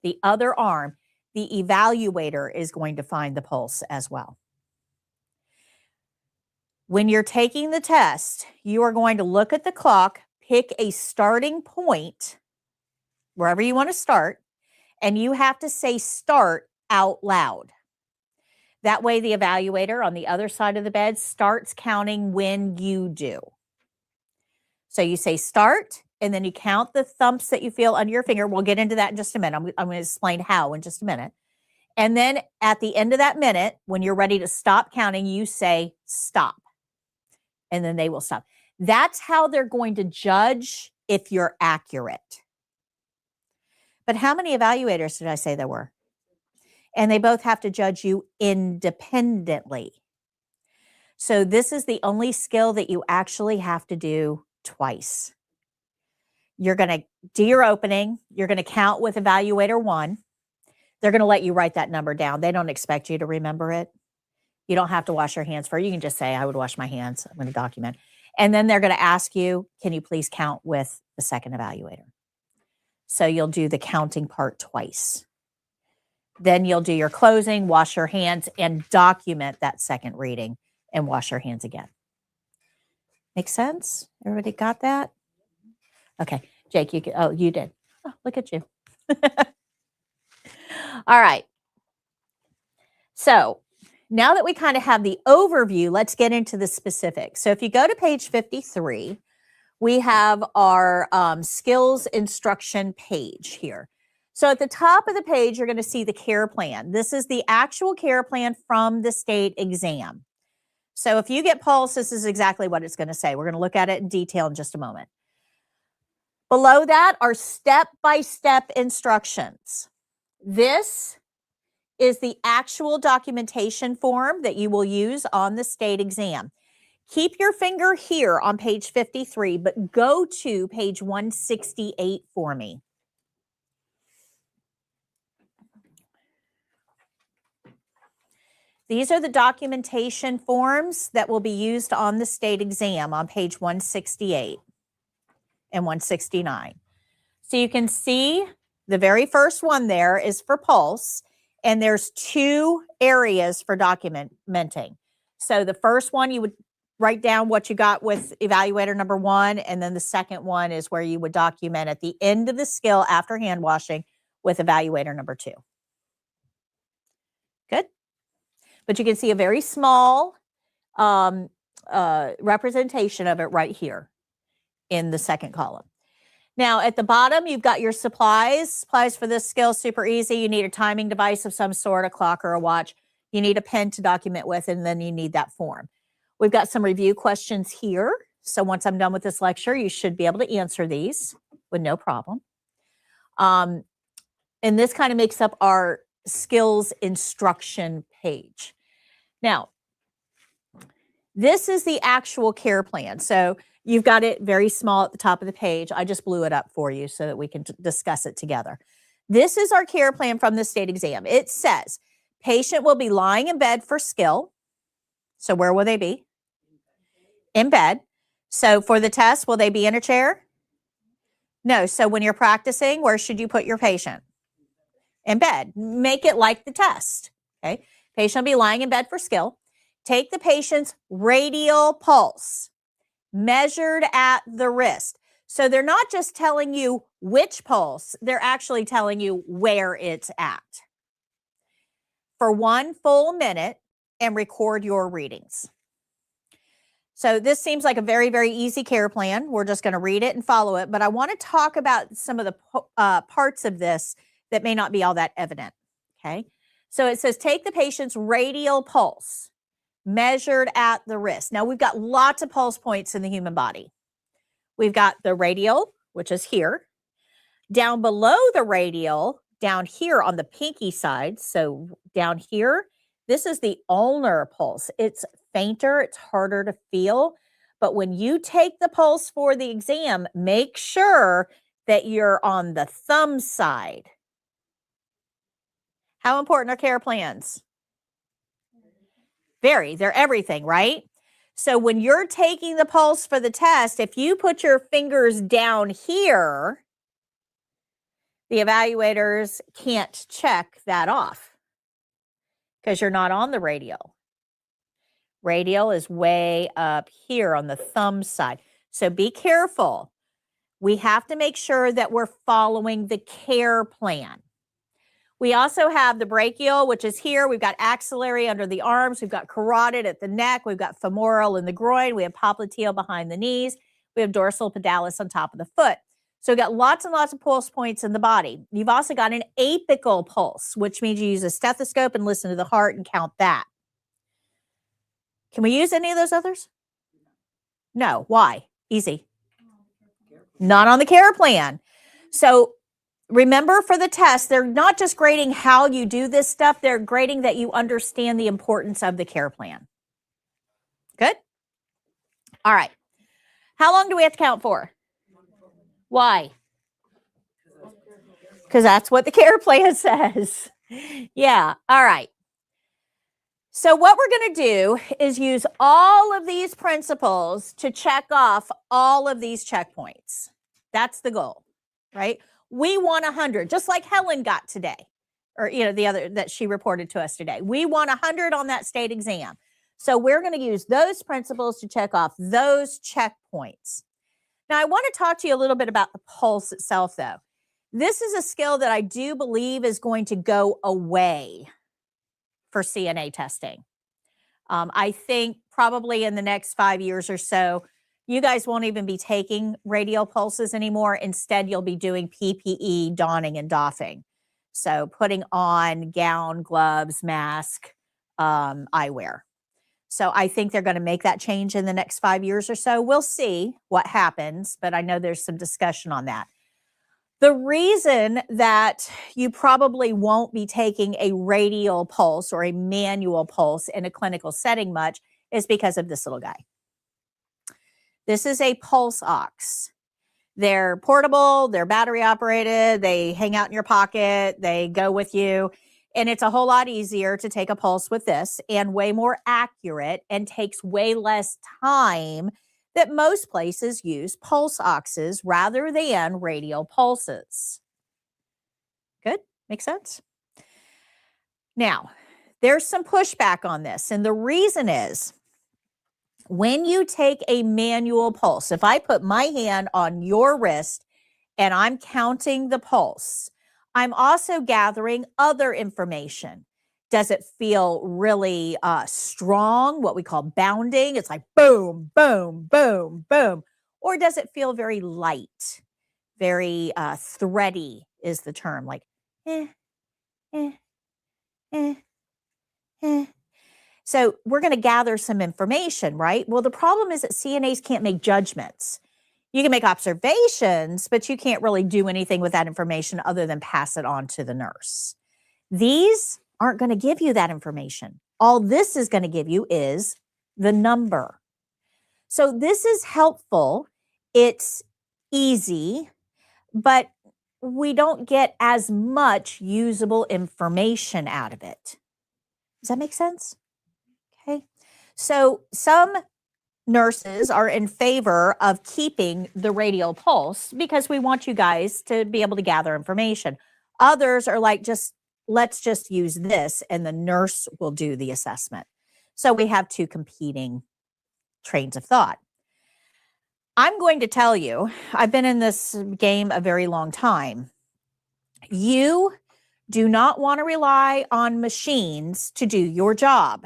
the other arm, the evaluator is going to find the pulse as well. When you're taking the test, you are going to look at the clock, pick a starting point, wherever you want to start, and you have to say start out loud. That way, the evaluator on the other side of the bed starts counting when you do. So you say start, and then you count the thumps that you feel under your finger. We'll get into that in just a minute. I'm going to explain how in just a minute. And then at the end of that minute, when you're ready to stop counting, you say stop. And then they will stop. That's how they're going to judge if you're accurate. But how many evaluators did I say there were? And they both have to judge you independently. So this is the only skill that you actually have to do twice. You're going to do your opening. You're going to count with evaluator 1. They're going to let you write that number down. They don't expect you to remember it. You don't have to wash your hands first. You can just say, I would wash my hands. I'm going to document. And then they're going to ask you, can you please count with the second evaluator? So you'll do the counting part twice. Then you'll do your closing, wash your hands, and document that second reading and wash your hands again. Make sense? Everybody got that? Okay. Jake, you did. Oh, look at you. All right. So now that we kind of have the overview, let's get into the specifics. So if you go to page 53, we have our skills instruction page here. So at the top of the page, you're going to see the care plan. This is the actual care plan from the state exam. So if you get pulse, this is exactly what it's going to say. We're going to look at it in detail in just a moment. Below that are step-by-step instructions. This is the actual documentation form that you will use on the state exam. Keep your finger here on page 53, but go to page 168 for me. These are the documentation forms that will be used on the state exam on page 168 and 169. So you can see the very first one there is for pulse, and there's 2 areas for documenting. So the first one, you would write down what you got with evaluator number 1, and then the second one is where you would document at the end of the skill after hand washing with evaluator number 2. Good? But you can see a very small representation of it right here in the second column. Now, at the bottom, you've got your supplies. Supplies for this skill, super easy. You need a timing device of some sort, a clock or a watch. You need a pen to document with, and then you need that form. We've got some review questions here. So once I'm done with this lecture, you should be able to answer these with no problem. And this kind of makes up our skills instruction page. Now, this is the actual care plan. So you've got it very small at the top of the page. I just blew it up for you so that we can discuss it together. This is our care plan from the state exam. It says patient will be lying in bed for skill. So where will they be? In bed. So for the test, will they be in a chair? No. So when you're practicing, where should you put your patient? In bed. Make it like the test. Okay. Patient will be lying in bed for skill. Take the patient's radial pulse, measured at the wrist. So they're not just telling you which pulse, they're actually telling you where it's at. For 1 full minute, and record your readings. So this seems like a very, very easy care plan. We're just going to read it and follow it. But I want to talk about some of the parts of this that may not be all that evident. Okay. So it says, take the patient's radial pulse measured at the wrist. Now we've got lots of pulse points in the human body. We've got the radial, which is here. Down below the radial, down here on the pinky side, so down here, this is the ulnar pulse. It's fainter, it's harder to feel. But when you take the pulse for the exam, make sure that you're on the thumb side. How important are care plans? Very, they're everything, right? So when you're taking the pulse for the test, if you put your fingers down here, the evaluators can't check that off because you're not on the radial. Radial is way up here on the thumb side. So be careful. We have to make sure that we're following the care plan. We also have the brachial, which is here. We've got axillary under the arms. We've got carotid at the neck. We've got femoral in the groin. We have popliteal behind the knees. We have dorsal pedalis on top of the foot. So we've got lots and lots of pulse points in the body. You've also got an apical pulse, which means you use a stethoscope and listen to the heart and count that. Can we use any of those others? No. Why? Easy. Not on the care plan. So remember, for the test, they're not just grading how you do this stuff. They're grading that you understand the importance of the care plan. Good? All right. How long do we have to count for? Why? Because that's what the care plan says. Yeah. All right. So what we're going to do is use all of these principles to check off all of these checkpoints. That's the goal, right? We want 100, just like Helen got today, or, the other that she reported to us today. We want 100 on that state exam. So we're going to use those principles to check off those checkpoints. Now, I want to talk to you a little bit about the pulse itself, though. This is a skill that I do believe is going to go away for CNA testing. I think probably in the next 5 years or so, you guys won't even be taking radial pulses anymore. Instead, you'll be doing PPE donning and doffing. So putting on gown, gloves, mask, eyewear. So I think they're going to make that change in the next 5 years or so. We'll see what happens, but I know there's some discussion on that. The reason that you probably won't be taking a radial pulse or a manual pulse in a clinical setting much is because of this little guy. This is a pulse ox. They're portable, they're battery operated, they hang out in your pocket, they go with you. And it's a whole lot easier to take a pulse with this and way more accurate and takes way less time that most places use pulse oxes rather than radial pulses. Good? Makes sense? Now, there's some pushback on this. And the reason is when you take a manual pulse, if I put my hand on your wrist and I'm counting the pulse, I'm also gathering other information. Does it feel really strong, what we call bounding? It's like boom, boom, boom, boom. Or does it feel very light, very thready is the term, like eh, eh, eh, eh. So we're going to gather some information, right? Well, the problem is that CNAs can't make judgments. You can make observations, but you can't really do anything with that information other than pass it on to the nurse. These aren't going to give you that information. All this is going to give you is the number. So this is helpful. It's easy, but we don't get as much usable information out of it. Does that make sense? Okay. So some nurses are in favor of keeping the radial pulse because we want you guys to be able to gather information. Others are like, let's just use this and the nurse will do the assessment. So we have two competing trains of thought. I'm going to tell you, I've been in this game a very long time. You do not want to rely on machines to do your job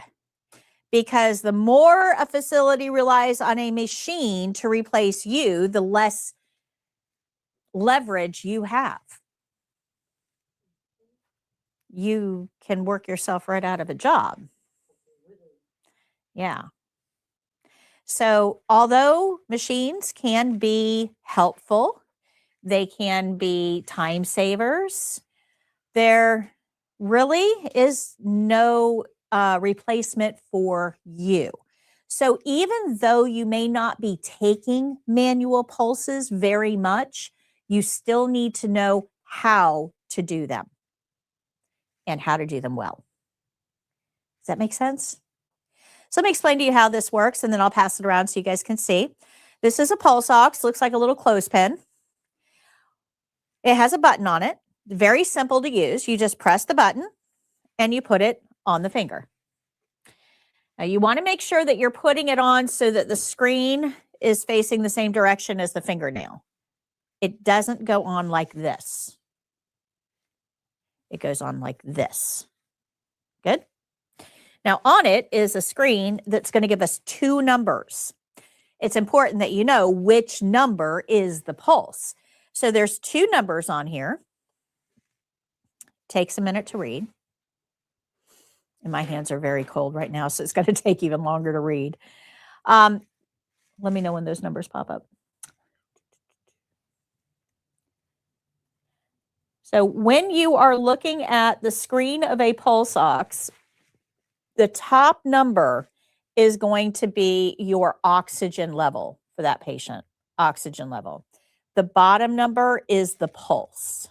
because the more a facility relies on a machine to replace you, the less leverage you have. You can work yourself right out of a job. Yeah. So although machines can be helpful, they can be time savers, there really is no replacement for you. So even though you may not be taking manual pulses very much, you still need to know how to do them and how to do them well. Does that make sense? So let me explain to you how this works, and then I'll pass it around so you guys can see. This is a pulse ox, looks like a little clothespin. It has a button on it, very simple to use. You just press the button and you put it on the finger. Now you want to make sure that you're putting it on so that the screen is facing the same direction as the fingernail. It doesn't go on like this. It goes on like this. Good? Now on it is a screen that's going to give us 2 numbers. It's important that you know which number is the pulse. So there's 2 numbers on here. Takes a minute to read. And my hands are very cold right now, so it's going to take even longer to read. Let me know when those numbers pop up. So when you are looking at the screen of a pulse ox, the top number is going to be your oxygen level for that patient, oxygen level. The bottom number is the pulse.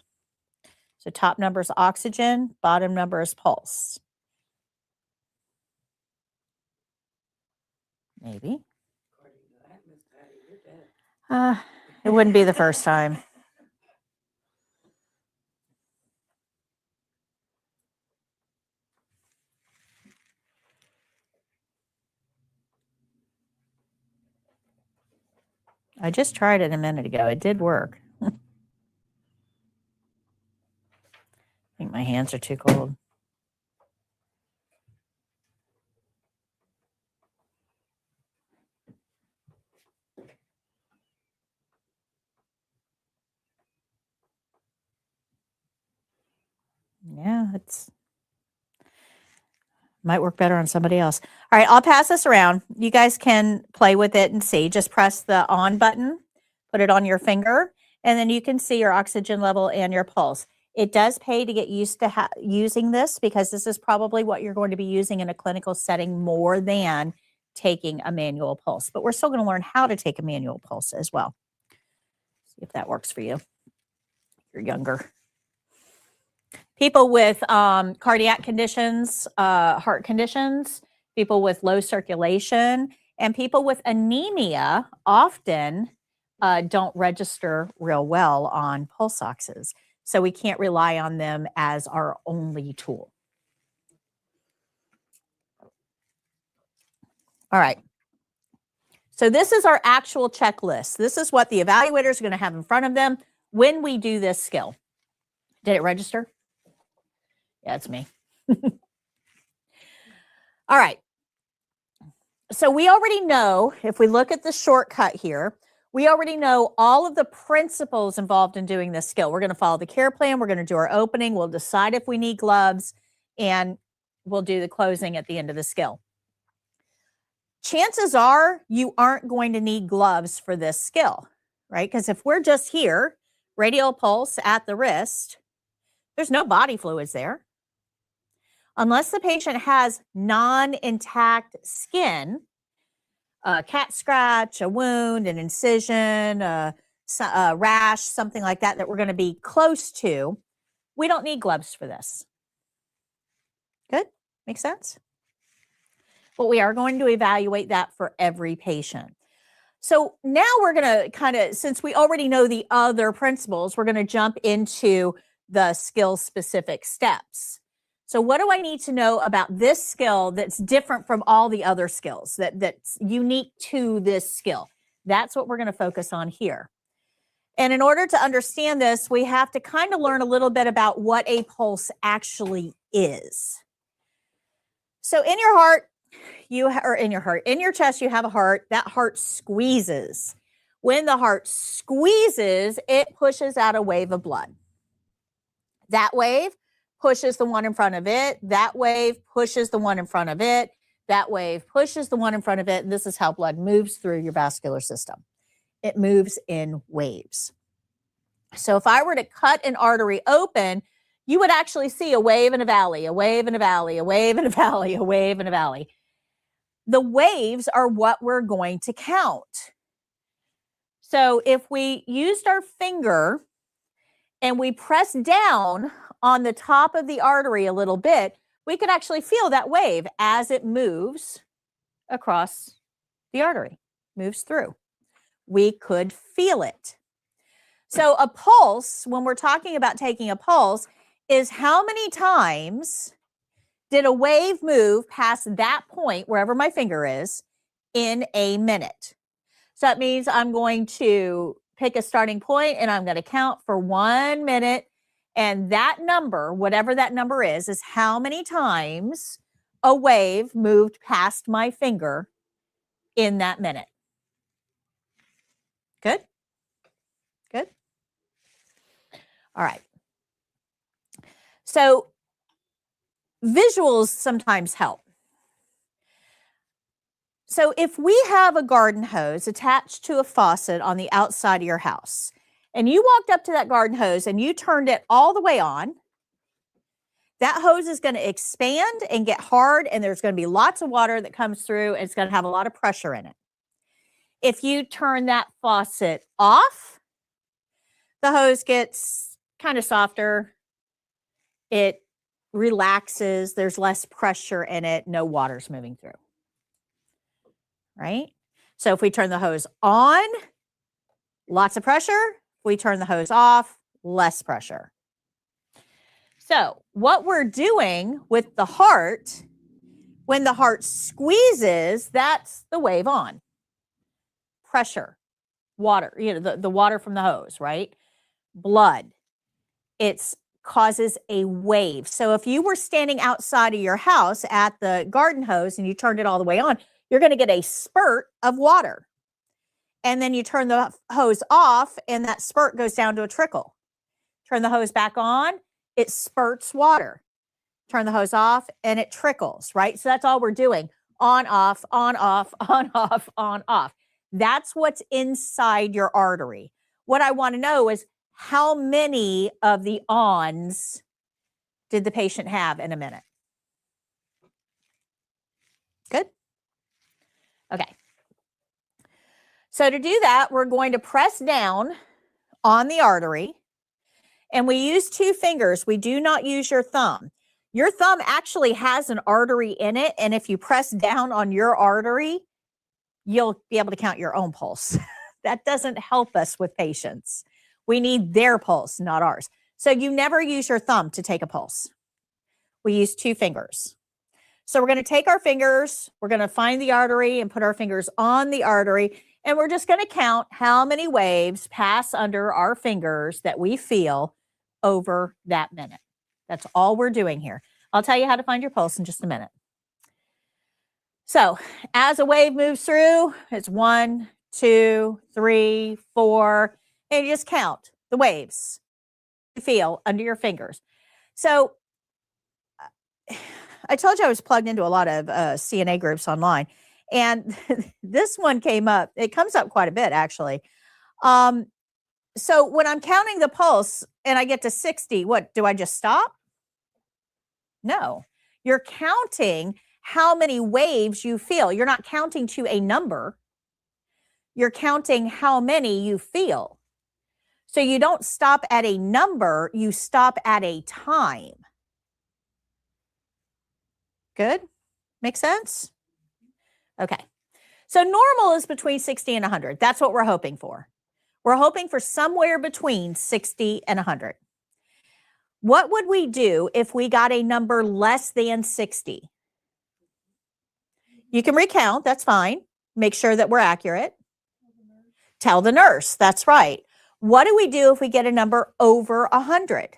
So top number is oxygen, bottom number is pulse. Maybe. It wouldn't be the first time. I just tried it a minute ago. It did work. I think my hands are too cold. Yeah, it's might work better on somebody else. All right, I'll pass this around. You guys can play with it and see. Just press the on button, put it on your finger, and then you can see your oxygen level and your pulse. It does pay to get used to using this because this is probably what you're going to be using in a clinical setting more than taking a manual pulse. But we're still going to learn how to take a manual pulse as well. See if that works for you. You're younger. People with cardiac conditions, heart conditions, people with low circulation, and people with anemia often don't register real well on pulse oxes. So we can't rely on them as our only tool. All right. So this is our actual checklist. This is what the evaluators are going to have in front of them when we do this skill. Did it register? Yeah, it's me. All right. So we already know, if we look at the shortcut here, we already know all of the principles involved in doing this skill. We're going to follow the care plan. We're going to do our opening. We'll decide if we need gloves, and we'll do the closing at the end of the skill. Chances are you aren't going to need gloves for this skill, right? Because if we're just here, radial pulse at the wrist, there's no body fluids there. Unless the patient has non-intact skin, a cat scratch, a wound, an incision, a rash, something like that, that we're going to be close to, we don't need gloves for this. Good? Make sense? But we are going to evaluate that for every patient. So now we're going to kind of, since we already know the other principles, we're going to jump into the skill-specific steps. So what do I need to know about this skill that's different from all the other skills, that's unique to this skill? That's what we're going to focus on here. And in order to understand this, we have to kind of learn a little bit about what a pulse actually is. So in your heart, or in your chest, you have a heart. That heart squeezes. When the heart squeezes, it pushes out a wave of blood. That wave pushes the one in front of it. That wave pushes the one in front of it. That wave pushes the one in front of it. And this is how blood moves through your vascular system. It moves in waves. So if I were to cut an artery open, you would actually see a wave and a valley, a wave and a valley, a wave and a valley, a wave and a valley. The waves are what we're going to count. So if we used our finger and we press down on the top of the artery a little bit, we could actually feel that wave as it moves across the artery, moves through. We could feel it. So a pulse, when we're talking about taking a pulse, is how many times did a wave move past that point, wherever my finger is, in a minute? So that means I'm going to pick a starting point and I'm going to count for 1 minute. And that number, whatever that number is how many times a wave moved past my finger in that minute. Good? Good? All right. So visuals sometimes help. So if we have a garden hose attached to a faucet on the outside of your house, and you walked up to that garden hose and you turned it all the way on, that hose is going to expand and get hard, and there's going to be lots of water that comes through, and it's going to have a lot of pressure in it. If you turn that faucet off, the hose gets kind of softer. It relaxes. There's less pressure in it. No water's moving through. Right? So if we turn the hose on, lots of pressure. If we turn the hose off, less pressure. So what we're doing with the heart, when the heart squeezes, that's the wave on. Pressure, water, the water from the hose, right? Blood. It causes a wave. So if you were standing outside of your house at the garden hose and you turned it all the way on, you're going to get a spurt of water. And then you turn the hose off and that spurt goes down to a trickle. Turn the hose back on, it spurts water. Turn the hose off and it trickles, right? So that's all we're doing. On, off, on, off, on, off, on, off. That's what's inside your artery. What I want to know is how many of the ons did the patient have in a minute? Good? Okay. So to do that, we're going to press down on the artery, and we use 2 fingers. We do not use your thumb. Your thumb actually has an artery in it, and if you press down on your artery, you'll be able to count your own pulse. That doesn't help us with patients. We need their pulse, not ours. So you never use your thumb to take a pulse. We use 2 fingers. So we're going to take our fingers, we're going to find the artery and put our fingers on the artery, and we're just going to count how many waves pass under our fingers that we feel over that minute. That's all we're doing here. I'll tell you how to find your pulse in just a minute. So as a wave moves through, it's 1, 2, 3, 4, and you just count the waves you feel under your fingers. So I told you I was plugged into a lot of CNA groups online, and this one came up. It comes up quite a bit, actually. So when I'm counting the pulse and I get to 60, what, do I just stop? No. You're counting how many waves you feel. You're not counting to a number. You're counting how many you feel. So you don't stop at a number, you stop at a time. Good? Make sense? Okay. So normal is between 60 and 100. That's what we're hoping for. We're hoping for somewhere between 60 and 100. What would we do if we got a number less than 60? You can recount, that's fine. Make sure that we're accurate. Tell the nurse, that's right. What do we do if we get a number over 100?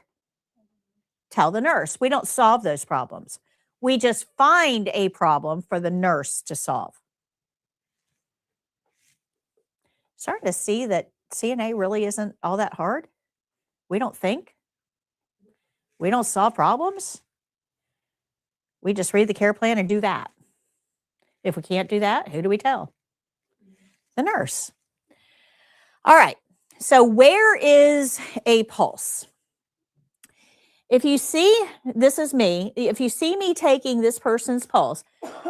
Tell the nurse. We don't solve those problems. We just find a problem for the nurse to solve. Starting to see that CNA really isn't all that hard. We don't think. We don't solve problems. We just read the care plan and do that. If we can't do that, who do we tell? The nurse. All right. So where is a pulse? If you see, this is me. If you see me taking this person's pulse,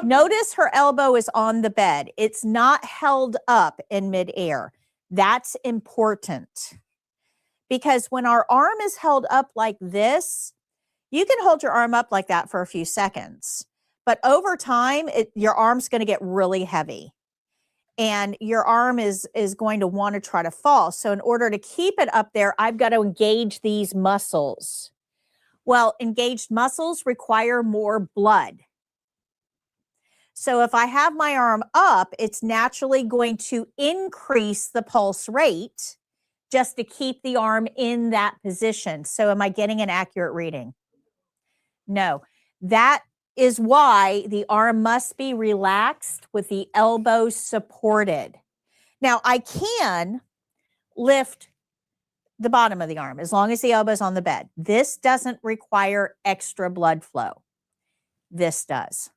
notice her elbow is on the bed. It's not held up in midair. That's important. Because when our arm is held up like this, you can hold your arm up like that for a few seconds. But over time, your arm's going to get really heavy. And your arm is going to want to try to fall. So in order to keep it up there, I've got to engage these muscles. Well, engaged muscles require more blood. So if I have my arm up, it's naturally going to increase the pulse rate just to keep the arm in that position. So am I getting an accurate reading? No. That is why the arm must be relaxed with the elbow supported. Now, I can lift the bottom of the arm as long as the elbow is on the bed. This doesn't require extra blood flow. This does.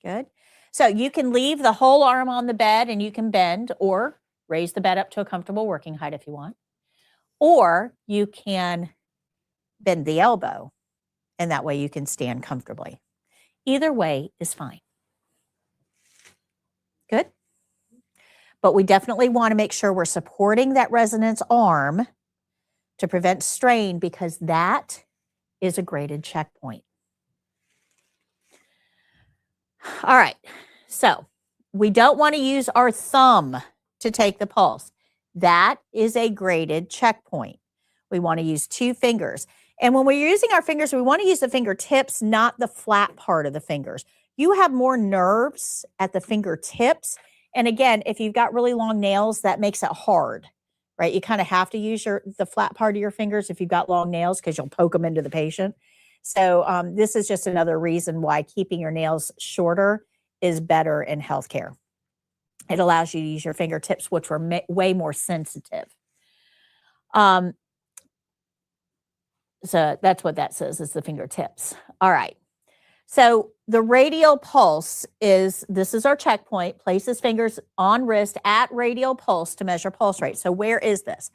Good. So you can leave the whole arm on the bed and you can bend or raise the bed up to a comfortable working height if you want. Or you can bend the elbow and that way you can stand comfortably. Either way is fine. Good. But we definitely want to make sure we're supporting that resident's arm to prevent strain because that is a graded checkpoint. All right. So we don't want to use our thumb to take the pulse. That is a graded checkpoint. We want to use 2 fingers. And when we're using our fingers, we want to use the fingertips, not the flat part of the fingers. You have more nerves at the fingertips. And again, if you've got really long nails, that makes it hard, right? You kind of have to use the flat part of your fingers if you've got long nails because you'll poke them into the patient. So this is just another reason why keeping your nails shorter is better in healthcare. It allows you to use your fingertips, which are way more sensitive. So that's what that says, is the fingertips. All right. So the radial pulse this is our checkpoint. Places fingers on wrist at radial pulse to measure pulse rate. So where is this?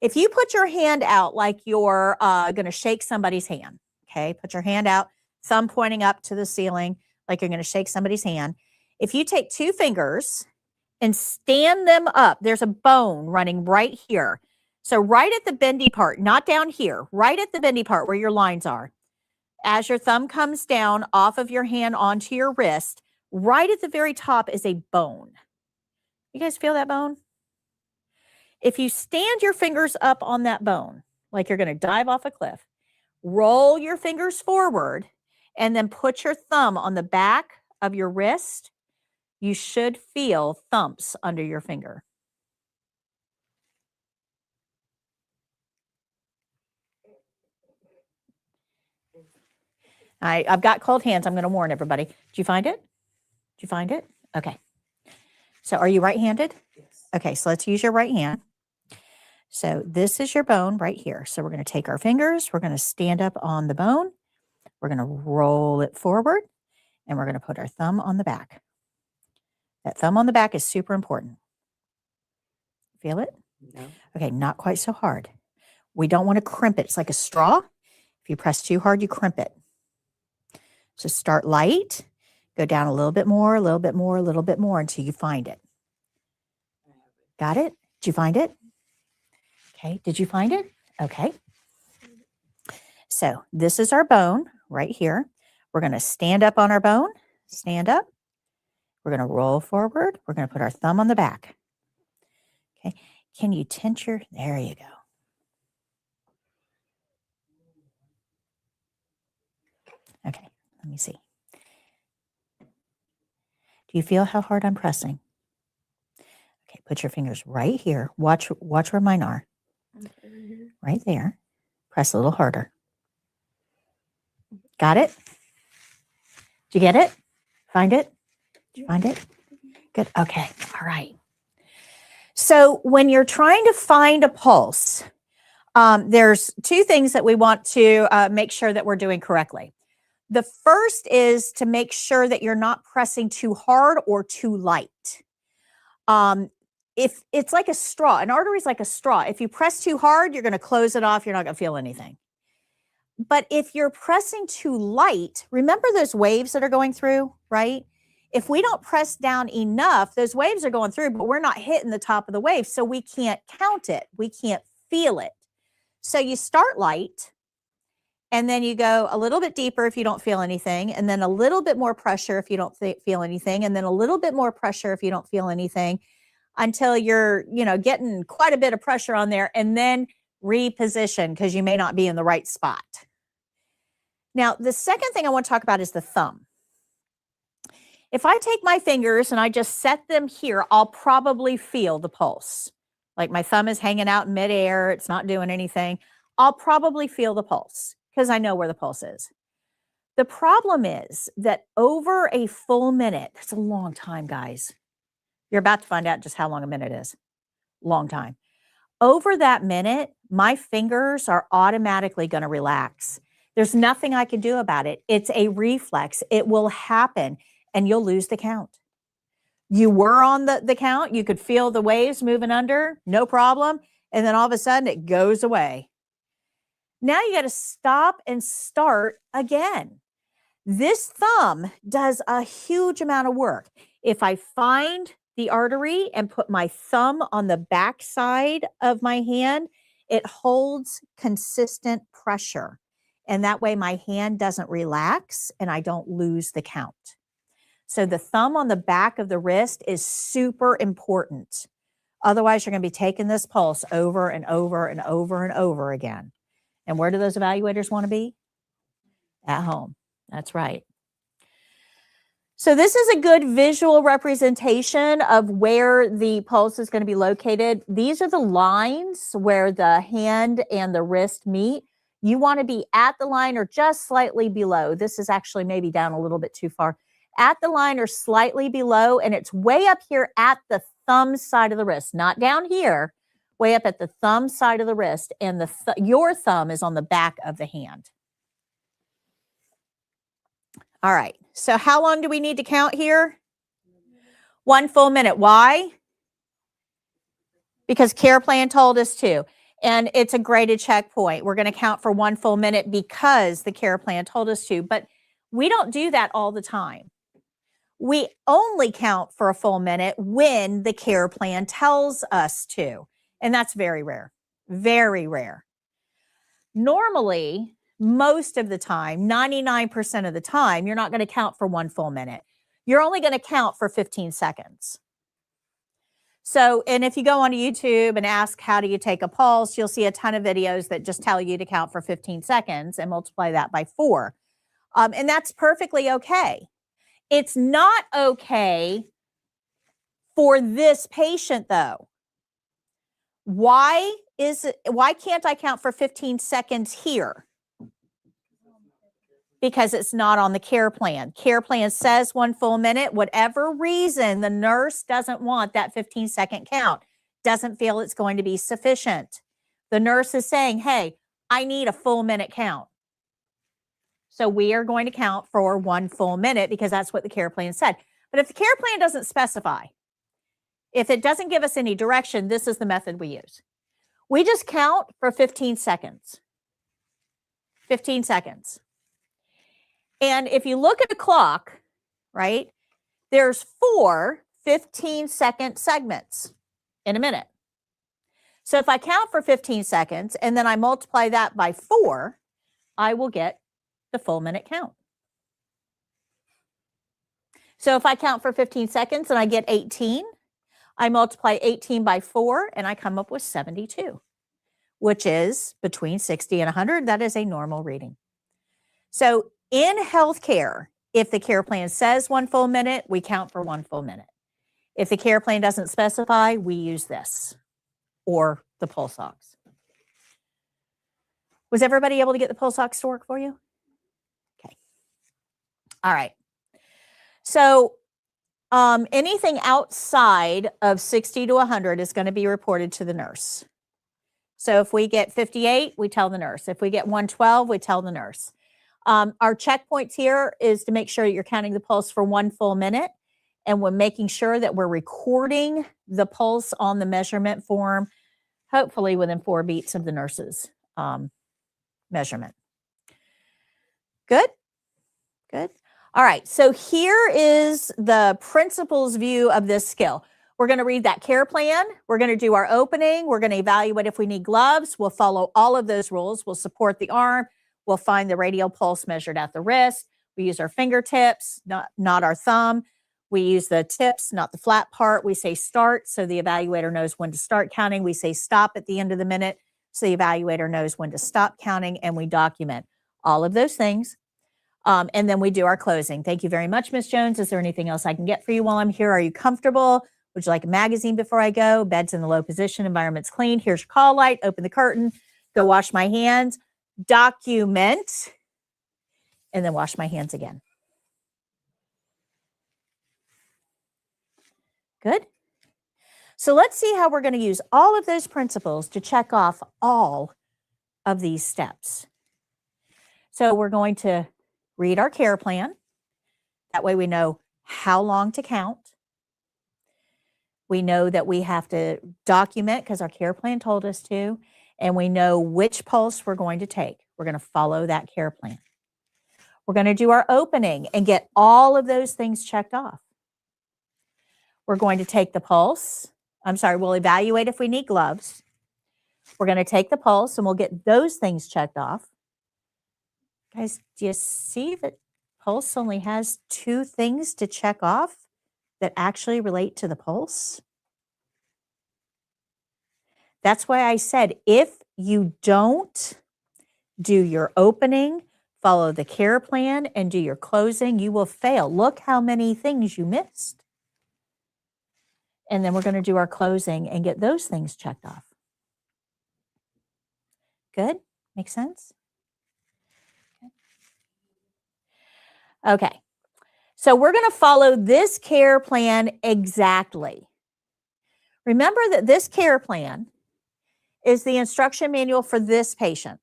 If you put your hand out like you're going to shake somebody's hand, okay? Put your hand out, thumb pointing up to the ceiling like you're going to shake somebody's hand. If you take 2 fingers and stand them up, there's a bone running right here. So right at the bendy part, not down here, right at the bendy part where your lines are. As your thumb comes down off of your hand onto your wrist, right at the very top is a bone. You guys feel that bone? If you stand your fingers up on that bone, like you're going to dive off a cliff, roll your fingers forward, and then put your thumb on the back of your wrist, you should feel thumps under your finger. I've got cold hands. I'm going to warn everybody. Did you find it? Did you find it? Okay. So are you right-handed? Yes. Okay, so let's use your right hand. So this is your bone right here. So we're going to take our fingers. We're going to stand up on the bone. We're going to roll it forward. And we're going to put our thumb on the back. That thumb on the back is super important. Feel it? No. Okay, not quite so hard. We don't want to crimp it. It's like a straw. If you press too hard, you crimp it. So start light, go down a little bit more, a little bit more, a little bit more until you find it. Got it? Did you find it? Okay, did you find it? Okay. So this is our bone right here. We're going to stand up on our bone, stand up. We're going to roll forward. We're going to put our thumb on the back. Okay, can you tense your, there you go. Okay, let me see. Do you feel how hard I'm pressing? Okay, put your fingers right here. Watch where mine are. Right there. Press a little harder. Got it? Did you get it? Find it? Did you find it? Good. Okay. All right. So when you're trying to find a pulse, there's two things that we want to make sure that we're doing correctly. The first is to make sure that you're not pressing too hard or too light. If it's like a straw, an artery is like a straw. If you press too hard, you're going to close it off. You're not going to feel anything. But if you're pressing too light, remember those waves that are going through, right? If we don't press down enough, those waves are going through, but we're not hitting the top of the wave, so we can't count it. We can't feel it. So you start light, and then you go a little bit deeper if you don't feel anything, and then a little bit more pressure if you don't feel anything, and then a little bit more pressure if you don't feel anything, until you're, getting quite a bit of pressure on there, and then reposition because you may not be in the right spot. Now, the second thing I want to talk about is the thumb. If I take my fingers and I just set them here, I'll probably feel the pulse. Like my thumb is hanging out in midair, it's not doing anything. I'll probably feel the pulse because I know where the pulse is. The problem is that over a full minute, that's a long time, guys. You're about to find out just how long a minute is. Long time. Over that minute, my fingers are automatically going to relax. There's nothing I can do about it. It's a reflex. It will happen, and you'll lose the count. You were on the count. You could feel the waves moving under, no problem. And then all of a sudden, it goes away. Now you got to stop and start again. This thumb does a huge amount of work. If I find the artery and put my thumb on the back side of my hand, it holds consistent pressure. And that way my hand doesn't relax and I don't lose the count. So the thumb on the back of the wrist is super important. Otherwise, you're going to be taking this pulse over and over and over and over again. And where do those evaluators want to be? At home. That's right. So this is a good visual representation of where the pulse is going to be located. These are the lines where the hand and the wrist meet. You want to be at the line or just slightly below. This is actually maybe down a little bit too far. At the line or slightly below, and it's way up here at the thumb side of the wrist, not down here, way up at the thumb side of the wrist, and your thumb is on the back of the hand. All right, so how long do we need to count here? 1 full minute. Why? Because care plan told us to. And it's a graded checkpoint. We're going to count for 1 full minute because the care plan told us to. But we don't do that all the time. We only count for a full minute when the care plan tells us to. And that's very rare. Very rare. Normally, most of the time, 99% of the time, you're not going to count for 1 full minute. You're only going to count for 15 seconds. So, and if you go onto YouTube and ask how do you take a pulse, you'll see a ton of videos that just tell you to count for 15 seconds and multiply that by 4. And that's perfectly okay. It's not okay for this patient though. Why can't I count for 15 seconds here? Because it's not on the care plan. Care plan says 1 full minute. Whatever reason, the nurse doesn't want that 15-second count, doesn't feel it's going to be sufficient. The nurse is saying, hey, I need a full minute count. So we are going to count for 1 full minute because that's what the care plan said. But if the care plan doesn't specify, if it doesn't give us any direction, this is the method we use. We just count for 15 seconds. 15 seconds. And if you look at the clock, right, there's 4 15-second segments in a minute. So if I count for 15 seconds and then I multiply that by 4, I will get the full minute count. So if I count for 15 seconds and I get 18, I multiply 18 by 4 and I come up with 72, which is between 60 and 100. That is a normal reading. So in healthcare, if the care plan says 1 full minute, we count for 1 full minute. If the care plan doesn't specify, we use this or the pulse ox. Was everybody able to get the pulse ox to work for you? Okay. All right. So anything outside of 60 to 100 is going to be reported to the nurse. So if we get 58, we tell the nurse. If we get 112, we tell the nurse. Our checkpoints here is to make sure that you're counting the pulse for 1 full minute, and we're making sure that we're recording the pulse on the measurement form, hopefully within 4 beats of the nurse's measurement. Good? Good. All right, so here is the principal's view of this skill. We're going to read that care plan. We're going to do our opening. We're going to evaluate if we need gloves. We'll follow all of those rules. We'll support the arm. We'll find the radial pulse measured at the wrist. We use our fingertips, not our thumb. We use the tips, not the flat part. We say start, so the evaluator knows when to start counting. We say stop at the end of the minute, so the evaluator knows when to stop counting, and we document all of those things. And then we do our closing. Thank you very much, Ms. Jones. Is there anything else I can get for you while I'm here? Are you comfortable? Would you like a magazine before I go? Bed's in the low position, environment's clean. Here's your call light. Open the curtain. Go wash my hands. Document. And then wash my hands again. Good. So let's see how we're going to use all of those principles to check off all of these steps. So we're going to read our care plan. That way we know how long to count. We know that we have to document because our care plan told us to, and we know which pulse we're going to take. We're going to follow that care plan. We're going to do our opening and get all of those things checked off. We're going to take the pulse. We'll evaluate if we need gloves. We're going to take the pulse and we'll get those things checked off. Guys, do you see that pulse only has 2 things to check off that actually relate to the pulse? That's why I said if you don't do your opening, follow the care plan, and do your closing, you will fail. Look how many things you missed. And then we're going to do our closing and get those things checked off. Good? Make sense? Okay. So we're going to follow this care plan exactly. Remember that this care plan is the instruction manual for this patient.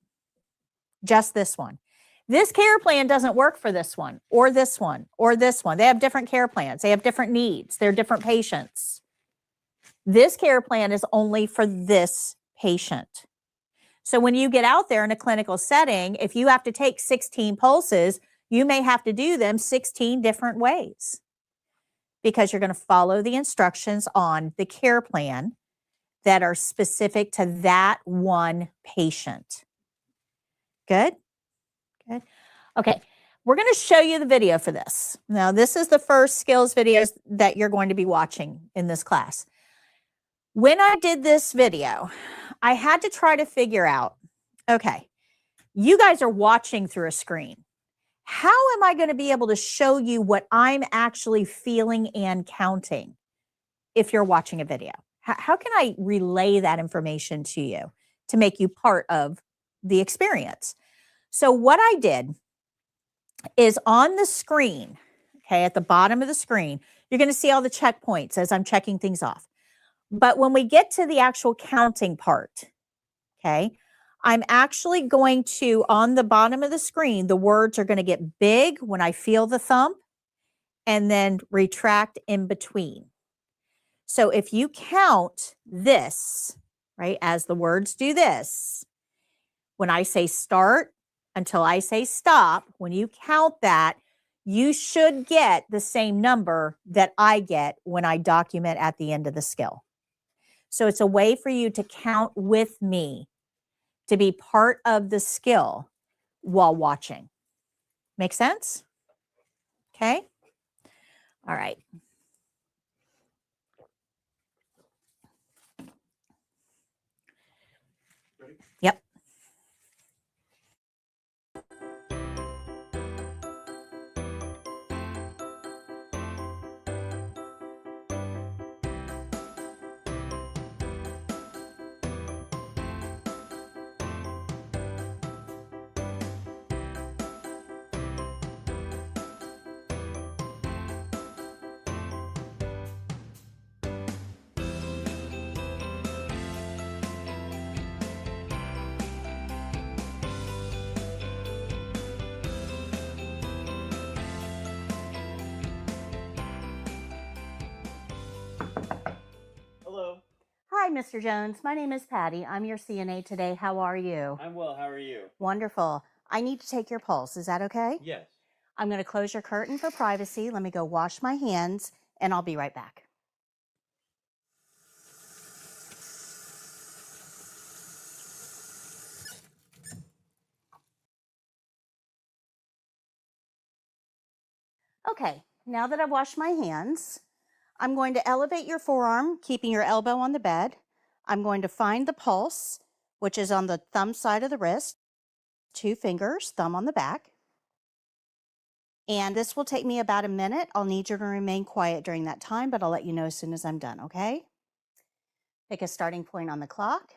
Just this one. This care plan doesn't work for this one or this one or this one. They have different care plans. They have different needs. They're different patients. This care plan is only for this patient. So when you get out there in a clinical setting, if you have to take 16 pulses, you may have to do them 16 different ways because you're going to follow the instructions on the care plan that are specific to that one patient. Good? Good. Okay. We're going to show you the video for this. Now, this is the first skills videos that you're going to be watching in this class. When I did this video, I had to try to figure out, okay, you guys are watching through a screen. How am I going to be able to show you what I'm actually feeling and counting if you're watching a video? How can I relay that information to you to make you part of the experience? So what I did is on the screen, okay, at the bottom of the screen, you're going to see all the checkpoints as I'm checking things off. But when we get to the actual counting part, okay, I'm actually going to, on the bottom of the screen, the words are going to get big when I feel the thump and then retract in between. So if you count this, right, as the words do this, when I say start until I say stop, when you count that, you should get the same number that I get when I document at the end of the skill. So it's a way for you to count with me, to be part of the skill while watching. Make sense? Okay. All right. Ready? Yep. Mr. Jones. My name is Patty. I'm your CNA today. How are you? I'm well. How are you? Wonderful. I need to take your pulse. Is that okay? Yes. I'm going to close your curtain for privacy. Let me go wash my hands, and I'll be right back. Okay, now that I've washed my hands, I'm going to elevate your forearm, keeping your elbow on the bed. I'm going to find the pulse, which is on the thumb side of the wrist. 2 fingers, thumb on the back. And this will take me about a minute. I'll need you to remain quiet during that time, but I'll let you know as soon as I'm done, okay? Pick a starting point on the clock.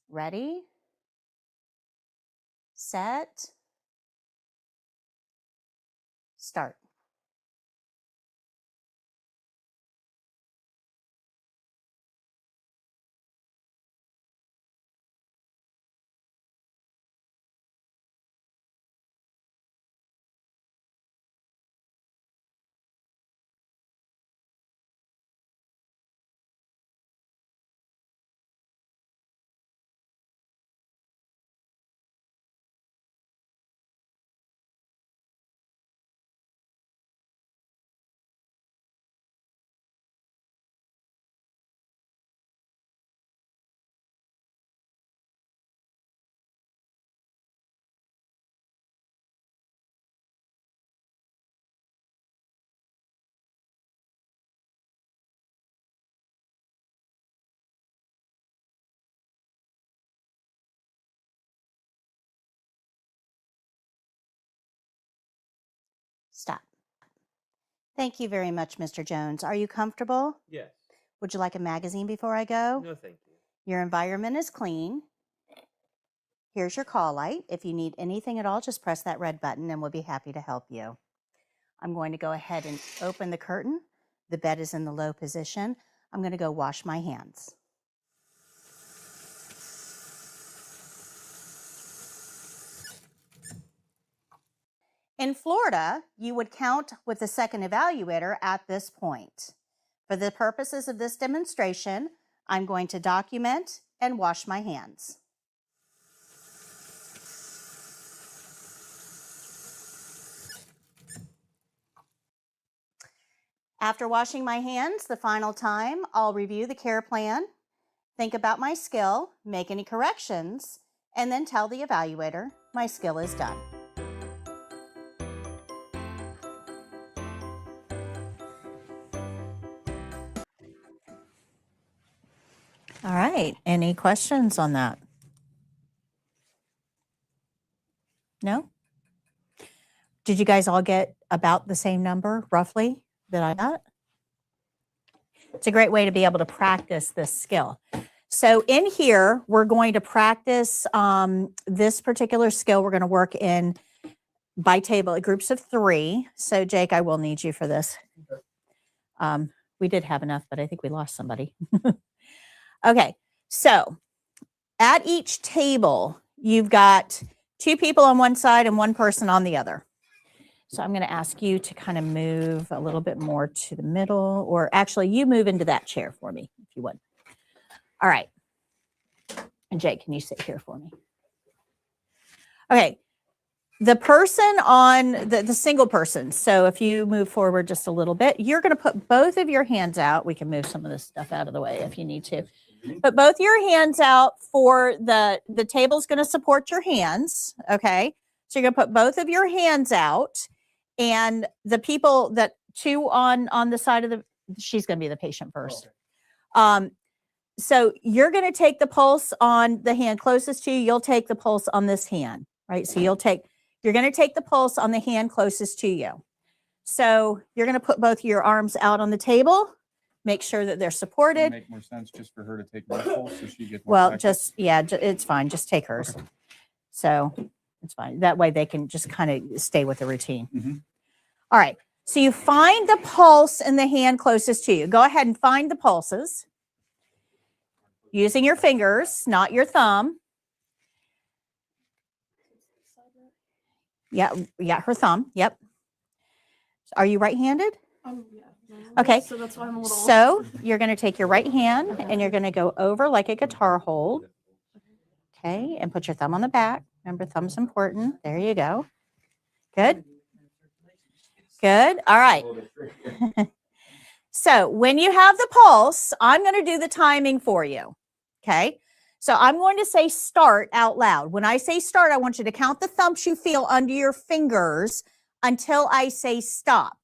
Ready, set, start. Stop. Thank you very much, Mr. Jones. Are you comfortable? Yes. Would you like a magazine before I go? No, thank you. Your environment is clean. Here's your call light. If you need anything at all, just press that red button and we'll be happy to help you. I'm going to go ahead and open the curtain. The bed is in the low position. I'm going to go wash my hands. In Florida, you would count with the second evaluator at this point. For the purposes of this demonstration, I'm going to document and wash my hands. After washing my hands the final time, I'll review the care plan, think about my skill, make any corrections, and then tell the evaluator my skill is done. All right, any questions on that? No? Did you guys all get about the same number, roughly, that I got? It's a great way to be able to practice this skill. So in here, we're going to practice this particular skill. We're going to work in by table, groups of 3. So Jake, I will need you for this. We did have enough, but I think we lost somebody. Okay, so at each table, you've got 2 people on one side and 1 person on the other. So I'm going to ask you to kind of move a little bit more to the middle, or actually you move into that chair for me, if you would. All right. And Jake, can you sit here for me? Okay. The person on the single person. So if you move forward just a little bit, you're going to put both of your hands out. We can move some of this stuff out of the way if you need to. Put both your hands out for the table's going to support your hands. Okay. So you're going to put both of your hands out, and the people that 2 on the side of she's going to be the patient first. Okay. So you're going to take the pulse on the hand closest to you. You'll take the pulse on this hand, right? So you're going to take the pulse on the hand closest to you. So you're going to put both your arms out on the table. Make sure that they're supported. Would it make more sense just for her to take my pulse so she gets more Well, practice? it's fine. Just take hers. Okay. So it's fine. That way they can just kind of stay with the routine. Mm-hmm. All right. So you find the pulse in the hand closest to you. Go ahead and find the pulses using your fingers, not your thumb. Yeah, her thumb. Yep. Are you right-handed? Yeah. Okay. So that's why I'm a little. So you're going to take your right hand and you're going to go over like a guitar hold. Okay. And put your thumb on the back. Remember, thumb's important. There you go. Good. Good. All right. So when you have the pulse, I'm going to do the timing for you. Okay. So I'm going to say start out loud. When I say start, I want you to count the thumps you feel under your fingers until I say stop.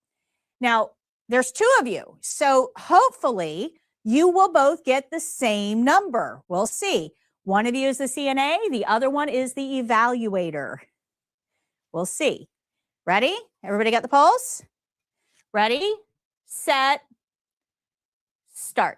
Now, there's two of you. So hopefully you will both get the same number. We'll see. One of you is the CNA. The other one is the evaluator. We'll see. Ready? Everybody got the pulse? Ready, set, start.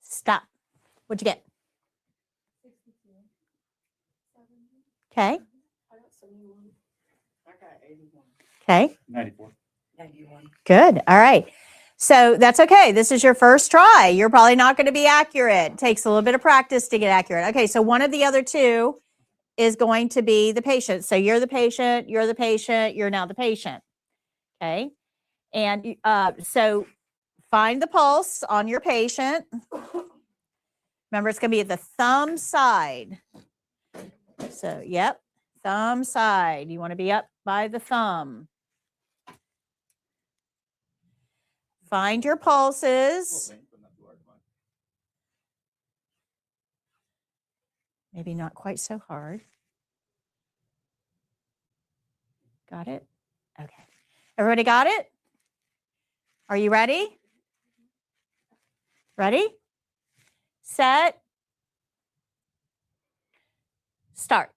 Stop. What'd you get? 62. 70. Okay. I got 71. I got 81. Okay. 94. 91. Good. All right. So that's okay. This is your first try. You're probably not going to be accurate. It takes a little bit of practice to get accurate. Okay. So one of the other two is going to be the patient. So you're the patient, you're the patient, you're now the patient. Okay. And so find the pulse on your patient. Remember, it's going to be at the thumb side. So, yep, thumb side. You want to be up by the thumb. Find your pulses. Maybe not quite so hard. Got it? Okay. Everybody got it? Are you ready? Ready? Set. Start.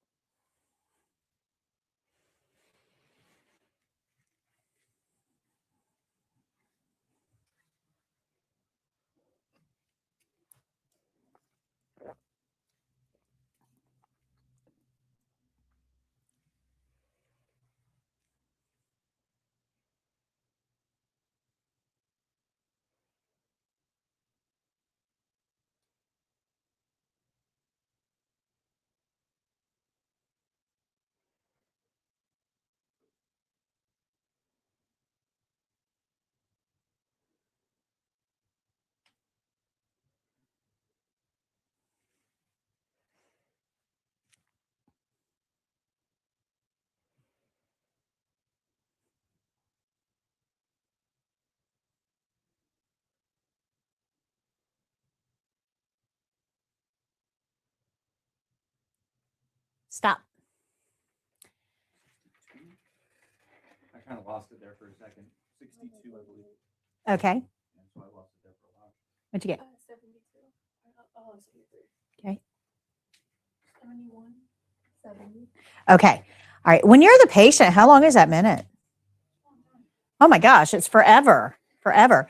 Stop. I kind of lost it there for a second. 62, I believe. Okay. And so I lost it there for a while. What'd you get? 72. I got 73. Okay. 71. 70. Okay. All right. When you're the patient, how long is that minute? Oh my gosh, it's forever. Forever.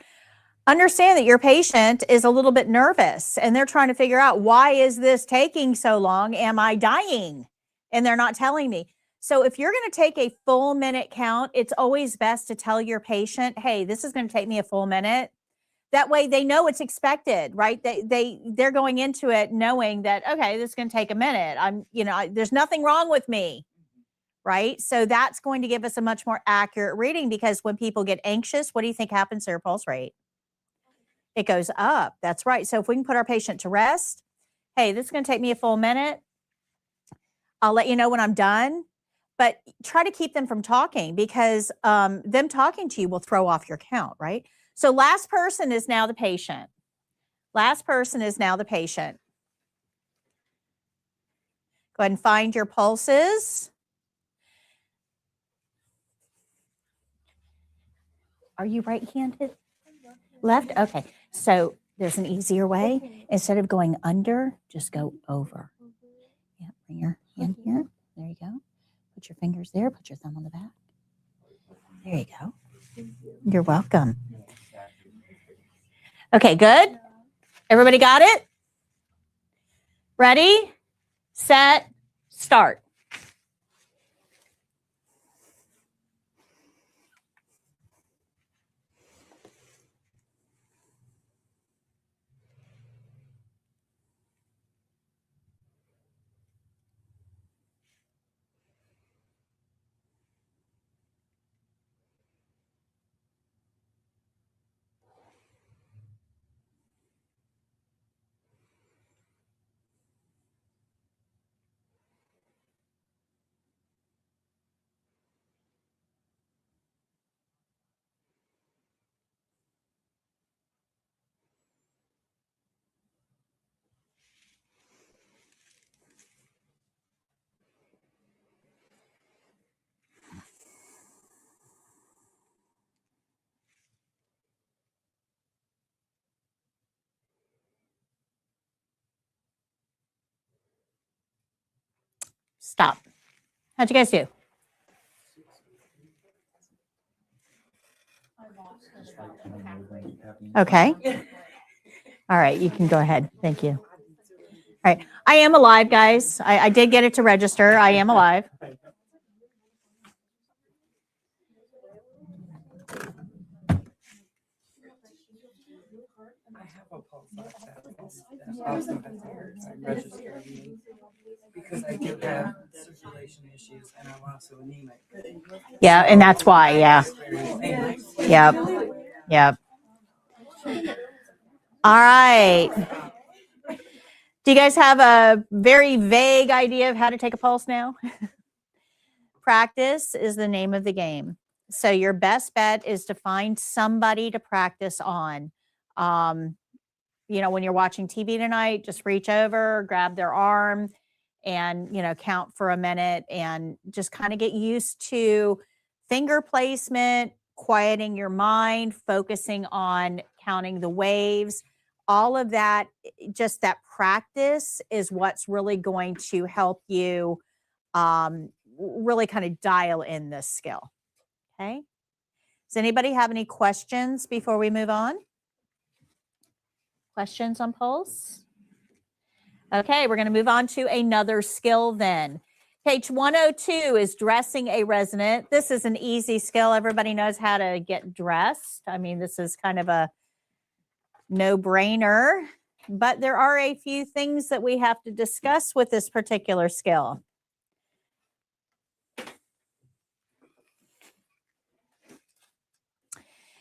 Understand that your patient is a little bit nervous and they're trying to figure out, why is this taking so long? Am I dying? And they're not telling me. So if you're going to take a full minute count, it's always best to tell your patient, hey, this is going to take me a full minute. That way they know it's expected, right? They're going into it knowing that, okay, this is going to take a minute. There's nothing wrong with me, right? So that's going to give us a much more accurate reading, because when people get anxious, what do you think happens to their pulse rate? It goes up. That's right. So if we can put our patient to rest, hey, this is going to take me a full minute. I'll let you know when I'm done, but try to keep them from talking, because them talking to you will throw off your count, right? So last person is now the patient. Last person is now the patient. Go ahead and find your pulses. Are you right-handed? Left? Okay. So there's an easier way. Instead of going under, just go over. Yeah, bring your hand here. There you go. Put your fingers there. Put your thumb on the back. There you go. You're welcome. Okay, good. Everybody got it? Ready, set, start. Stop. How'd you guys do? Okay. All right, you can go ahead. Thank you. All right, I am alive, guys. I did get it to register. I am alive. I have a pulse ox that also has ears. I'm registered because I do have circulation issues and I'm also anemic. Yeah, and that's why, yeah. Yep. Yep. All right. Do you guys have a very vague idea of how to take a pulse now? Practice is the name of the game. So your best bet is to find somebody to practice on. You know, when you're watching TV tonight, just reach over, grab their arm, and, you know, count for a minute and just kind of get used to finger placement, quieting your mind, focusing on counting the waves. All of that, just that practice is what's really going to help you really kind of dial in this skill. Okay. Does anybody have any questions before we move on? Questions on pulse? Okay, we're going to move on to another skill then. Page 102 is dressing a resident. This is an easy skill. Everybody knows how to get dressed. I mean, this is kind of a no-brainer, but there are a few things that we have to discuss with this particular skill.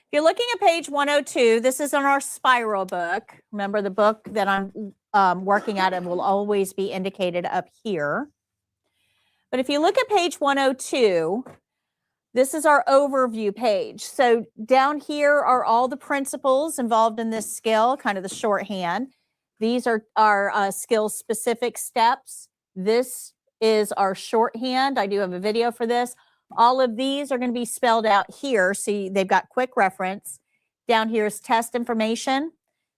If you're looking at page 102, this is on our spiral book. Remember, the book that I'm working at, it will always be indicated up here. But if you look at page 102, this is our overview page. So down here are all the principles involved in this skill, kind of the shorthand. These are our skill-specific steps. This is our shorthand. I do have a video for this. All of these are going to be spelled out here. See, they've got quick reference. Down here is test information.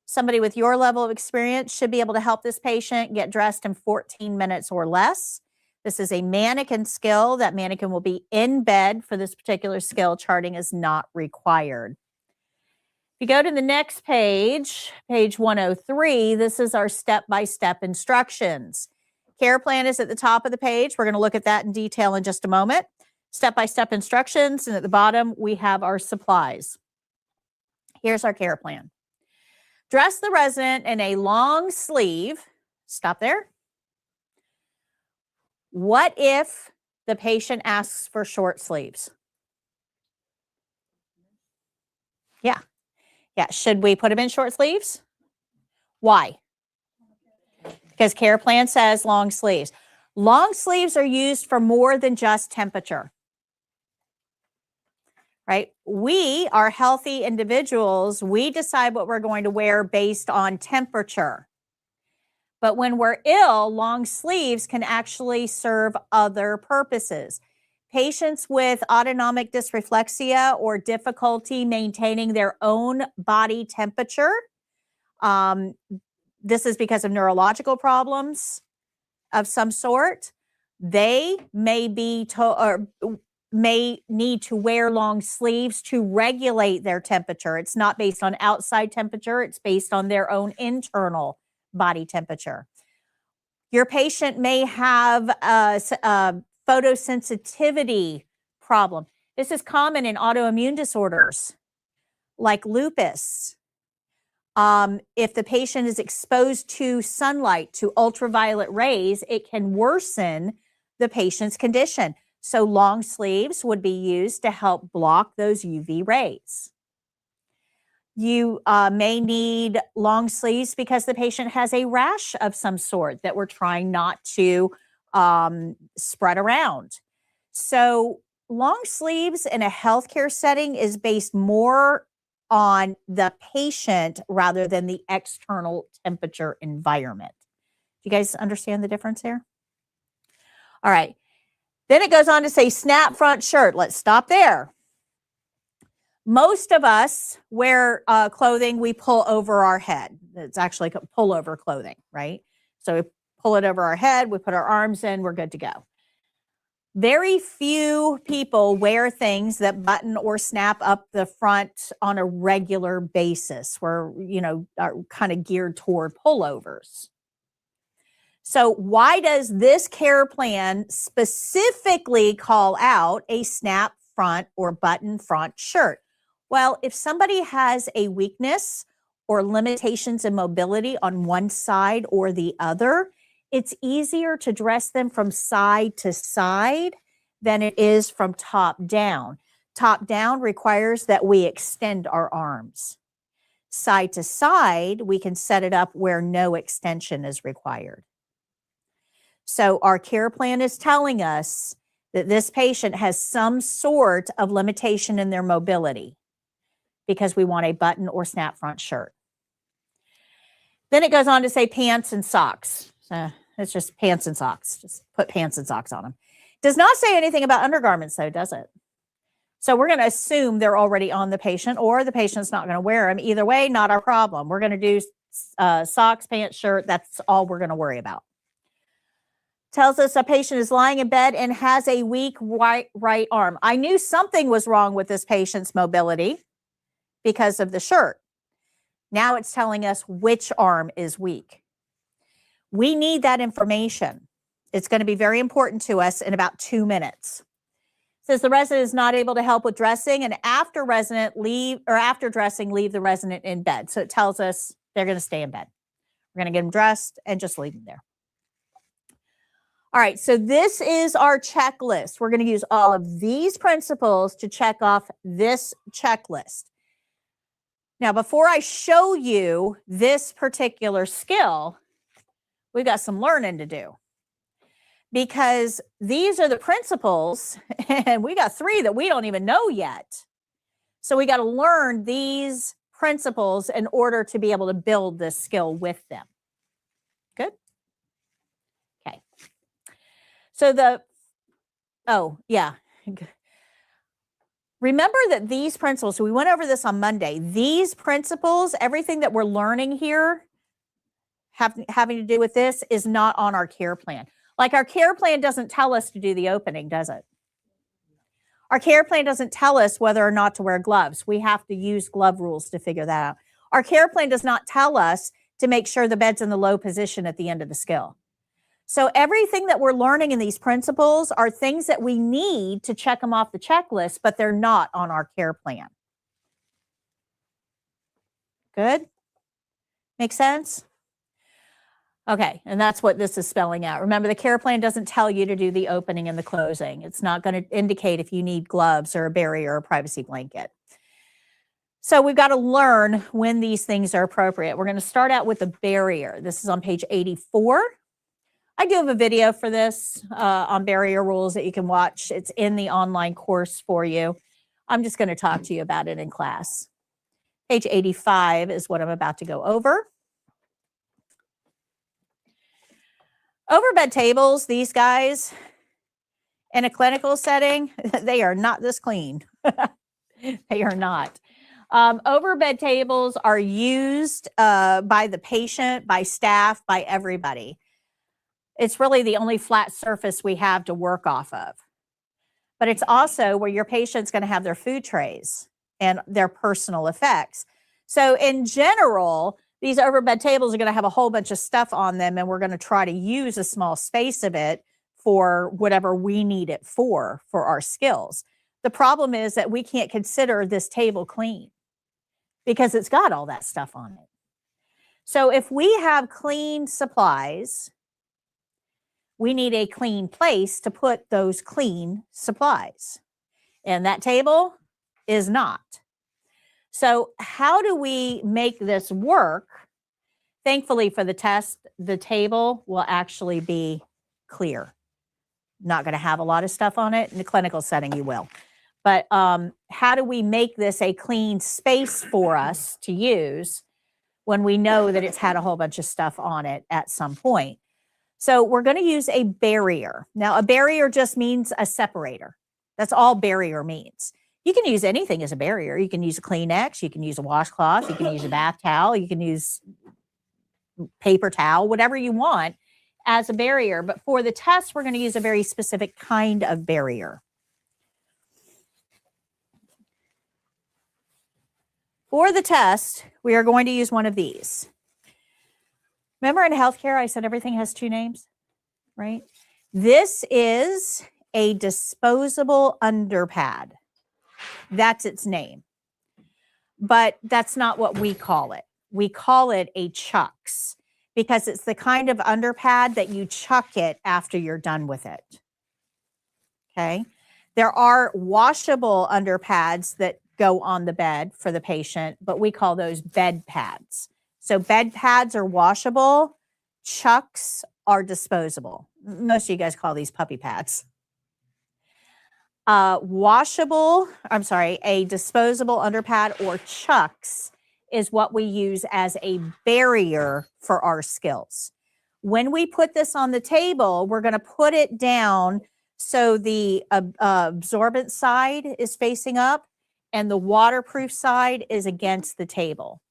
Somebody with your level of experience should be able to help this patient get dressed in 14 minutes or less. This is a mannequin skill. That mannequin will be in bed for this particular skill. Charting is not required. If you go to the next page, page 103, this is our step-by-step instructions. Care plan is at the top of the page. We're going to look at that in detail in just a moment. Step-by-step instructions, and at the bottom, we have our supplies. Here's our care plan. Dress the resident in a long sleeve. Stop there. What if the patient asks for short sleeves? Yeah. Should we put them in short sleeves? Why? Because care plan says long sleeves. Long sleeves are used for more than just temperature. right? We are healthy individuals. We decide what we're going to wear based on temperature. But when we're ill, long sleeves can actually serve other purposes. Patients with autonomic dysreflexia or difficulty maintaining their own body temperature, this is because of neurological problems of some sort. They may may need to wear long sleeves to regulate their temperature. It's not based on outside temperature. It's based on their own internal body temperature. Your patient may have a photosensitivity problem. This is common in autoimmune disorders like lupus. If the patient is exposed to sunlight, to ultraviolet rays, it can worsen the patient's condition. So long sleeves would be used to help block those UV rays. You may need long sleeves because the patient has a rash of some sort that we're trying not to spread around. So long sleeves in a healthcare setting is based more on the patient rather than the external temperature environment. Do you guys understand the difference there? All right. Then it goes on to say snap front shirt. Let's stop there. Most of us wear clothing we pull over our head. It's actually pullover clothing, right? So we pull it over our head, we put our arms in, we're good to go. Very few people wear things that button or snap up the front on a regular basis. We're, are kind of geared toward pullovers. So why does this care plan specifically call out a snap front or button front shirt? Well, if somebody has a weakness or limitations in mobility on one side or the other, it's easier to dress them from side to side than it is from top down. Top down requires that we extend our arms. Side to side, we can set it up where no extension is required. So our care plan is telling us that this patient has some sort of limitation in their mobility because we want a button or snap front shirt. Then it goes on to say pants and socks. It's just pants and socks. Just put pants and socks on them. Does not say anything about undergarments though, does it? So we're going to assume they're already on the patient or the patient's not going to wear them. Either way, not our problem. We're going to do socks, pants, shirt. That's all we're going to worry about. Tells us a patient is lying in bed and has a weak right arm. I knew something was wrong with this patient's mobility because of the shirt. Now it's telling us which arm is weak. We need that information. It's going to be very important to us in about 2 minutes. It says the resident is not able to help with dressing, and after dressing, leave the resident in bed. So it tells us they're going to stay in bed. We're going to get them dressed and just leave them there. All right, so this is our checklist. We're going to use all of these principles to check off this checklist. Now, before I show you this particular skill, we've got some learning to do because these are the principles and we got 3 that we don't even know yet. So we got to learn these principles in order to be able to build this skill with them. Good? Okay. So remember that these principles, so we went over this on Monday, these principles, everything that we're learning here having to do with this is not on our care plan. Like our care plan doesn't tell us to do the opening, does it? Our care plan doesn't tell us whether or not to wear gloves. We have to use glove rules to figure that out. Our care plan does not tell us to make sure the bed's in the low position at the end of the skill. So everything that we're learning in these principles are things that we need to check them off the checklist, but they're not on our care plan. Good? Make sense? Okay, and that's what this is spelling out. Remember, the care plan doesn't tell you to do the opening and the closing. It's not going to indicate if you need gloves or a barrier or a privacy blanket. So we've got to learn when these things are appropriate. We're going to start out with a barrier. This is on page 84. I do have a video for this on barrier rules that you can watch. It's in the online course for you. I'm just going to talk to you about it in class. Page 85 is what I'm about to go over. Overbed tables, these guys, in a clinical setting, they are not this clean. They are not. Overbed tables are used by the patient, by staff, by everybody. It's really the only flat surface we have to work off of. But it's also where your patient's going to have their food trays and their personal effects. So in general, these overbed tables are going to have a whole bunch of stuff on them, and we're going to try to use a small space of it for whatever we need it for our skills. The problem is that we can't consider this table clean because it's got all that stuff on it. So if we have clean supplies, we need a clean place to put those clean supplies. And that table is not. So how do we make this work? Thankfully for the test, the table will actually be clear. Not going to have a lot of stuff on it. In the clinical setting, you will. But how do we make this a clean space for us to use when we know that it's had a whole bunch of stuff on it at some point? So we're going to use a barrier. Now, a barrier just means a separator. That's all barrier means. You can use anything as a barrier. You can use a Kleenex, you can use a washcloth, you can use a bath towel, you can use paper towel, whatever you want as a barrier. But for the test, we're going to use a very specific kind of barrier. For the test, we are going to use one of these. Remember in healthcare, I said everything has two names, right? This is a disposable underpad. That's its name. But that's not what we call it. We call it a chucks because it's the kind of underpad that you chuck it after you're done with it. Okay. There are washable underpads that go on the bed for the patient, but we call those bed pads. So bed pads are washable, chucks are disposable. Most of you guys call these puppy pads. A disposable underpad or chucks is what we use as a barrier for our skills. When we put this on the table, we're going to put it down so the absorbent side is facing up and the waterproof side is against the table.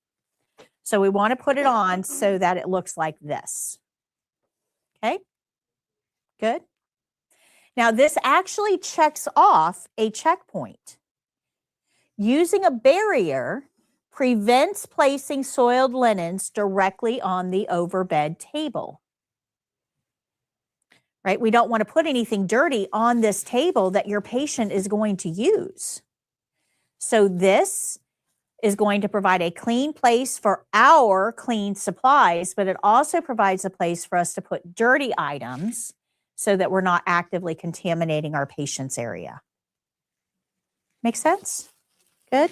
So we want to put it on so that it looks like this. Okay, good. Now this actually checks off a checkpoint. Using a barrier prevents placing soiled linens directly on the overbed table. Right? We don't want to put anything dirty on this table that your patient is going to use. So this is going to provide a clean place for our clean supplies, but it also provides a place for us to put dirty items so that we're not actively contaminating our patient's area. Make sense? Good.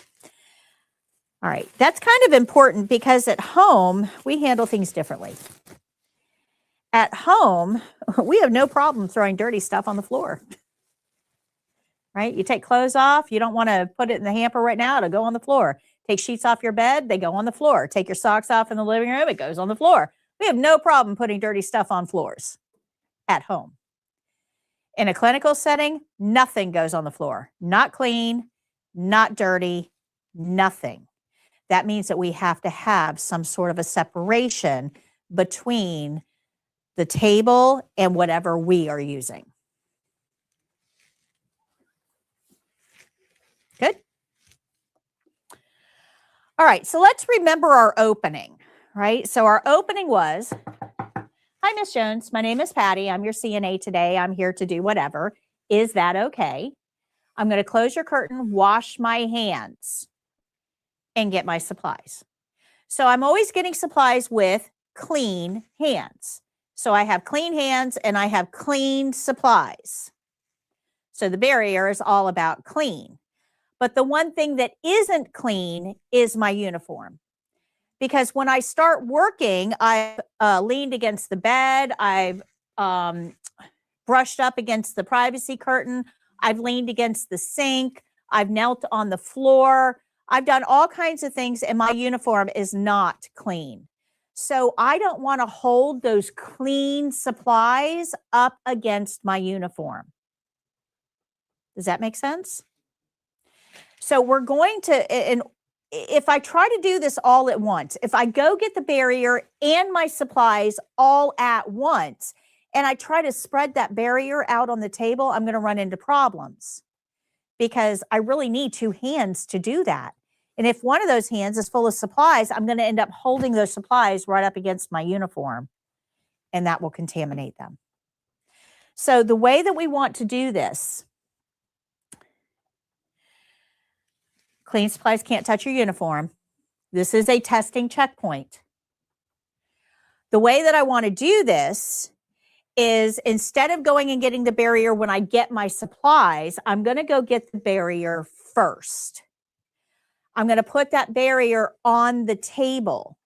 All right. That's kind of important because at home, we handle things differently. At home, we have no problem throwing dirty stuff on the floor. Right? You take clothes off. You don't want to put it in the hamper right now. It'll go on the floor. Take sheets off your bed. They go on the floor. Take your socks off in the living room. It goes on the floor. We have no problem putting dirty stuff on floors at home. In a clinical setting, nothing goes on the floor. Not clean, not dirty, nothing. That means that we have to have some sort of a separation between the table and whatever we are using. Good. All right, so let's remember our opening, right? So our opening was, hi, Miss Jones. My name is Patty. I'm your CNA today. I'm here to do whatever. Is that okay? I'm going to close your curtain, wash my hands, and get my supplies. So I'm always getting supplies with clean hands. So I have clean hands and I have clean supplies. So the barrier is all about clean. But the one thing that isn't clean is my uniform. Because when I start working, I've leaned against the bed. I've brushed up against the privacy curtain. I've leaned against the sink. I've knelt on the floor. I've done all kinds of things, and my uniform is not clean. So I don't want to hold those clean supplies up against my uniform. Does that make sense? So we're going to, and if I try to do this all at once, if I go get the barrier and my supplies all at once, and I try to spread that barrier out on the table, I'm going to run into problems because I really need two hands to do that. And if one of those hands is full of supplies, I'm going to end up holding those supplies right up against my uniform, and that will contaminate them. So the way that we want to do this, clean supplies can't touch your uniform. This is a testing checkpoint. The way that I want to do this is instead of going and getting the barrier when I get my supplies, I'm going to go get the barrier first. I'm going to put that barrier on the table.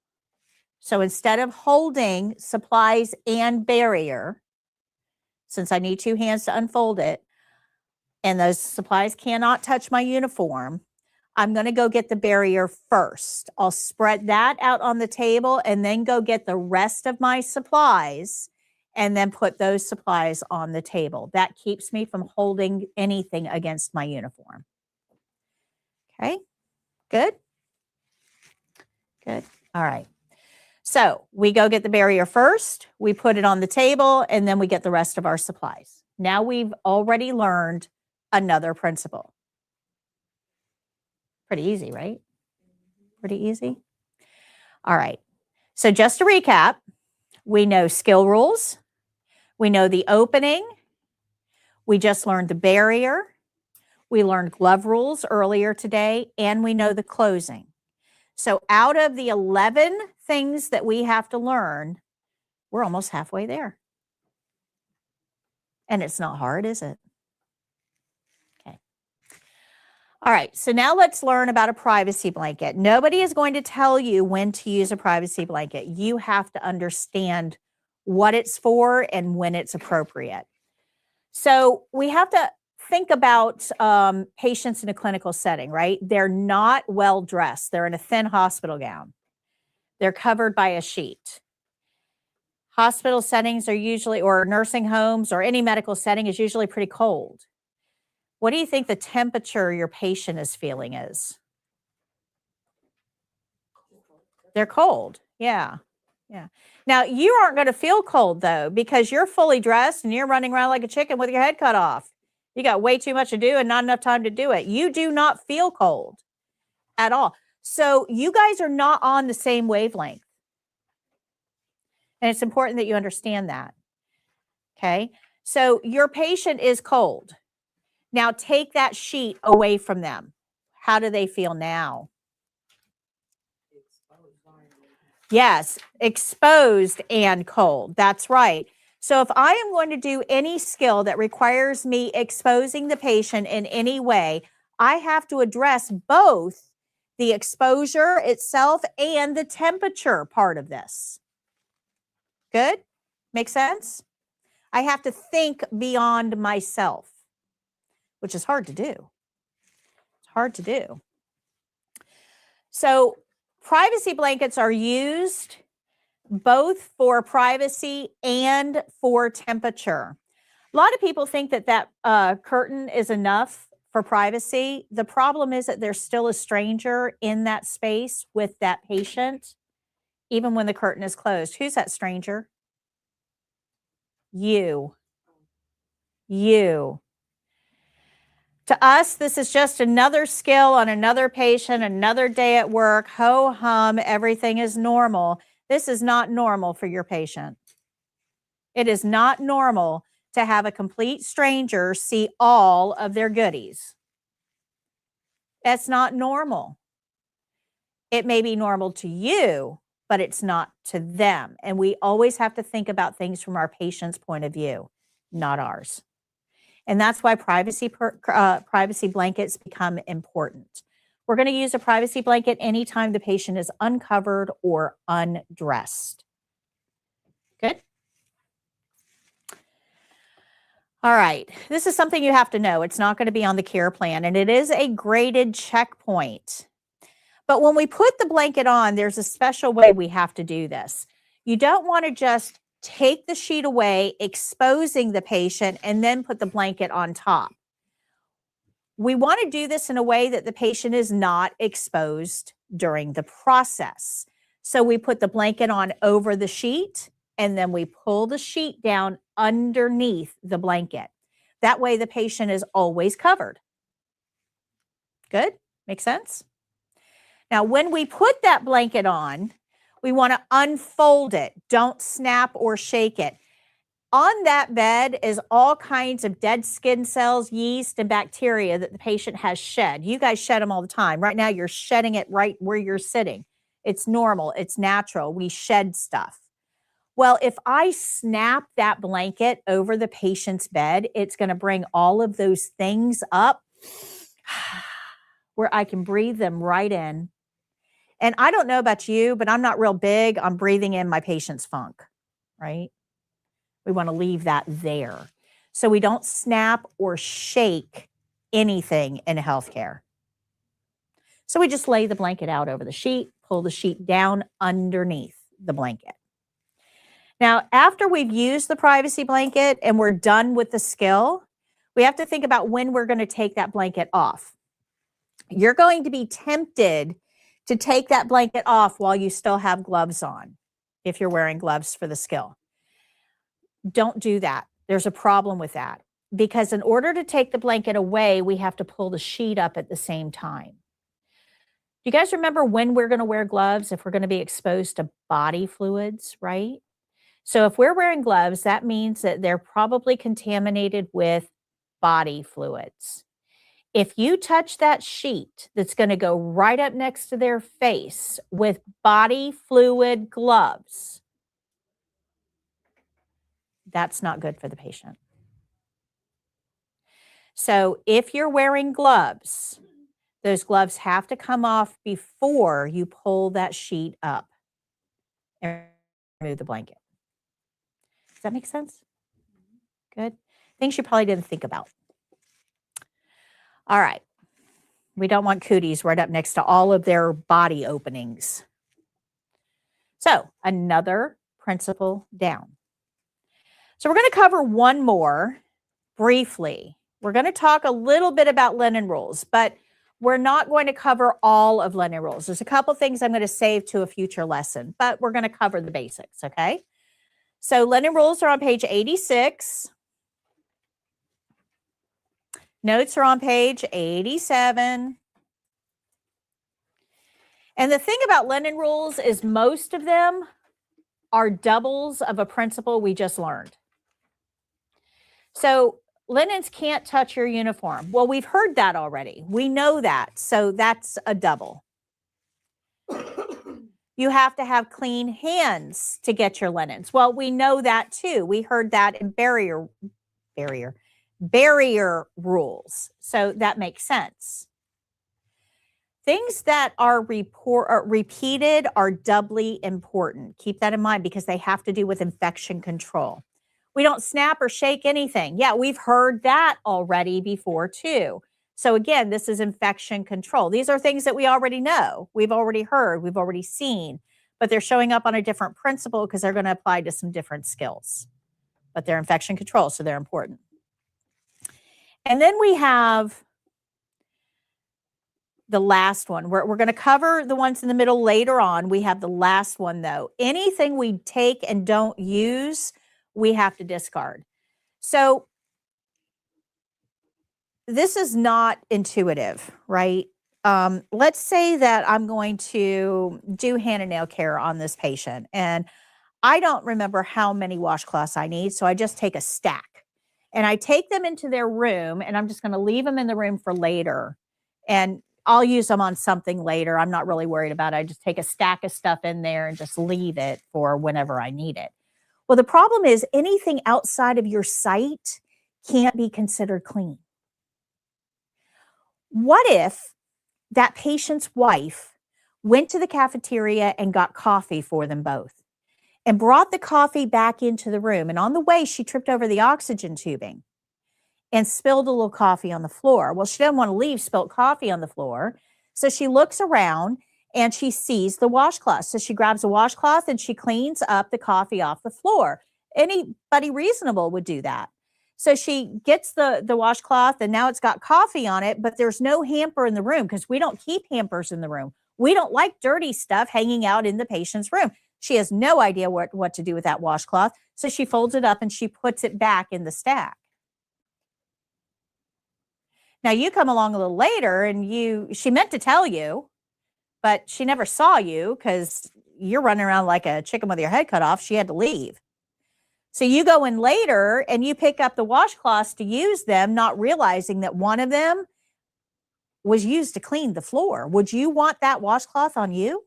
So instead of holding supplies and barrier, since I need two hands to unfold it, and those supplies cannot touch my uniform, I'm going to go get the barrier first. I'll spread that out on the table and then go get the rest of my supplies and then put those supplies on the table. That keeps me from holding anything against my uniform. Okay, good? Good. All right. So we go get the barrier first, we put it on the table, and then we get the rest of our supplies. Now we've already learned another principle. Pretty easy, right? Pretty easy. All right. So just to recap, we know skill rules. We know the opening. We just learned the barrier. We learned glove rules earlier today, and we know the closing. So out of the 11 things that we have to learn, we're almost halfway there. And it's not hard, is it? Okay. All right, so now let's learn about a privacy blanket. Nobody is going to tell you when to use a privacy blanket. You have to understand what it's for and when it's appropriate. So we have to think about patients in a clinical setting, right? They're not well dressed. They're in a thin hospital gown. They're covered by a sheet. Hospital settings are usually, or nursing homes or any medical setting is usually pretty cold. What do you think the temperature your patient is feeling is? They're cold. Yeah. Yeah. Now, you aren't going to feel cold, though, because you're fully dressed and you're running around like a chicken with your head cut off. You got way too much to do and not enough time to do it. You do not feel cold at all. So you guys are not on the same wavelength. And it's important that you understand that. Okay. So your patient is cold. Now take that sheet away from them. How do they feel now? Yes, exposed and cold. That's right. So if I am going to do any skill that requires me exposing the patient in any way, I have to address both the exposure itself and the temperature part of this. Good? Make sense? I have to think beyond myself, which is hard to do. It's hard to do. So privacy blankets are used both for privacy and for temperature. A lot of people think that that curtain is enough for privacy. The problem is that there's still a stranger in that space with that patient, even when the curtain is closed. Who's that stranger? You. You. To us, this is just another skill on another patient, another day at work. Ho hum, everything is normal. This is not normal for your patient. It is not normal to have a complete stranger see all of their goodies. That's not normal. It may be normal to you, but it's not to them. And we always have to think about things from our patient's point of view, not ours. And that's why privacy blankets become important. We're going to use a privacy blanket anytime the patient is uncovered or undressed. Good? All right, this is something you have to know. It's not going to be on the care plan, and it is a graded checkpoint. But when we put the blanket on, there's a special way we have to do this. You don't want to just take the sheet away, exposing the patient, and then put the blanket on top. We want to do this in a way that the patient is not exposed during the process. So we put the blanket on over the sheet, and then we pull the sheet down underneath the blanket. That way the patient is always covered. Good? Make sense? Now, when we put that blanket on, we want to unfold it. Don't snap or shake it. On that bed is all kinds of dead skin cells, yeast, and bacteria that the patient has shed. You guys shed them all the time. Right now, you're shedding it right where you're sitting. It's normal. It's natural. We shed stuff. Well, if I snap that blanket over the patient's bed, it's going to bring all of those things up where I can breathe them right in. And I don't know about you, but I'm not real big on breathing in my patient's funk, right? We want to leave that there. So we don't snap or shake anything in healthcare. So we just lay the blanket out over the sheet, pull the sheet down underneath the blanket. Now, after we've used the privacy blanket and we're done with the skill, we have to think about when we're going to take that blanket off. You're going to be tempted to take that blanket off while you still have gloves on, if you're wearing gloves for the skill. Don't do that. There's a problem with that, because in order to take the blanket away, we have to pull the sheet up at the same time. Do you guys remember when we're going to wear gloves if we're going to be exposed to body fluids, right? So if we're wearing gloves, that means that they're probably contaminated with body fluids. If you touch that sheet that's going to go right up next to their face with body fluid gloves, that's not good for the patient. So if you're wearing gloves, those gloves have to come off before you pull that sheet up and remove the blanket. Does that make sense? Good. Things you probably didn't think about. All right. We don't want cooties right up next to all of their body openings. So another principle down. So we're going to cover one more briefly. We're going to talk a little bit about linen rules, but we're not going to cover all of linen rules. There's a couple things I'm going to save to a future lesson, but we're going to cover the basics, okay? So linen rules are on page 86. Notes are on page 87. And the thing about linen rules is most of them are doubles of a principle we just learned. So linens can't touch your uniform. Well, we've heard that already. We know that. So that's a double. You have to have clean hands to get your linens. Well, we know that too. We heard that in barrier rules. So that makes sense. Things that are repeated are doubly important. Keep that in mind because they have to do with infection control. We don't snap or shake anything. Yeah, we've heard that already before too. So again, this is infection control. These are things that we already know. We've already heard, we've already seen, but they're showing up on a different principle because they're going to apply to some different skills. But they're infection control, so they're important. And then we have the last one. We're going to cover the ones in the middle later on. We have the last one, though. Anything we take and don't use, we have to discard. So this is not intuitive, right? Let's say that I'm going to do hand and nail care on this patient, and I don't remember how many washcloths I need, so I just take a stack. And I take them into their room, and I'm just going to leave them in the room for later. And I'll use them on something later. I'm not really worried about it. I just take a stack of stuff in there and just leave it for whenever I need it. Well, the problem is anything outside of your site can't be considered clean. What if that patient's wife went to the cafeteria and got coffee for them both and brought the coffee back into the room, and on the way she tripped over the oxygen tubing? and spilled a little coffee on the floor. Well, she didn't want to leave spilt coffee on the floor. So she looks around and she sees the washcloth. So she grabs a washcloth and she cleans up the coffee off the floor. Anybody reasonable would do that. So she gets the washcloth and now it's got coffee on it, but there's no hamper in the room because we don't keep hampers in the room. We don't like dirty stuff hanging out in the patient's room. She has no idea what to do with that washcloth. So she folds it up and she puts it back in the stack. Now you come along a little later and she meant to tell you, but she never saw you because you're running around like a chicken with your head cut off. She had to leave. So you go in later and you pick up the washcloths to use them, not realizing that one of them was used to clean the floor. Would you want that washcloth on you?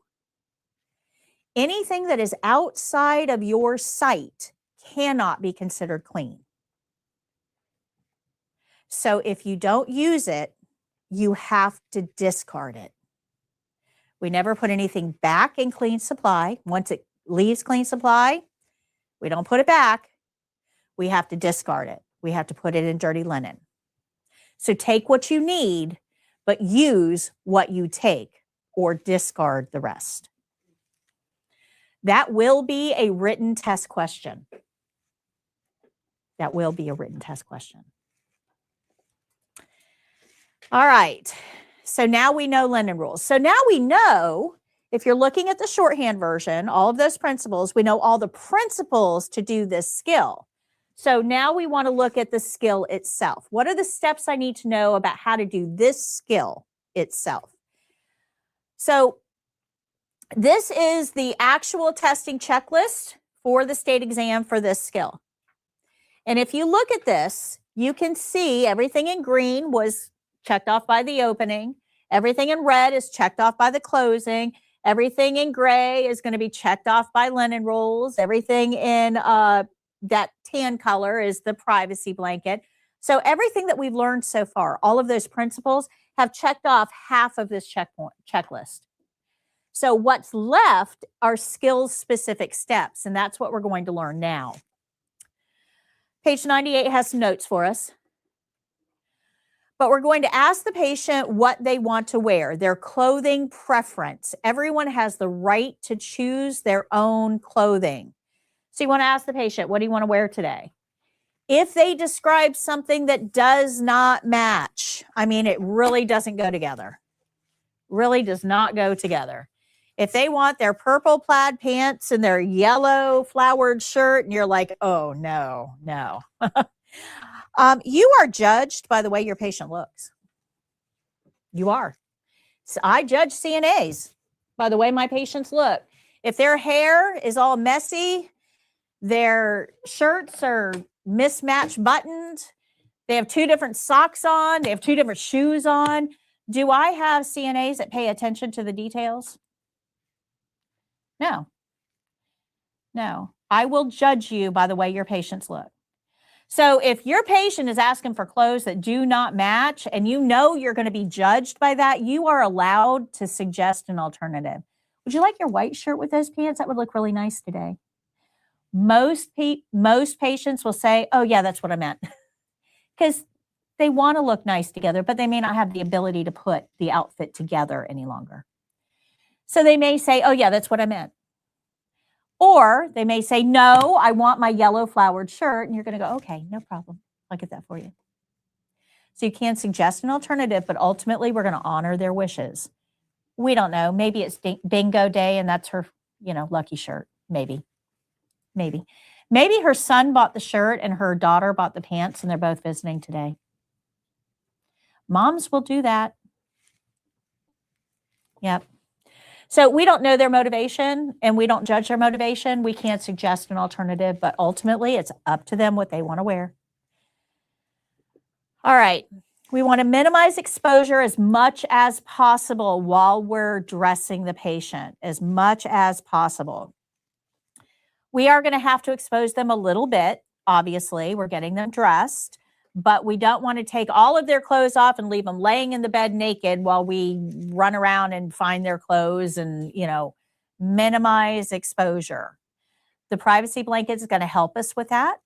Anything that is outside of your sight cannot be considered clean. So if you don't use it, you have to discard it. We never put anything back in clean supply. Once it leaves clean supply, we don't put it back. We have to discard it. We have to put it in dirty linen. So take what you need, but use what you take or discard the rest. That will be a written test question. That will be a written test question. All right. So now we know linen rules. So now we know, if you're looking at the shorthand version, all of those principles, we know all the principles to do this skill. So now we want to look at the skill itself. What are the steps I need to know about how to do this skill itself? So this is the actual testing checklist for the state exam for this skill. And if you look at this, you can see everything in green was checked off by the opening. Everything in red is checked off by the closing. Everything in gray is going to be checked off by linen rolls. Everything in that tan color is the privacy blanket. So everything that we've learned so far, all of those principles have checked off half of this checklist. So what's left are skills-specific steps, and that's what we're going to learn now. Page 98 has some notes for us. But we're going to ask the patient what they want to wear, their clothing preference. Everyone has the right to choose their own clothing. So you want to ask the patient, what do you want to wear today? If they describe something that does not match, I mean, it really doesn't go together. Really does not go together. If they want their purple plaid pants and their yellow flowered shirt, and you're like, oh, no, no. You are judged by the way your patient looks. You are. So I judge CNAs by the way my patients look. If their hair is all messy, their shirts are mismatched buttoned, they have two different socks on, they have two different shoes on. Do I have CNAs that pay attention to the details? No. No. I will judge you by the way your patients look. So if your patient is asking for clothes that do not match and you know you're going to be judged by that, you are allowed to suggest an alternative. Would you like your white shirt with those pants? That would look really nice today. Most patients will say, oh, yeah, that's what I meant. Because they want to look nice together, but they may not have the ability to put the outfit together any longer. So they may say, oh, yeah, that's what I meant. Or they may say, no, I want my yellow flowered shirt. And you're going to go, okay, no problem. I'll get that for you. So you can suggest an alternative, but ultimately we're going to honor their wishes. We don't know. Maybe it's bingo day and that's her, lucky shirt. Maybe. Maybe her son bought the shirt and her daughter bought the pants and they're both visiting today. Moms will do that. Yep. So we don't know their motivation and we don't judge their motivation. We can't suggest an alternative, but ultimately it's up to them what they want to wear. All right. We want to minimize exposure as much as possible while we're dressing the patient, as much as possible. We are going to have to expose them a little bit. Obviously, we're getting them dressed, but we don't want to take all of their clothes off and leave them laying in the bed naked while we run around and find their clothes and, minimize exposure. The privacy blanket is going to help us with that.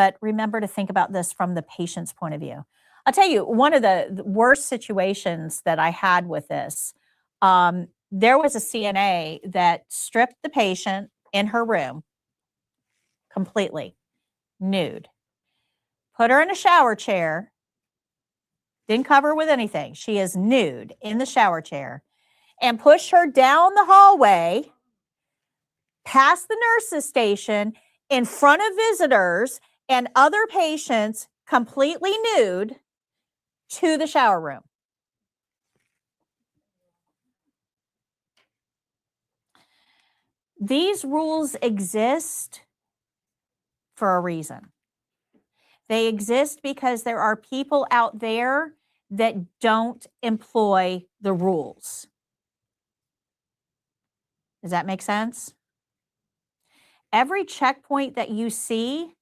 but remember to think about this from the patient's point of view. I'll tell you, one of the worst situations that I had with this, there was a CNA that stripped the patient in her room completely nude, put her in a shower chair, didn't cover her with anything. She is nude in the shower chair, and pushed her down the hallway, past the nurse's station, in front of visitors and other patients, completely nude, to the shower room. These rules exist for a reason. They exist because there are people out there that don't employ the rules. Does that make sense? Every checkpoint that you see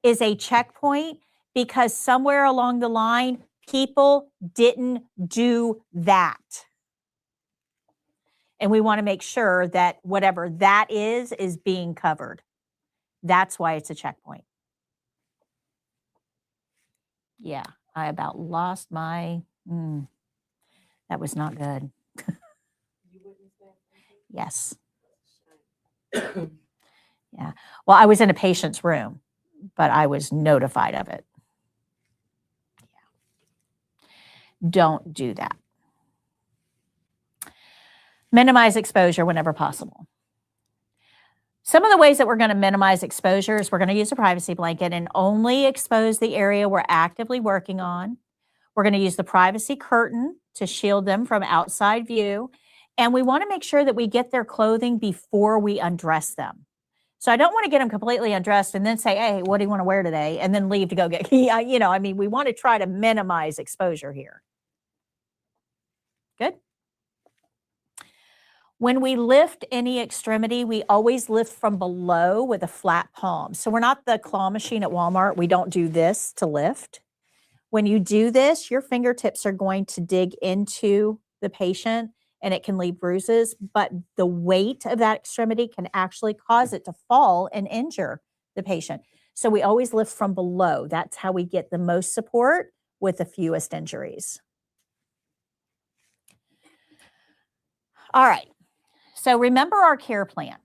is a checkpoint because somewhere along the line, people didn't do that. And we want to make sure that whatever that is being covered. That's why it's a checkpoint. Yeah, I about lost my, that was not good. Yes. Yeah. Well, I was in a patient's room, but I was notified of it. Yeah. Don't do that. Minimize exposure whenever possible. Some of the ways that we're going to minimize exposure is we're going to use a privacy blanket and only expose the area we're actively working on. We're going to use the privacy curtain to shield them from outside view. And we want to make sure that we get their clothing before we undress them. So I don't want to get them completely undressed and then say, hey, what do you want to wear today? And then leave to go get, we want to try to minimize exposure here. Good. When we lift any extremity, we always lift from below with a flat palm. So we're not the claw machine at Walmart. We don't do this to lift. When you do this, your fingertips are going to dig into the patient and it can leave bruises, but the weight of that extremity can actually cause it to fall and injure the patient. So we always lift from below. That's how we get the most support with the fewest injuries. All right. So remember our care plan,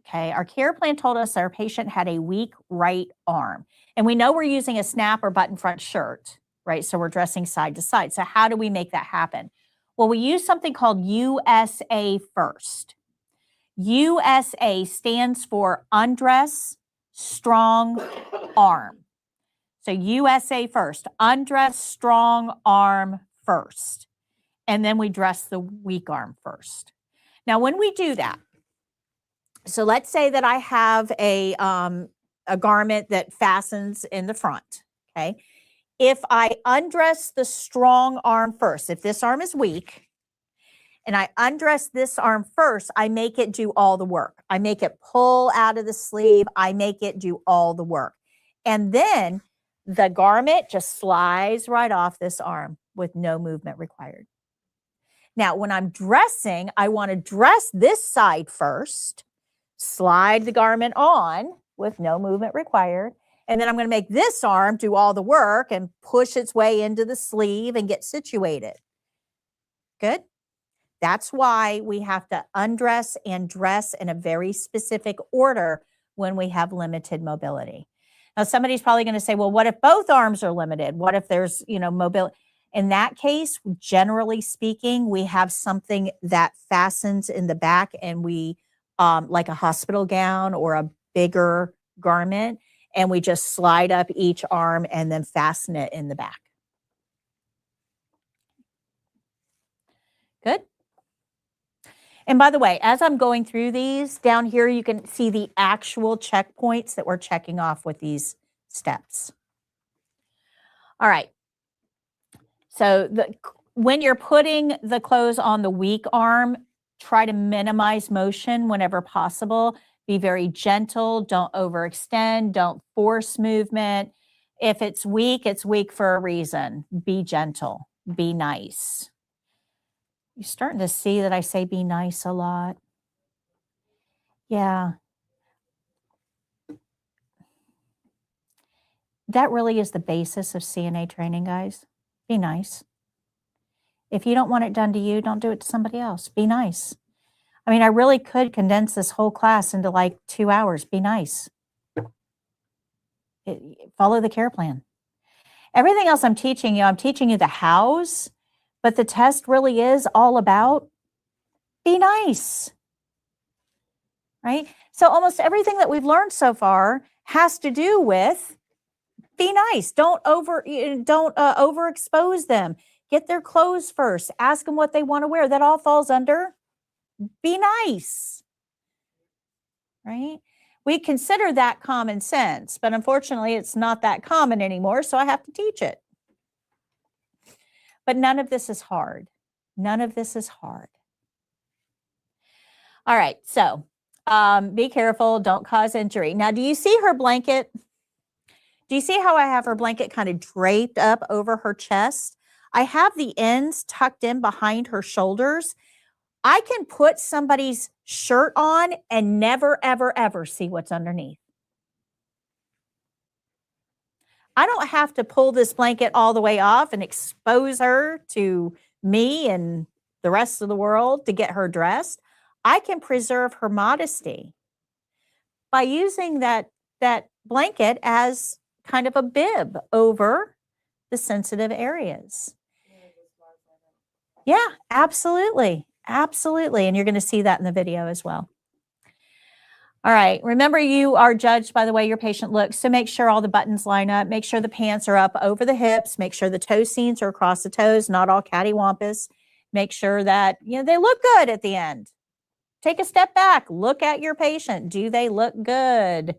okay? Our care plan told us our patient had a weak right arm. And we know we're using a snap or button front shirt, right? So we're dressing side to side. So how do we make that happen? Well, we use something called USA First. USA stands for undress, strong arm. So USA First, undress, strong arm first. And then we dress the weak arm first. Now, when we do that, so let's say that I have a garment that fastens in the front, okay? If I undress the strong arm first, if this arm is weak, and I undress this arm first, I make it do all the work. I make it pull out of the sleeve. I make it do all the work. And then the garment just slides right off this arm with no movement required. Now, when I'm dressing, I want to dress this side first, slide the garment on with no movement required, and then I'm going to make this arm do all the work and push its way into the sleeve and get situated. Good? That's why we have to undress and dress in a very specific order when we have limited mobility. Now, somebody's probably going to say, well, what if both arms are limited? What if there's, mobility? In that case, generally speaking, we have something that fastens in the back and we, like a hospital gown or a bigger garment, and we just slide up each arm and then fasten it in the back. Good. And by the way, as I'm going through these, down here you can see the actual checkpoints that we're checking off with these steps. All right. So when you're putting the clothes on the weak arm, try to minimize motion whenever possible. Be very gentle. Don't overextend. Don't force movement. If it's weak for a reason. Be gentle. Be nice. You're starting to see that I say be nice a lot. Yeah. that really is the basis of CNA training, guys. Be nice. If you don't want it done to you, don't do it to somebody else. Be nice. I mean, I really could condense this whole class into like 2 hours. Be nice. Follow the care plan. Everything else I'm teaching you the hows, but the test really is all about be nice, right? So almost everything that we've learned so far has to do with be nice. Don't overexpose them. Get their clothes first. Ask them what they want to wear. That all falls under be nice, right? We consider that common sense, but unfortunately it's not that common anymore, so I have to teach it. But none of this is hard. None of this is hard. All right, so be careful, don't cause injury. Now, do you see her blanket? Do you see how I have her blanket kind of draped up over her chest? I have the ends tucked in behind her shoulders. I can put somebody's shirt on and never, ever, ever see what's underneath. I don't have to pull this blanket all the way off and expose her to me and the rest of the world to get her dressed. I can preserve her modesty by using that blanket as kind of a bib over the sensitive areas. Yeah, absolutely. Absolutely. And you're going to see that in the video as well. All right. Remember, you are judged by the way your patient looks. So make sure all the buttons line up. Make sure the pants are up over the hips. Make sure the toe seams are across the toes, not all cattywampus. Make sure that, they look good at the end. Take a step back. Look at your patient. Do they look good?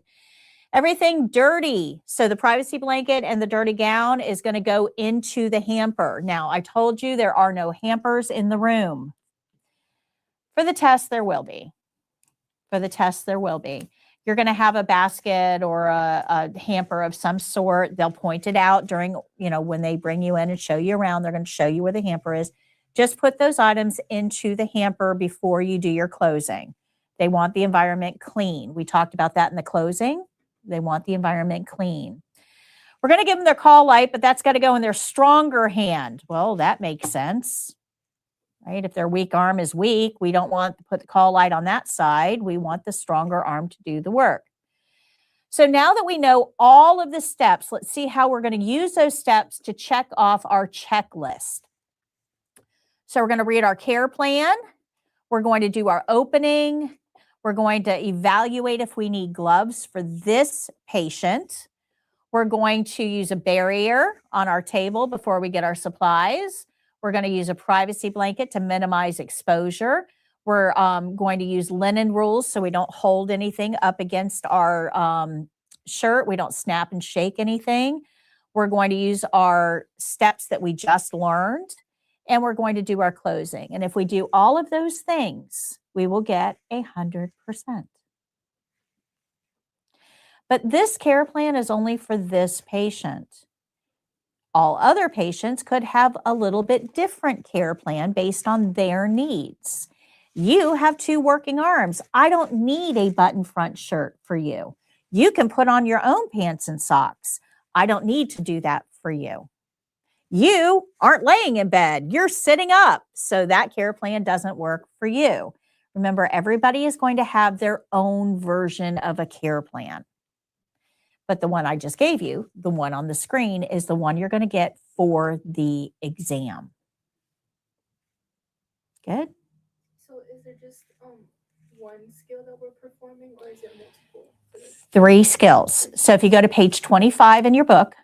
Everything dirty. So the privacy blanket and the dirty gown is going to go into the hamper. Now, I told you there are no hampers in the room. For the test, there will be. For the test, there will be. You're going to have a basket or a hamper of some sort. They'll point it out during, when they bring you in and show you around. They're going to show you where the hamper is. Just put those items into the hamper before you do your closing. They want the environment clean. We talked about that in the closing. They want the environment clean. We're going to give them their call light, but that's got to go in their stronger hand. Well, that makes sense, right? If their weak arm is weak, we don't want to put the call light on that side. We want the stronger arm to do the work. So now that we know all of the steps, let's see how we're going to use those steps to check off our checklist. So we're going to read our care plan. We're going to do our opening. We're going to evaluate if we need gloves for this patient. We're going to use a barrier on our table before we get our supplies. We're going to use a privacy blanket to minimize exposure. We're going to use linen rules so we don't hold anything up against our shirt. We don't snap and shake anything. We're going to use our steps that we just learned, and we're going to do our closing. And if we do all of those things, we will get 100%. But this care plan is only for this patient. All other patients could have a little bit different care plan based on their needs. You have 2 working arms. I don't need a button front shirt for you. You can put on your own pants and socks. I don't need to do that for you. You aren't laying in bed. You're sitting up. So that care plan doesn't work for you. Remember, everybody is going to have their own version of a care plan. But the one I just gave you, the one on the screen, is the one you're going to get for the exam. Good? So is there just one skill that we're performing, or is it multiple? 3 skills. So if you go to page 25 in your book,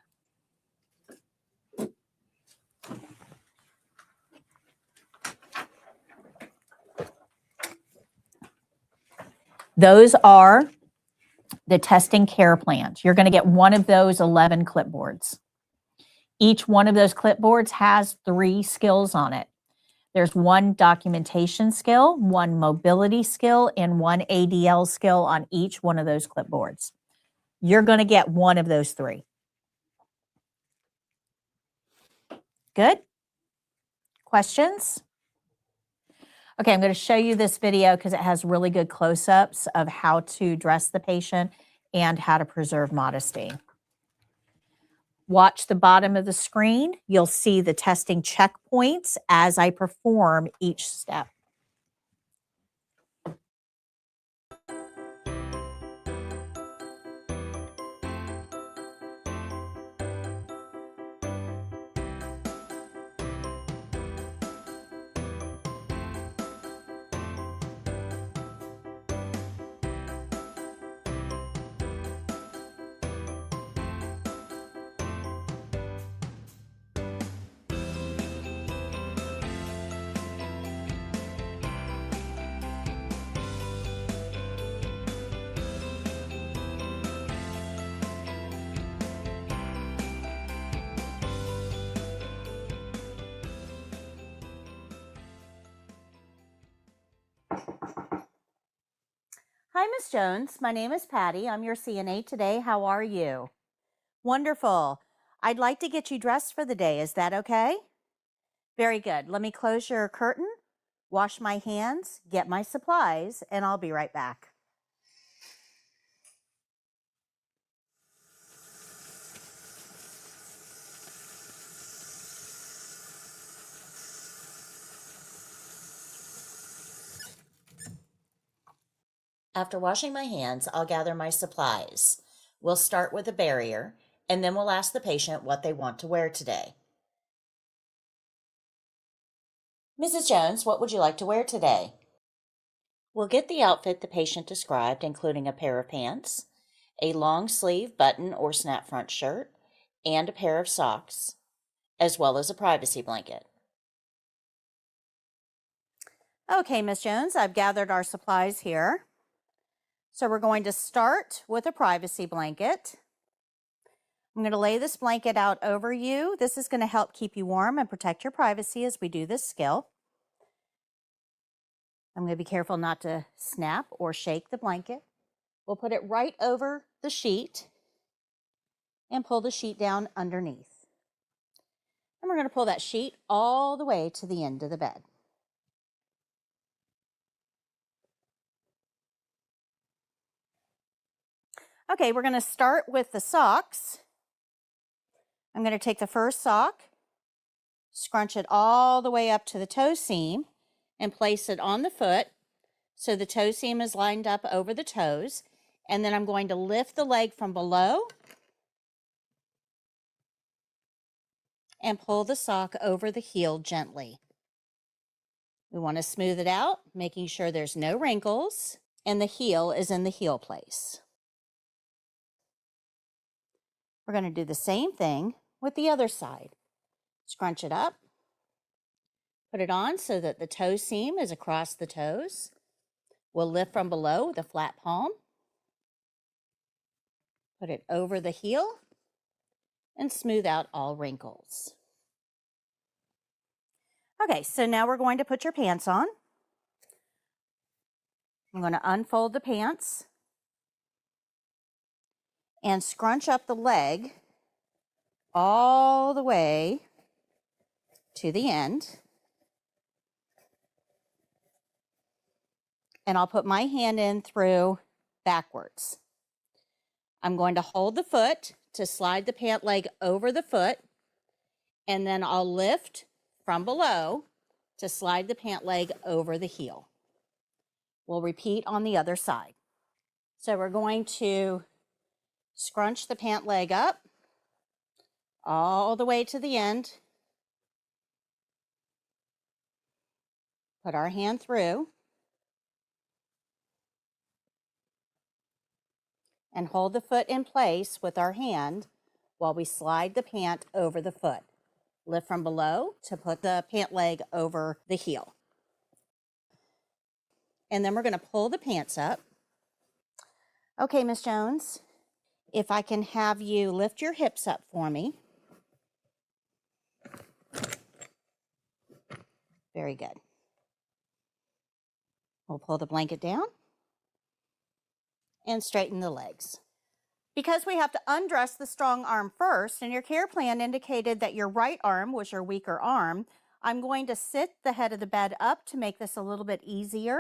those are the testing care plans. You're going to get one of those 11 clipboards. Each one of those clipboards has 3 skills on it. There's 1 documentation skill, 1 mobility skill, and 1 ADL skill on each one of those clipboards. You're going to get one of those 3. Good? Questions? Okay, I'm going to show you this video because it has really good close-ups of how to dress the patient and how to preserve modesty. Watch the bottom of the screen. You'll see the testing checkpoints as I perform each step. Hi, Ms. Jones. My name is Patty. I'm your CNA today. How are you? Wonderful. I'd like to get you dressed for the day. Is that okay? Very good. Let me close your curtain, wash my hands, get my supplies, and I'll be right back. After washing my hands, I'll gather my supplies. We'll start with a barrier, and then we'll ask the patient what they want to wear today. Mrs. Jones, what would you like to wear today? We'll get the outfit the patient described, including a pair of pants, a long sleeve button or snap front shirt, and a pair of socks, as well as a privacy blanket. Okay, Ms. Jones, I've gathered our supplies here. So we're going to start with a privacy blanket. I'm going to lay this blanket out over you. This is going to help keep you warm and protect your privacy as we do this skill. I'm going to be careful not to snap or shake the blanket. We'll put it right over the sheet and pull the sheet down underneath. And we're going to pull that sheet all the way to the end of the bed. Okay, we're going to start with the socks. I'm going to take the first sock, scrunch it all the way up to the toe seam, and place it on the foot so the toe seam is lined up over the toes. And then I'm going to lift the leg from below and pull the sock over the heel gently. We want to smooth it out, making sure there's no wrinkles and the heel is in the heel place. We're going to do the same thing with the other side. Scrunch it up, put it on so that the toe seam is across the toes. We'll lift from below with a flat palm, put it over the heel, and smooth out all wrinkles. Okay, so now we're going to put your pants on. I'm going to unfold the pants and scrunch up the leg all the way to the end. And I'll put my hand in through backwards. I'm going to hold the foot to slide the pant leg over the foot, and then I'll lift from below to slide the pant leg over the heel. We'll repeat on the other side. So we're going to scrunch the pant leg up all the way to the end. Put our hand through and hold the foot in place with our hand while we slide the pant over the foot. Lift from below to put the pant leg over the heel. And then we're going to pull the pants up. Okay, Ms. Jones, if I can have you lift your hips up for me. Very good. We'll pull the blanket down and straighten the legs. Because we have to undress the strong arm first, and your care plan indicated that your right arm was your weaker arm, I'm going to sit the head of the bed up to make this a little bit easier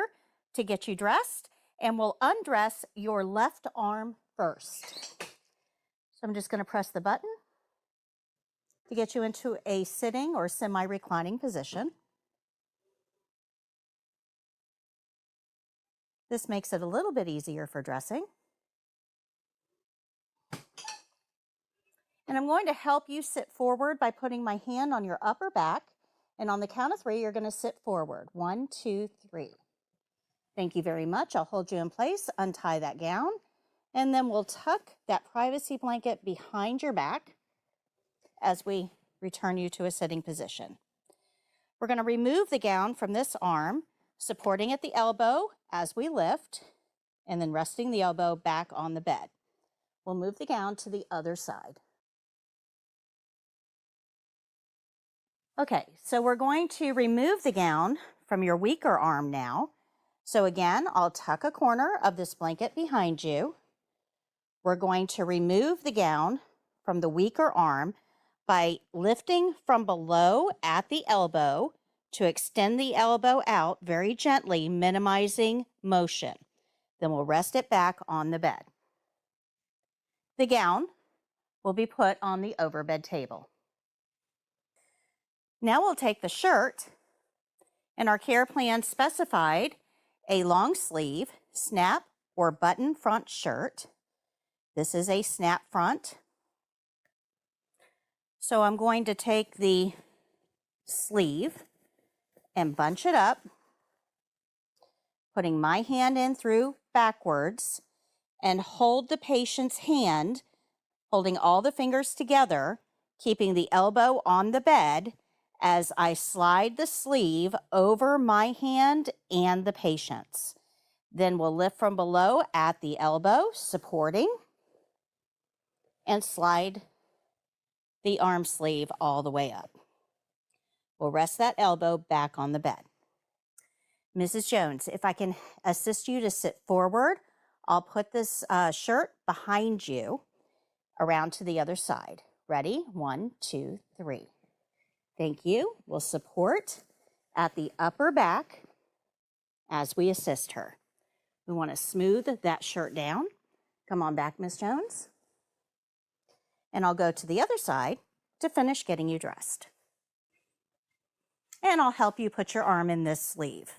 to get you dressed, and we'll undress your left arm first. So I'm just going to press the button to get you into a sitting or semi-reclining position. This makes it a little bit easier for dressing. And I'm going to help you sit forward by putting my hand on your upper back. And on the count of 3, you're going to sit forward. 1, 2, 3. Thank you very much. I'll hold you in place, untie that gown, and then we'll tuck that privacy blanket behind your back as we return you to a sitting position. We're going to remove the gown from this arm, supporting at the elbow as we lift, and then resting the elbow back on the bed. We'll move the gown to the other side. Okay, so we're going to remove the gown from your weaker arm now. So again, I'll tuck a corner of this blanket behind you. We're going to remove the gown from the weaker arm by lifting from below at the elbow to extend the elbow out very gently, minimizing motion. Then we'll rest it back on the bed. The gown will be put on the overbed table. Now we'll take the shirt, and our care plan specified a long sleeve, snap, or button front shirt. This is a snap front. So I'm going to take the sleeve and bunch it up, putting my hand in through backwards, and hold the patient's hand, holding all the fingers together, keeping the elbow on the bed as I slide the sleeve over my hand and the patient's. Then we'll lift from below at the elbow, supporting, and slide the arm sleeve all the way up. We'll rest that elbow back on the bed. Mrs. Jones, if I can assist you to sit forward, I'll put this shirt behind you around to the other side. Ready? 1, 2, 3. Thank you. We'll support at the upper back as we assist her. We want to smooth that shirt down. Come on back, Miss Jones. And I'll go to the other side to finish getting you dressed. And I'll help you put your arm in this sleeve.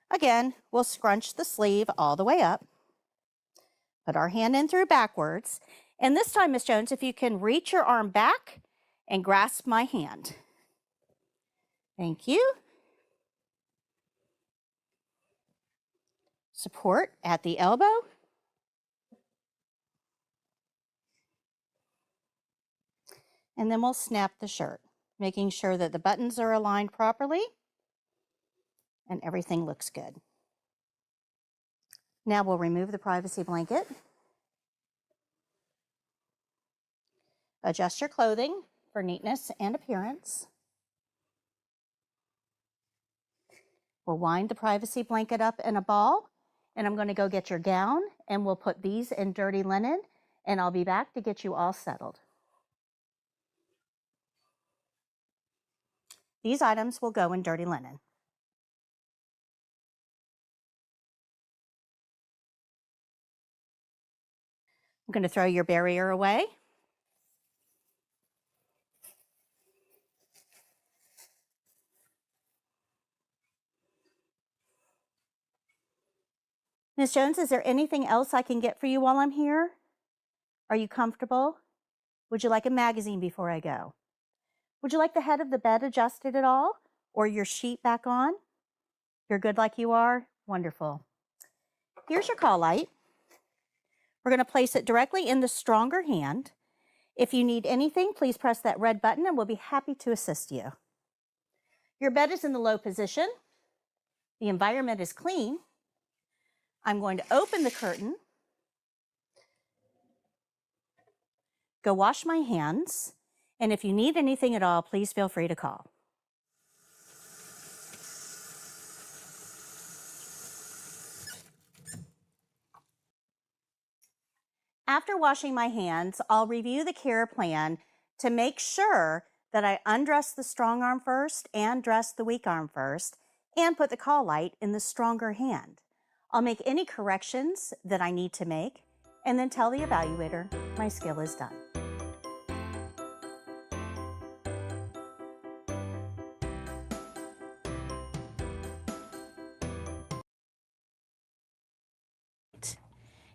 Again, we'll scrunch the sleeve all the way up, put our hand in through backwards, and this time, Miss Jones, if you can reach your arm back and grasp my hand. Thank you. Support at the elbow. And then we'll snap the shirt, making sure that the buttons are aligned properly and everything looks good. Now we'll remove the privacy blanket. Adjust your clothing for neatness and appearance. We'll wind the privacy blanket up in a ball, and I'm going to go get your gown, and we'll put these in dirty linen, and I'll be back to get you all settled. These items will go in dirty linen. I'm going to throw your barrier away. Ms. Jones, is there anything else I can get for you while I'm here? Are you comfortable? Would you like a magazine before I go? Would you like the head of the bed adjusted at all? Or your sheet back on? You're good like you are? Wonderful. Here's your call light. We're going to place it directly in the stronger hand. If you need anything, please press that red button and we'll be happy to assist you. Your bed is in the low position. The environment is clean. I'm going to open the curtain, go wash my hands, and if you need anything at all, please feel free to call. After washing my hands, I'll review the care plan to make sure that I undress the strong arm first and dress the weak arm first and put the call light in the stronger hand. I'll make any corrections that I need to make and then tell the evaluator my skill is done.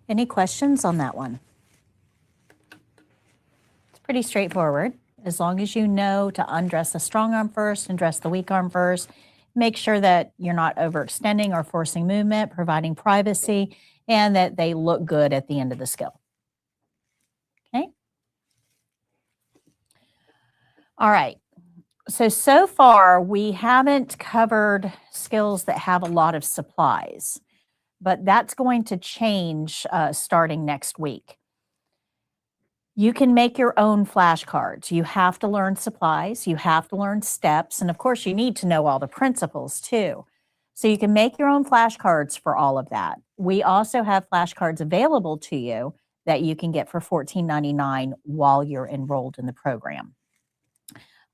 Any questions on that one? It's pretty straightforward. As long as you know to undress the strong arm first and dress the weak arm first, make sure that you're not overextending or forcing movement, providing privacy, and that they look good at the end of the skill. Okay? All right. So far, we haven't covered skills that have a lot of supplies, but that's going to change starting next week. You can make your own flashcards. You have to learn supplies. You have to learn steps. And of course, you need to know all the principles too. So you can make your own flashcards for all of that. We also have flashcards available to you that you can get for $14.99 while you're enrolled in the program.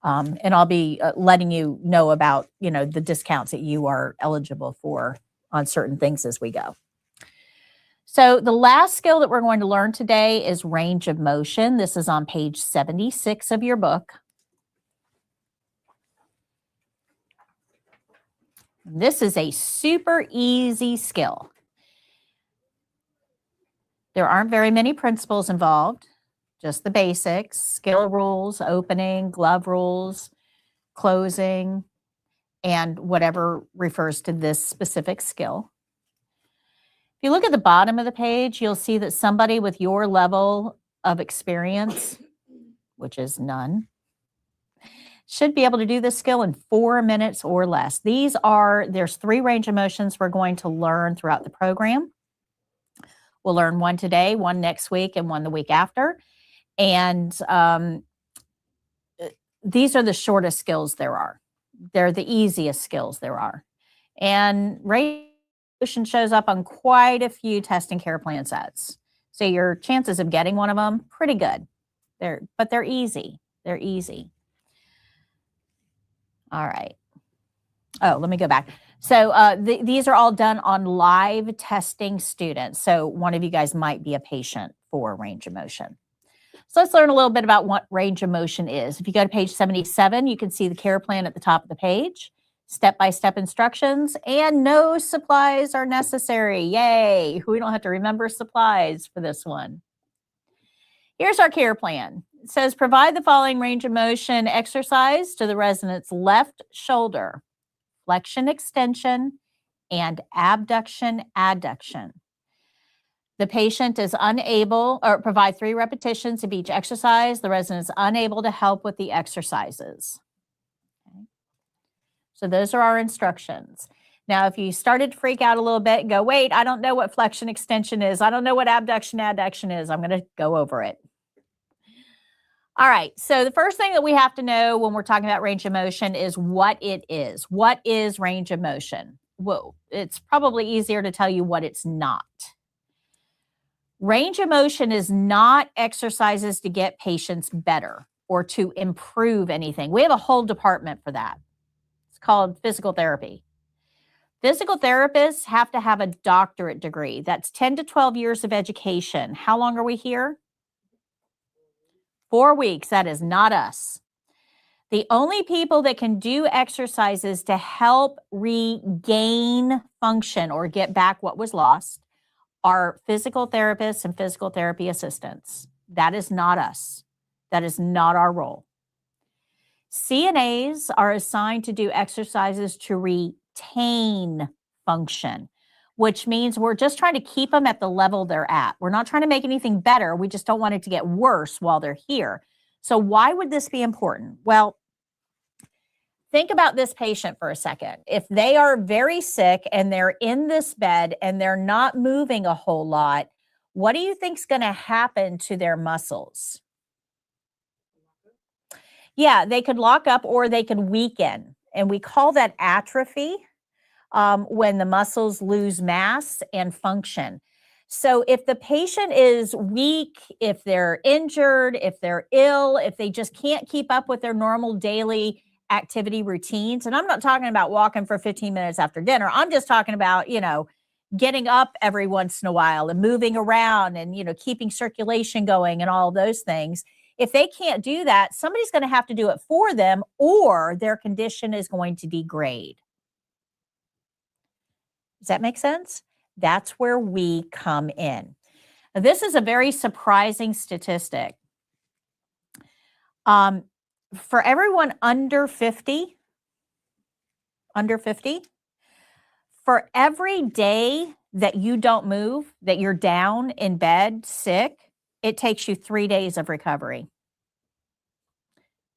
And I'll be letting you know about, the discounts that you are eligible for on certain things as we go. So the last skill that we're going to learn today is range of motion. This is on page 76 of your book. This is a super easy skill. There aren't very many principles involved, just the basics, skill rules, opening, glove rules, closing, and whatever refers to this specific skill. If you look at the bottom of the page, you'll see that somebody with your level of experience, which is none, should be able to do this skill in 4 minutes or less. There's 3 range of motions we're going to learn throughout the program. We'll learn one today, one next week, and one the week after. And these are the shortest skills there are. They're the easiest skills there are. And range motion shows up on quite a few test and care plan sets. So your chances of getting one of them, pretty good. But they're easy. They're easy. All right. Oh, let me go back. So these are all done on live testing students. So one of you guys might be a patient for range of motion. So let's learn a little bit about what range of motion is. If you go to page 77, you can see the care plan at the top of the page, step-by-step instructions, and no supplies are necessary. Yay, we don't have to remember supplies for this one. Here's our care plan. It says, provide the following range of motion exercise to the resident's left shoulder, flexion extension, and abduction adduction. The patient is unable, or provide 3 repetitions of each exercise. The resident is unable to help with the exercises. Okay. So those are our instructions. Now, if you started to freak out a little bit and go, wait, I don't know what flexion extension is. I don't know what abduction adduction is. I'm going to go over it. All right. So the first thing that we have to know when we're talking about range of motion is what it is. What is range of motion? Well, it's probably easier to tell you what it's not. Range of motion is not exercises to get patients better or to improve anything. We have a whole department for that. It's called physical therapy. Physical therapists have to have a doctorate degree. That's 10 to 12 years of education. How long are we here? 4 weeks. That is not us. The only people that can do exercises to help regain function or get back what was lost are physical therapists and physical therapy assistants. That is not us. That is not our role. CNAs are assigned to do exercises to retain function, which means we're just trying to keep them at the level they're at. We're not trying to make anything better. We just don't want it to get worse while they're here. So why would this be important? Well, think about this patient for a second. If they are very sick and they're in this bed and they're not moving a whole lot, what do you think is going to happen to their muscles? Yeah, they could lock up or they could weaken. And we call that atrophy when the muscles lose mass and function. So if the patient is weak, if they're injured, if they're ill, if they just can't keep up with their normal daily activity routines, and I'm not talking about walking for 15 minutes after dinner. I'm just talking about, getting up every once in a while and moving around and, keeping circulation going and all those things. If they can't do that, somebody's going to have to do it for them or their condition is going to degrade. Does that make sense? That's where we come in. Now, this is a very surprising statistic. For everyone under 50, for every day that you don't move, that you're down in bed sick, it takes you 3 days of recovery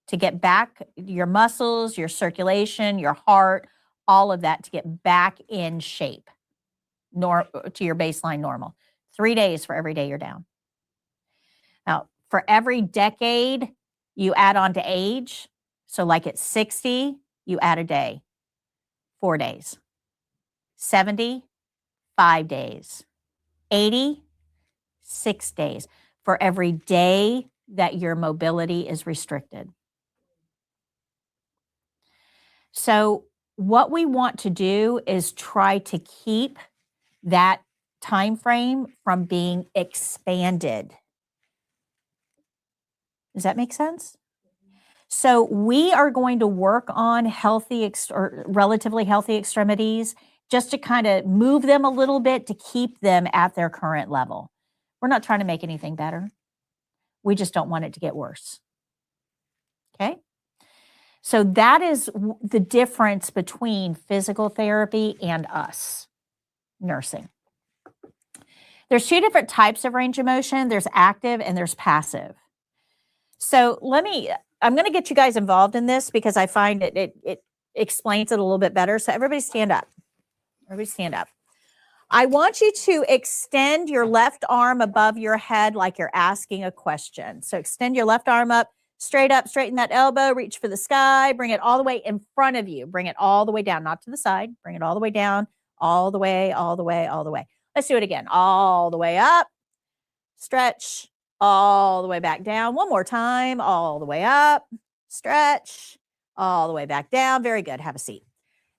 to get back your muscles, your circulation, your heart, all of that to get back in shape to your baseline normal. 3 days for every day you're down. Now, for every decade you add on to age, so like at 60, you add a day, 4 days. 70, 5 days. 80, 6 days for every day that your mobility is restricted. So what we want to do is try to keep that time frame from being expanded. Does that make sense? So we are going to work on healthy or relatively healthy extremities just to kind of move them a little bit to keep them at their current level. We're not trying to make anything better. We just don't want it to get worse. Okay? So that is the difference between physical therapy and us, nursing. There's 2 different types of range of motion. There's active and there's passive. So I'm going to get you guys involved in this because I find it explains it a little bit better. So everybody stand up. Everybody stand up. I want you to extend your left arm above your head like you're asking a question. So extend your left arm up, straighten that elbow, reach for the sky, bring it all the way in front of you. Bring it all the way down, not to the side. Bring it all the way down, all the way, all the way, all the way. Let's do it again. All the way up, stretch, all the way back down. One more time, all the way up, stretch, all the way back down. Very good. Have a seat.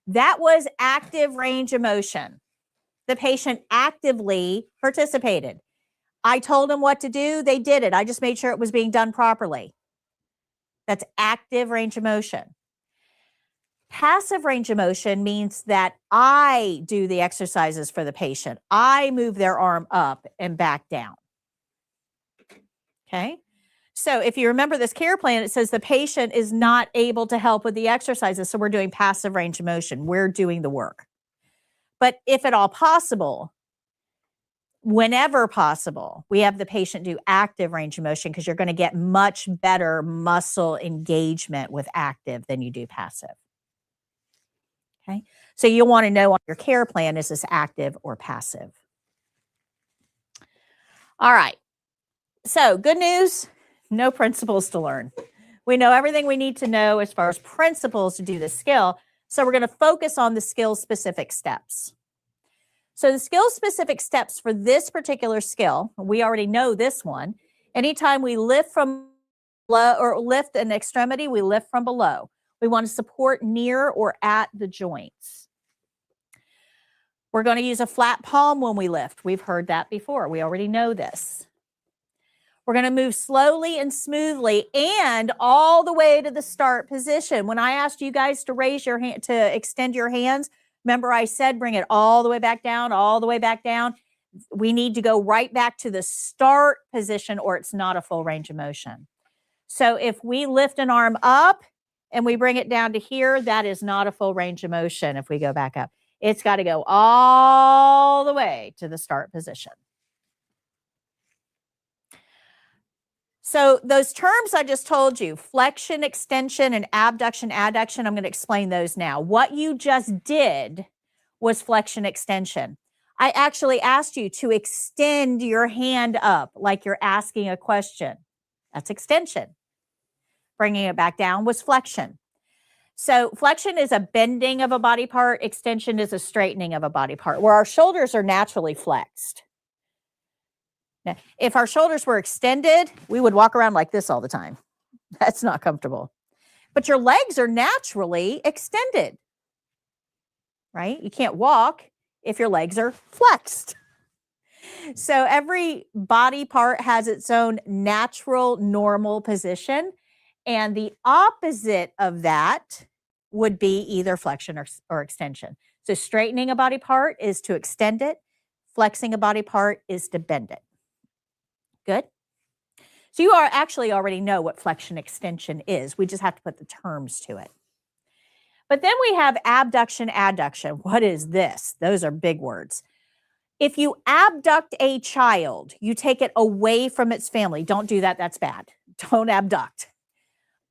That was active range of motion. The patient actively participated. I told them what to do. They did it. I just made sure it was being done properly. That's active range of motion. Passive range of motion means that I do the exercises for the patient. I move their arm up and back down. Okay? So if you remember this care plan, it says the patient is not able to help with the exercises. So we're doing passive range of motion. We're doing the work. But if at all possible, whenever possible, we have the patient do active range of motion because you're going to get much better muscle engagement with active than you do passive. Okay, so you'll want to know on your care plan, is this active or passive? All right, so good news, no principles to learn. We know everything we need to know as far as principles to do the skill, so we're going to focus on the skill-specific steps. So the skill-specific steps for this particular skill, we already know this one. Anytime we lift from below or lift an extremity, we lift from below. We want to support near or at the joints. We're going to use a flat palm when we lift. We've heard that before. We already know this. We're going to move slowly and smoothly and all the way to the start position. When I asked you guys to raise your hand, to extend your hands, remember I said bring it all the way back down, all the way back down. We need to go right back to the start position or it's not a full range of motion. So if we lift an arm up and we bring it down to here, that is not a full range of motion if we go back up. It's got to go all the way to the start position. So those terms I just told you, flexion, extension, and abduction, adduction, I'm going to explain those now. What you just did was flexion, extension. I actually asked you to extend your hand up like you're asking a question. That's extension. Bringing it back down was flexion. So flexion is a bending of a body part. Extension is a straightening of a body part, where our shoulders are naturally flexed. Now, if our shoulders were extended, we would walk around like this all the time. That's not comfortable. But your legs are naturally extended, right? You can't walk if your legs are flexed. So every body part has its own natural, normal position. And the opposite of that would be either flexion or extension. So straightening a body part is to extend it. Flexing a body part is to bend it. Good. So you are actually already know what flexion extension is. We just have to put the terms to it. But then we have abduction, adduction. What is this? Those are big words. If you abduct a child, you take it away from its family. Don't do that. That's bad. Don't abduct.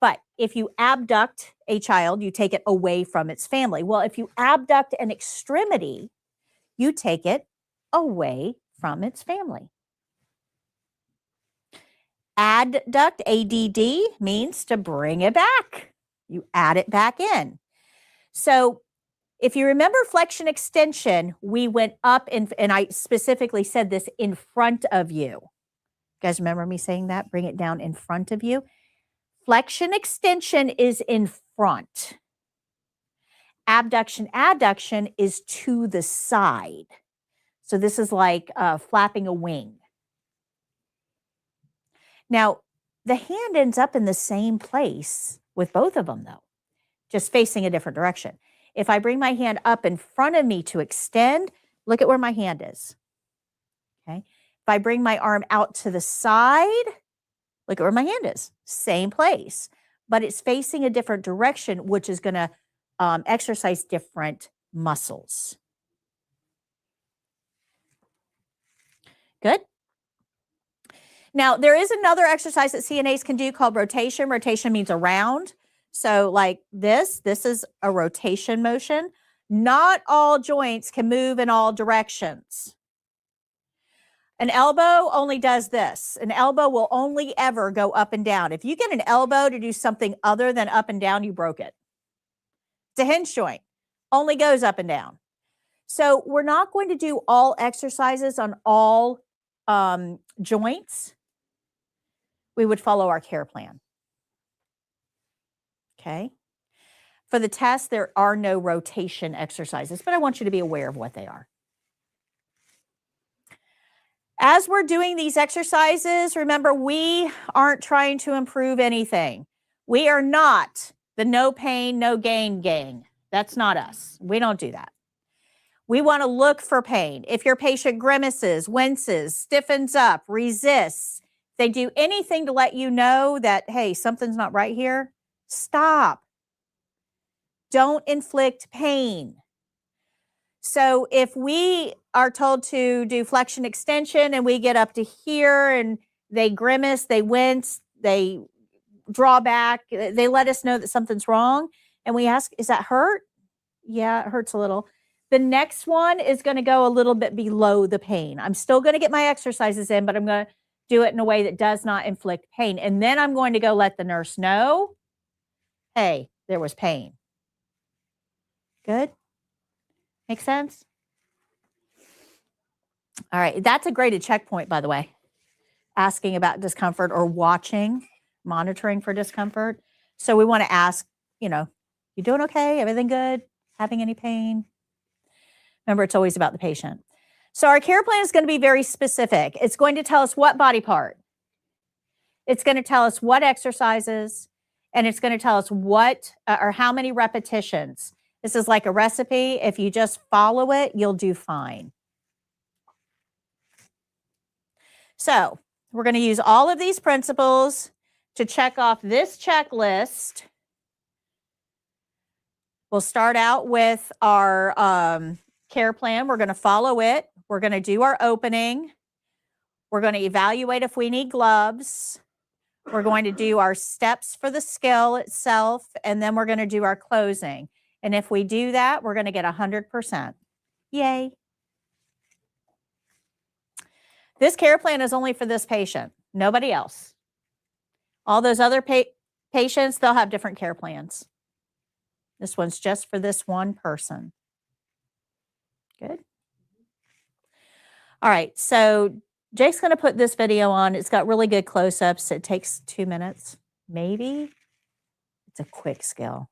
But if you abduct a child, you take it away from its family. Well, if you abduct an extremity, you take it away from its family. Adduct, ADD, means to bring it back. You add it back in. So if you remember flexion extension, we went up and I specifically said this in front of you. You guys remember me saying that? Bring it down in front of you. Flexion extension is in front. Abduction, adduction is to the side. So this is like flapping a wing. Now, the hand ends up in the same place with both of them, though, just facing a different direction. If I bring my hand up in front of me to extend, look at where my hand is. Okay. If I bring my arm out to the side, look at where my hand is. Same place, but it's facing a different direction, which is going to exercise different muscles. Good. Now, there is another exercise that CNAs can do called rotation. Rotation means around. So like this is a rotation motion. Not all joints can move in all directions. An elbow only does this. An elbow will only ever go up and down. If you get an elbow to do something other than up and down, you broke it. It's a hinge joint. Only goes up and down. So we're not going to do all exercises on all joints. We would follow our care plan. Okay. For the test, there are no rotation exercises, but I want you to be aware of what they are. As we're doing these exercises, remember, we aren't trying to improve anything. We are not the no pain, no gain gang. That's not us. We don't do that. We want to look for pain. If your patient grimaces, winces, stiffens up, resists, they do anything to let you know that, hey, something's not right here, stop. Don't inflict pain. So if we are told to do flexion extension and we get up to here and they grimace, they wince, they draw back, they let us know that something's wrong. And we ask, is that hurt? Yeah, it hurts a little. The next one is going to go a little bit below the pain. I'm still going to get my exercises in, but I'm going to do it in a way that does not inflict pain. And then I'm going to go let the nurse know, hey, there was pain. Good? Make sense? All right. That's a graded checkpoint, by the way. Asking about discomfort or watching, monitoring for discomfort. So we want to ask, you doing okay? Everything good? Having any pain? Remember, it's always about the patient. So our care plan is going to be very specific. It's going to tell us what body part. It's going to tell us what exercises, and it's going to tell us what or how many repetitions. This is like a recipe. If you just follow it, you'll do fine. So we're going to use all of these principles to check off this checklist. We'll start out with our care plan. We're going to follow it. We're going to do our opening. We're going to evaluate if we need gloves. We're going to do our steps for the skill itself, and then we're going to do our closing. And if we do that, we're going to get 100%. Yay. This care plan is only for this patient, nobody else. All those other patients, they'll have different care plans. This one's just for this one person. Good. All right, so Jake's going to put this video on. It's got really good close-ups. It takes 2 minutes, maybe. It's a quick skill,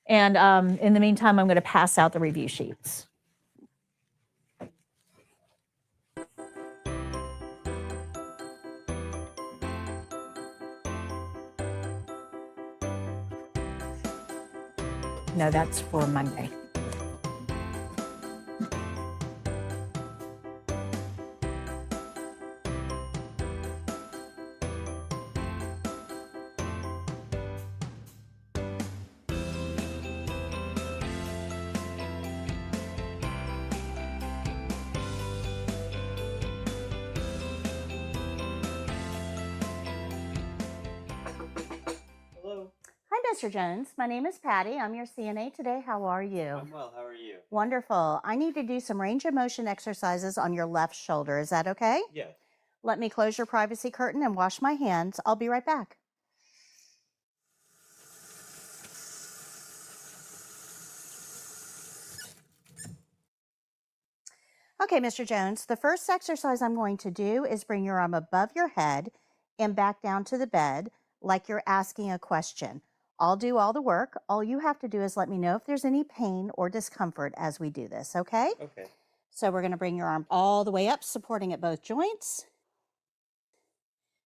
And in the meantime, I'm going to pass out the review sheets. No, that's for Monday. Mr. Jones. My name is Patty. I'm your CNA today. How are you? I'm well. How are you? Wonderful. I need to do some range of motion exercises on your left shoulder. Is that okay? Yes. Let me close your privacy curtain and wash my hands. I'll be right back. Okay, Mr. Jones, the first exercise I'm going to do is bring your arm above your head and back down to the bed like you're asking a question. I'll do all the work. All you have to do is let me know if there's any pain or discomfort as we do this, okay? Okay. So we're going to bring your arm all the way up, supporting at both joints.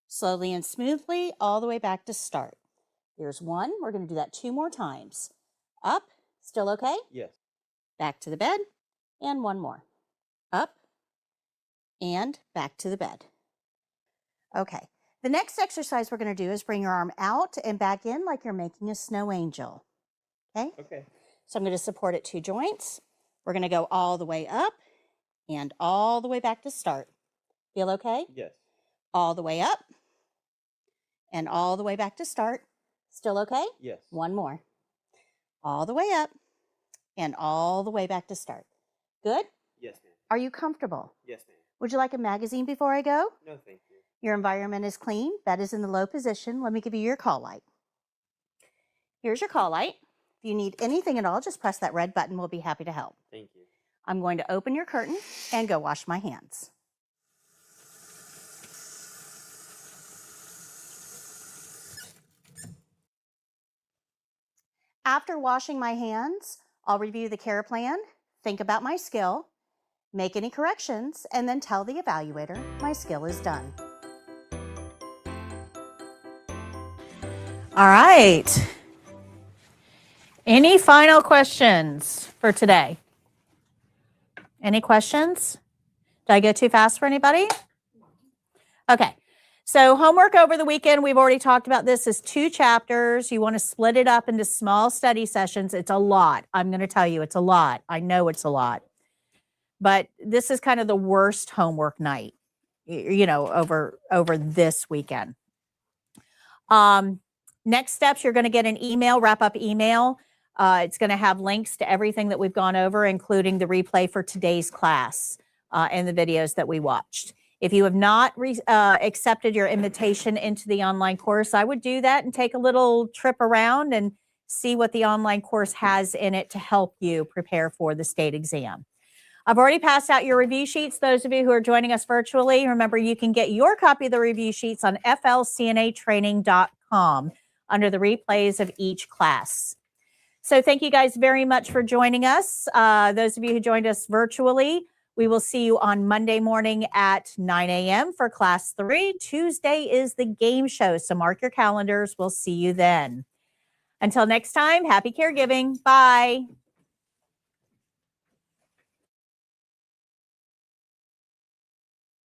Slowly and smoothly, all the way back to start. Here's one. We're going to do that 2 more times. Up, still okay? Yes. Back to the bed, and 1 more. Up, and back to the bed. Okay. The next exercise we're going to do is bring your arm out and back in like you're making a snow angel. Okay? Okay. So I'm going to support at 2 joints. We're going to go all the way up and all the way back to start. Feel okay? Yes. All the way up and all the way back to start. Still okay? Yes. 1 more. All the way up and all the way back to start. Good? Yes, ma'am. Are you comfortable? Yes, ma'am. Would you like a magazine before I go? No, thank you. Your environment is clean. Bed is in the low position. Let me give you your call light. Here's your call light. If you need anything at all, just press that red button. We'll be happy to help. Thank you. I'm going to open your curtain and go wash my hands. After washing my hands, I'll review the care plan, think about my skill, make any corrections, and then tell the evaluator my skill is done. All right. Any final questions for today? Any questions? Did I go too fast for anybody? Okay. So homework over the weekend, we've already talked about this, is 2 chapters. You want to split it up into small study sessions. It's a lot. I'm going to tell you, it's a lot. I know it's a lot. But this is kind of the worst homework night, you know, over this weekend. Next steps, you're going to get an email, wrap-up email. It's going to have links to everything that we've gone over, including the replay for today's class and the videos that we watched. If you have not accepted your invitation into the online course, I would do that and take a little trip around and see what the online course has in it to help you prepare for the state exam. I've already passed out your review sheets. Those of you who are joining us virtually, remember you can get your copy of the review sheets on flcnatraining.com under the replays of each class. So thank you guys very much for joining us. Those of you who joined us virtually, we will see you on Monday morning at 9 a.m. for class 3. Tuesday is the game show, so mark your calendars. We'll see you then. Until next time, happy caregiving. Bye.